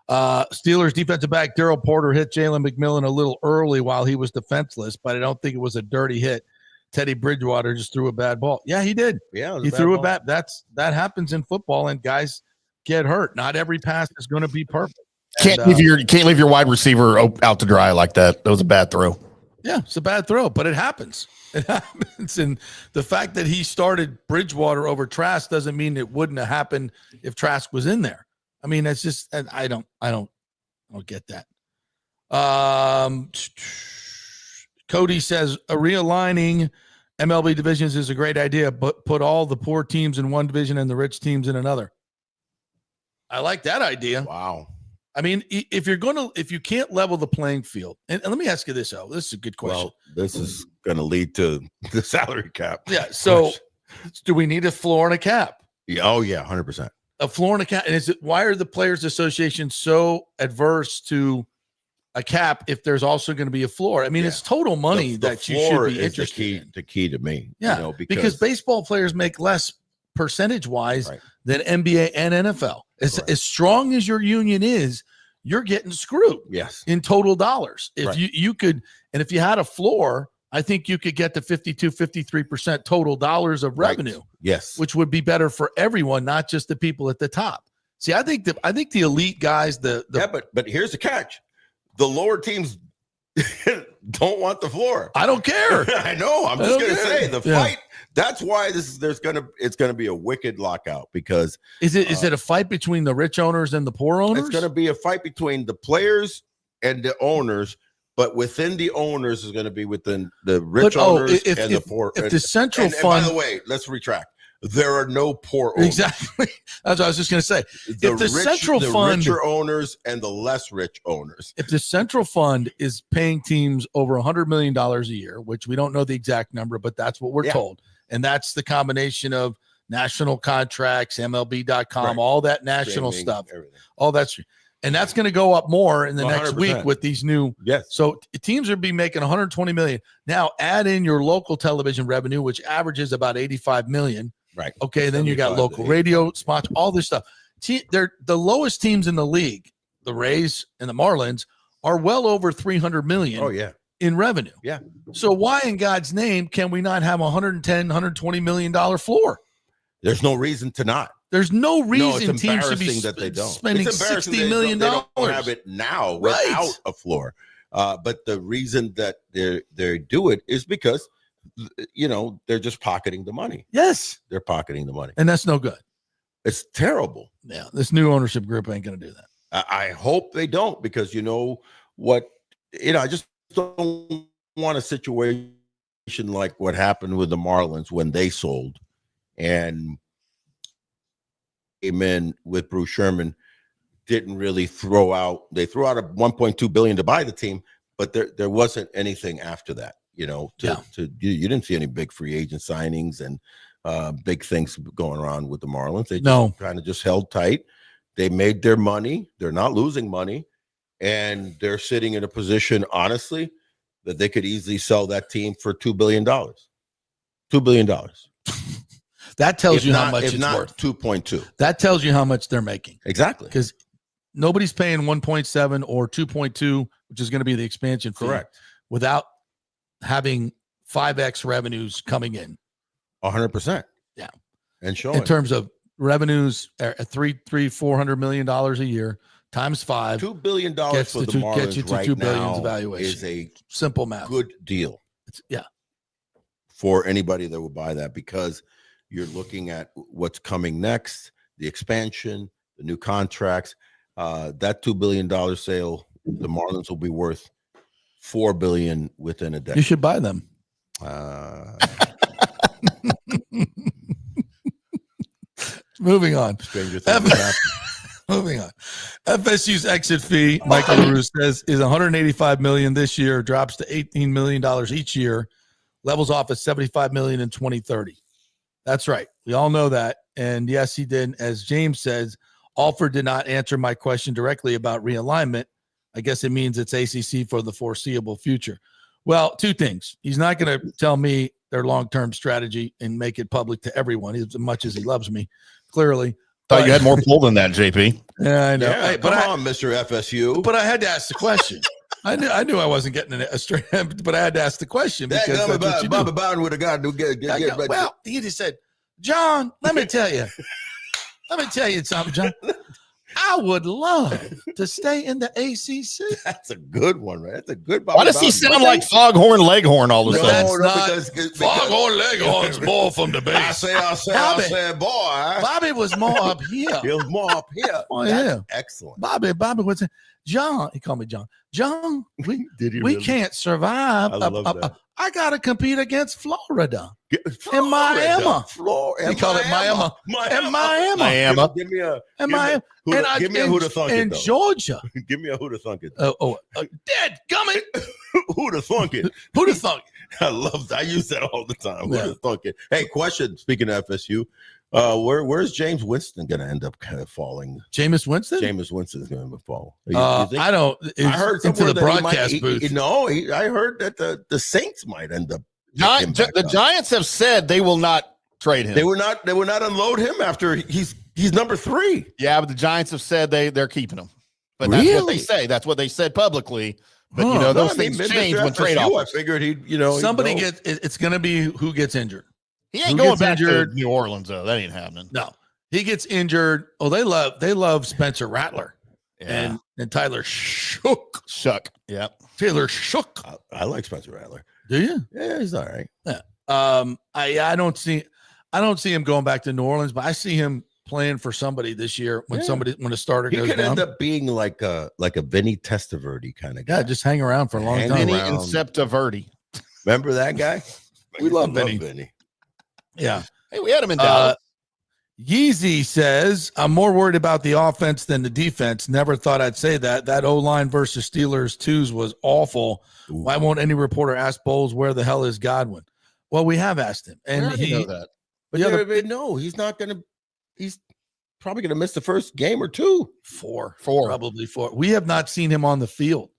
Steelers defensive back Daryl Porter hit Jalen McMillan a little early while he was defenseless, but I don't think it was a dirty hit. Teddy Bridgewater just threw a bad ball. Yeah, he did. Yeah, he threw a bad. That happens in football, and guys get hurt. Not every pass is going to be perfect. Can't leave your wide receiver out to dry like that. That was a bad throw. Yeah, it's a bad throw, but it happens. It happens, and the fact that he started Bridgewater over Trask doesn't mean it wouldn't have happened if Trask was in there. I mean, it's just, and I don't get that. Cody says realigning MLB divisions is a great idea, but put all the poor teams in one division and the rich teams in another. I like that idea. Wow. I mean, if you can't level the playing field, and let me ask you this, this is a good question. Well, this is going to lead to the salary cap. Yeah. So do we need a floor and a cap? Yeah. Oh yeah. 100%. A floor and a cap. And why are the Players Association so adverse to a cap if there's also going to be a floor? I mean, it's total money that you should be interested in. The key to me. Yeah, because baseball players make less percentage-wise than NBA and NFL. As strong as your union is, you're getting screwed. Yes. In total dollars. If you could, and if you had a floor, I think you could get to 52, 53% total dollars of revenue. Yes. Which would be better for everyone, not just the people at the top. See, I think the elite guys, but here's the catch. The lower teams don't want the floor. I don't care. I know. I'm just going to say the fight. That's why it's going to be a wicked lockout, because is it a fight between the rich owners and the poor owners? It's going to be a fight between the players and the owners. But within the owners is going to be within the rich owners and the poor. If the central fund, and by the way, let's retract. There are no poor owners. Exactly. That's what I was just going to say. The richer owners and the less rich owners. If the central fund is paying teams over $100 million a year, which we don't know the exact number, but that's what we're told, and that's the combination of national contracts, MLB.com, all that national stuff, everything. All that's. And that's going to go up more in the 100%. Next week with these new. Yes. So teams are be making $120 million. Now add in your local television revenue, which averages about $85 million. Right. Okay. Then you got local radio spots, all this stuff. They're the lowest teams in the league. The Rays and the Marlins are well over $300 million. Oh yeah. In revenue. Yeah. So why in God's name can we not have $120 million floor? There's no reason to not. There's no reason teams should be spending $60 million. They don't have it now without a floor. But the reason that they do it is because, they're just pocketing the money. Yes. They're pocketing the money. And that's no good. It's terrible. Yeah. This new ownership group ain't going to do that. I hope they don't, because I just don't want a situation like what happened with the Marlins when they sold and came in with Bruce Sherman, didn't really throw out a $1.2 billion to buy the team, but there wasn't anything after that, you didn't see any big free agent signings and big things going around with the Marlins. They kind of just held tight. They made their money. They're not losing money, and they're sitting in a position, honestly, that they could easily sell that team for $2 billion. $2 billion. That tells you how much it's worth. 2.2. That tells you how much they're making. Exactly. Because nobody's paying 1.7 or 2.2, which is going to be the expansion fee. Correct. Without having 5x revenues coming in. 100%. Yeah. And showing. In terms of revenues are at $400 million a year times 5. $2 billion for the Marlins gets you to right $2 billion now valuation. is a simple math. good deal. Yeah. For anybody that would buy that, because you're looking at what's coming next, the expansion, the new contracts. That $2 billion sale, the Marlins will be worth $4 billion within a decade. You should buy them. Moving on. Moving on. FSU's exit fee, Michael LaRue says, is $185 million this year, drops to $18 million each year, levels off at $75 million in 2030. That's right. We all know that. And yes, he did. As James says, Alford did not answer my question directly about realignment. I guess it means it's ACC for the foreseeable future. Well, two things. He's not going to tell me their long-term strategy and make it public to everyone as much as he loves me, clearly. Thought you had more pull than that, JP. Yeah, I know. Yeah, hey, come on, Mr. FSU. But I had to ask the question. I knew I wasn't getting a straight, but I had to ask the question because that's what you do. Bobby Bowden would have got to get well, he just said, John, let me tell you something, John. I would love to stay in the ACC. That's a good one, right? That's a good Bobby Why does he sound like Foghorn Leghorn all of a sudden? That's not Foghorn Leghorn's more from the base. I say, boy. Bobby was more up here. He was more up here. Oh, yeah. Excellent. Bobby was John. He called me John. John, we really? can't survive. I love that. I got to compete against Florida. In Miami. Florida. He called it Miami. In Miami. Give me a who to thunk in it, Georgia. Give me a who to thunk it. Dead gummit. Who to thunk it. Who to thunk it. I love that. I use that all the time. Yeah. Who to thunk it. Hey, question. Speaking of FSU, where's James Winston going to end up kind of falling? Jameis Winston? Jameis Winston is going to fall. I don't. I heard into the broadcast booth. I heard that the Saints might end up. The Giants have said they will not trade him. They will not unload him after he's number 3. Yeah, but the Giants have said they're keeping him. But Really? that's what they say. That's what they said publicly. But those things change when trade offers. I figured he'd somebody gets. It's going to be who gets injured. He ain't going back to New Orleans though. That ain't happening. No, he gets injured. Oh, they love Spencer Rattler and Tyler Shook. Yeah, Taylor Shook. I like Spencer Rattler. Do you? Yeah, he's all right. Yeah. I don't see him going back to New Orleans, but I see him playing for somebody this year when a starter goes down. He could end up being like a Vinny Testaverde kind of guy. Yeah, just hang around for a long time. Vinny Inceptiverde. Remember that guy? We love Vinny. Yeah. Hey, we had him in Dallas. Yeezy says, I'm more worried about the offense than the defense. Never thought I'd say that. That O-line versus Steelers 2s was awful. Ooh. Why won't any reporter ask Bowles where the hell is Godwin? Well, we have asked him. And he know that. But no, he's not going to. He's probably going to miss the first game or 2. 4. Probably 4. We have not seen him on the field.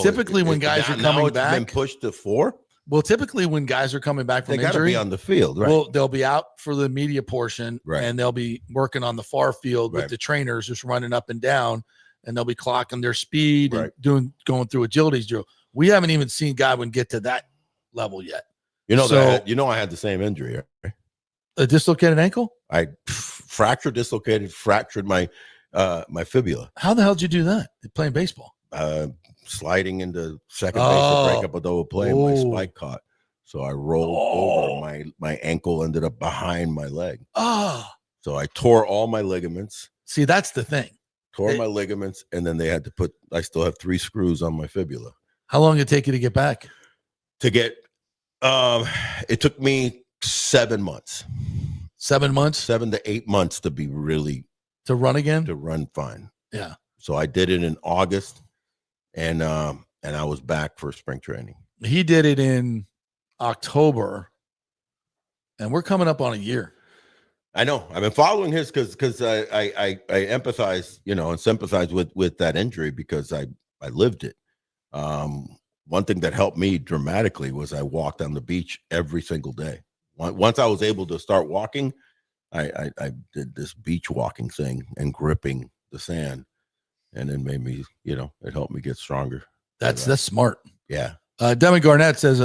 Typically, when guys are coming back. Been pushed to 4? Well, typically when guys are coming back from injury, they got to be on the field, right? Well, they'll be out for the media portion, and they'll be working on the far field with the trainers just running up and down, and they'll be clocking their speed and going through agilities drill. We haven't even seen Godwin get to that level yet. I had the same injury. Right? A dislocated ankle? I fractured my my fibula. How the hell did you do that? Playing baseball? Sliding into second base to break up a double play, and my spike caught. So I rolled over. My ankle ended up behind my leg. So I tore all my ligaments. See, that's the thing. Tore my ligaments, and then they had to I still have 3 screws on my fibula. How long did it take you to get back? It took me 7 months. 7 months? 7 to 8 months to be really. To run again? To run fine. Yeah. So I did it in August. And I was back for spring training. He did it in October, and we're coming up on a year. I know. I've been following his because I empathize, and sympathize with that injury because I lived it. One thing that helped me dramatically was I walked on the beach every single day. Once I was able to start walking, I did this beach walking thing and gripping the sand. And then made me, it helped me get stronger. That's smart. Yeah. Demi Garnett says,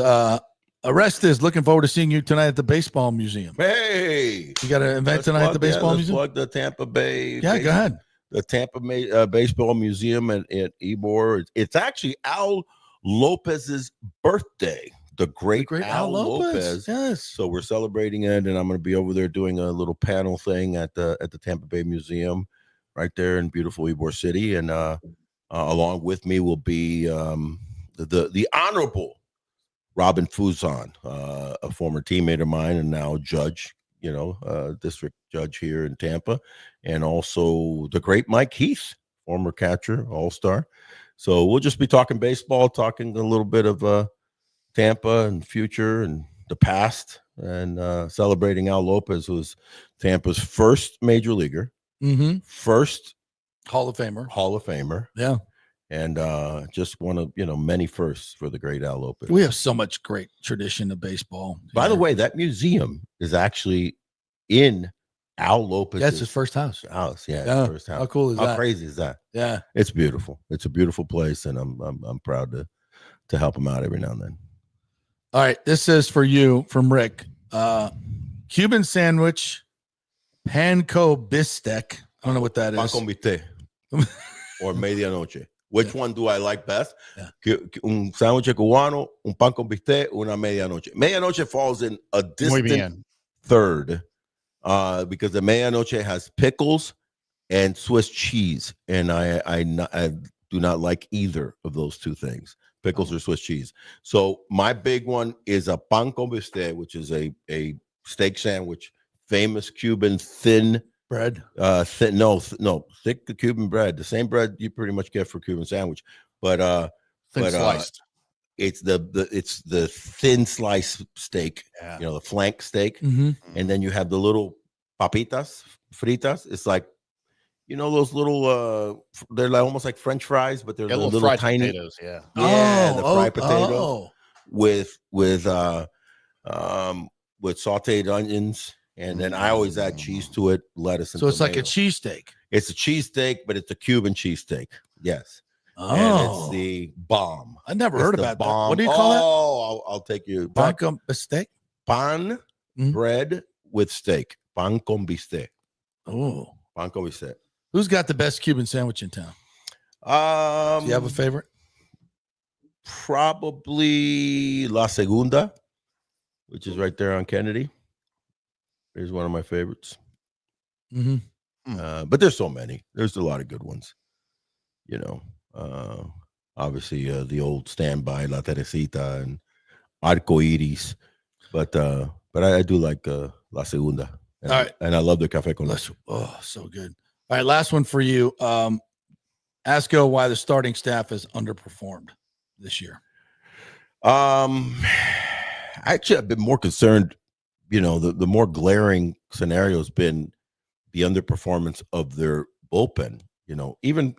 Orestes, looking forward to seeing you tonight at the Baseball Museum. Hey, you got an event tonight at the Baseball Museum? Plug the Tampa Bay. Yeah, go ahead. The Tampa Baseball Museum at Ybor. It's actually Al Lopez's birthday. The great Al Lopez. Yes. So we're celebrating it, and I'm going to be over there doing a little panel thing at the Tampa Bay Museum, right there in beautiful Ybor City, and along with me will be the Honorable Robin Fuzon, a former teammate of mine and now judge, district judge here in Tampa, and also the great Mike Heath, former catcher, all-star. So we'll just be talking baseball, talking a little bit of Tampa and future and the past, and celebrating Al Lopez, who was Tampa's first major leaguer, first Hall of Famer. Yeah. And just one of many firsts for the great Al Lopez. We have so much great tradition of baseball. By the way, that museum is actually in Al Lopez's. That's his first house. Yeah, his first house. How cool is that? How crazy is that? Yeah, it's beautiful. It's a beautiful place, and I'm proud to help him out every now and then. All right, this is for you from Rick. Cuban sandwich, panko bistec. I don't know what that is. Pan con bistec or medianoche. Which one do I like best? Yeah. Un sándwich cubano, un pan con bistec, una medianoche. Medianoche falls in a distant third because the medianoche has pickles and Swiss cheese, and I do not like either of those two things, pickles or Swiss cheese. So my big one is a pan con bistec, which is a steak sandwich, famous Cuban thin bread. Thick Cuban bread, the same bread you pretty much get for Cuban sandwich, but sliced. It's the thin slice steak, the flank steak, and then you have the little papitas fritas. It's like those little they're like almost like French fries, but they're little fried tiny potatoes. The fried potato with sauteed onions. And then I always add cheese to it, lettuce. And so it's tomato. like a cheesesteak. It's a cheesesteak, but it's a Cuban cheesesteak. Yes. Oh, and it's the bomb. I never heard about bomb. That. What do you call it? I'll take you. Pan con bistec. Pan bread with steak. Pan con bistec. Oh, pan con bistec. Who's got the best Cuban sandwich in town? Do you have a favorite? Probably La Segunda, which is right there on Kennedy. Is one of my favorites. But there's so many. There's a lot of good ones. Obviously the old standby La Teresita and Arco Iris, but I do like La Segunda. And, all right, and I love the café con leche. Oh, so good. All right, last one for you. Ask Go why the starting staff has underperformed this year. Actually, I've been more concerned. The more glaring scenario has been the underperformance of their bullpen. Even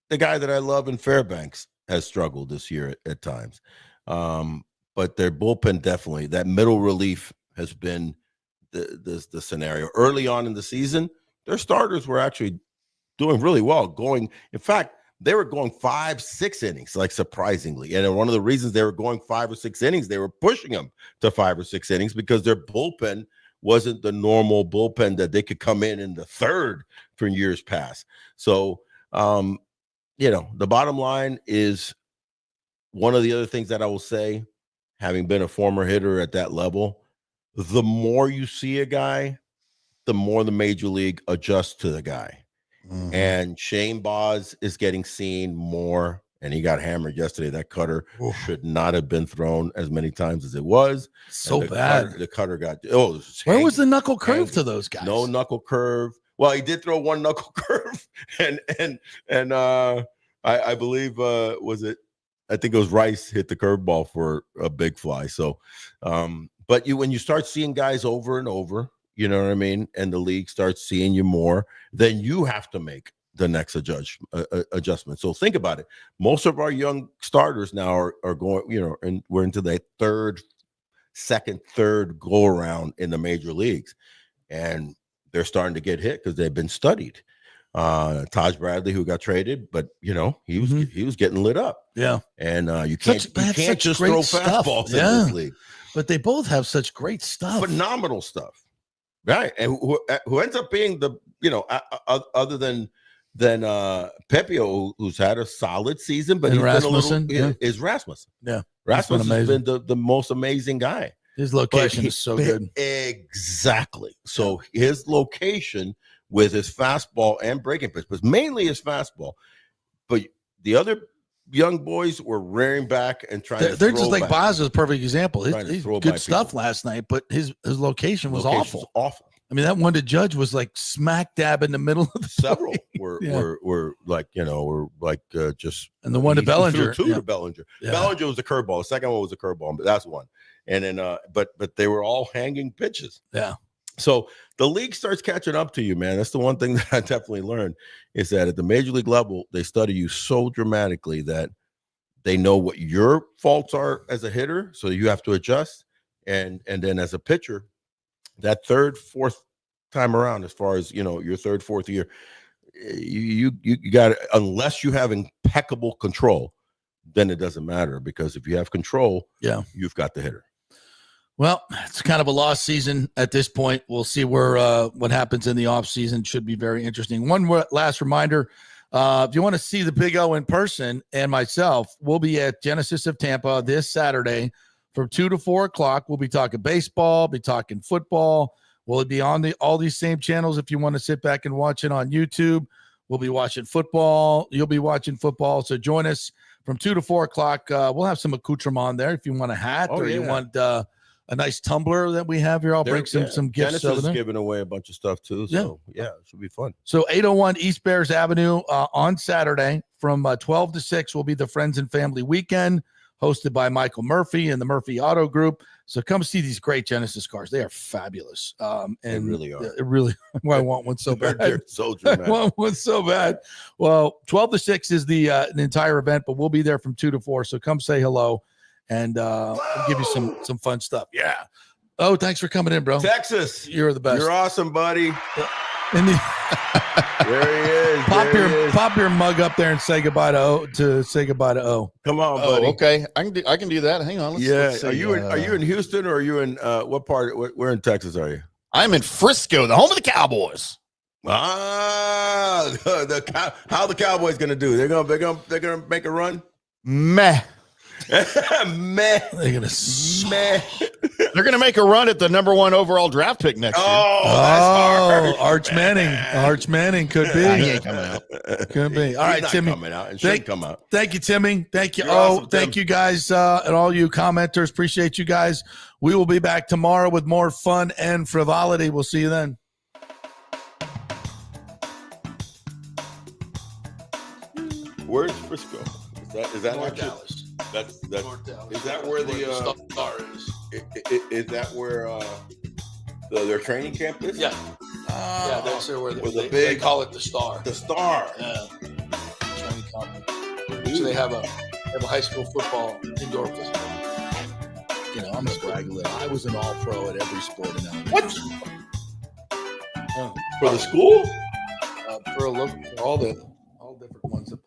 the guy that I love in Fairbanks has struggled this year at times. But their bullpen definitely, that middle relief has been the scenario. Early on in the season, their starters were actually doing really well. In fact, they were going 5-6 innings, like surprisingly. And one of the reasons they were going 5 or 6 innings, they were pushing them to 5 or 6 innings because their bullpen wasn't the normal bullpen that they could come in the third for years past. So, the bottom line is one of the other things that I will say, having been a former hitter at that level, the more you see a guy, the more the major league adjusts to the guy. And Shane Baz is getting seen more, and he got hammered yesterday. That cutter should not have been thrown as many times as it was. So bad. The cutter got where was the knuckle curve to those guys? No knuckle curve. Well, he did throw one knuckle curve, and I believe was it? I think it was Rice hit the curveball for a big fly. So, but when you start seeing guys over and over. You know what I mean? And the league starts seeing you more, then you have to make the next adjustment. So think about it. Most of our young starters now are going, and we're into the second, third go around in the major leagues. And they're starting to get hit because they've been studied. Taj Bradley, who got traded, but he was getting lit up. Yeah. And you can't just throw fastballs in this league. But they both have such great stuff. Phenomenal stuff. Right. And who ends up being the, other than Pepio, who's had a solid season, but and he's Rasmussen, been a little, is Rasmussen. Yeah. Rasmussen has been the most amazing guy. His location is so good. Exactly. So his location with his fastball and breaking pitch, but mainly his fastball. But the other young boys were rearing back and trying They're just like Boz is a perfect example. He's good stuff people. Last night, but his location was awful. Awful. I mean, that one to Judge was like smack dab in the middle of the several play. were like, just, and the one to Bellinger, to Bellinger. Yeah. Bellinger was the curveball. The second one was a curveball, but that's one. And then, but they were all hanging pitches. Yeah. So the league starts catching up to you, man. That's the one thing that I definitely learned is that at the major league level, they study you so dramatically that they know what your faults are as a hitter. So you have to adjust. And then as a pitcher, that third, fourth time around, as far as, your third, fourth year, you got to, unless you have impeccable control, then it doesn't matter, because if you have control, you've got the hitter. Well, it's kind of a lost season at this point. We'll see where what happens in the off season. Should be very interesting. One last reminder. If you want to see the Big O in person and myself, we'll be at Genesis of Tampa this Saturday from 2 to 4 o'clock. We'll be talking baseball, be talking football. We'll be on all these same channels if you want to sit back and watch it on YouTube. We'll be watching football. You'll be watching football. So join us from 2 to 4 o'clock. We'll have some accoutrement on there if you want a hat you want a nice tumbler that we have here. I'll bring some gifts. Genesis is giving away a bunch of stuff too. So it should be fun. So 801 East Bears Avenue on Saturday from 12 to 6 will be the Friends and Family Weekend, hosted by Michael Murphy and the Murphy Auto Group. So come see these great Genesis cars. They are fabulous. And they really are. I want one so bad. They're so dramatic. I want one so bad. Well, 12 to 6 is the entire event, but we'll be there from 2 to 4. So come say hello, and we'll give you some fun stuff. Yeah. Oh, thanks for coming in, bro. Texas. You're the best. You're awesome, buddy. There he is. Pop your mug up there and say goodbye to O. Come on, buddy. Okay. I can do that. Hang on. Let's see. Are you in Houston, or are you in what part? Where in Texas are you? I'm in Frisco, the home of the Cowboys. How the Cowboys gonna do? They're gonna make a run. Meh. Meh. They're gonna meh. They're gonna make a run at the number 1 overall draft pick next year. That's hard. Arch Manning. Arch Manning could be. He ain't coming out. Could be. All right, Timmy. Coming out. It should come out. Thank you, Timmy. Thank you. You're awesome, thank you guys, and all you commenters. Appreciate you guys. We will be back tomorrow with more fun and frivolity. We'll see you then. Where's Frisco? Is that North actually, Dallas? That's North Dallas. Is that where the star is? Is that where their training camp is? Yeah. Yeah, that's where they call it the Star. The Star. Yeah. Training camp. So they have a high school football indoor facility. I'm just bragging a little. I was an all-pro at every sport in elementary. What? School. For the school? For all the different ones that play.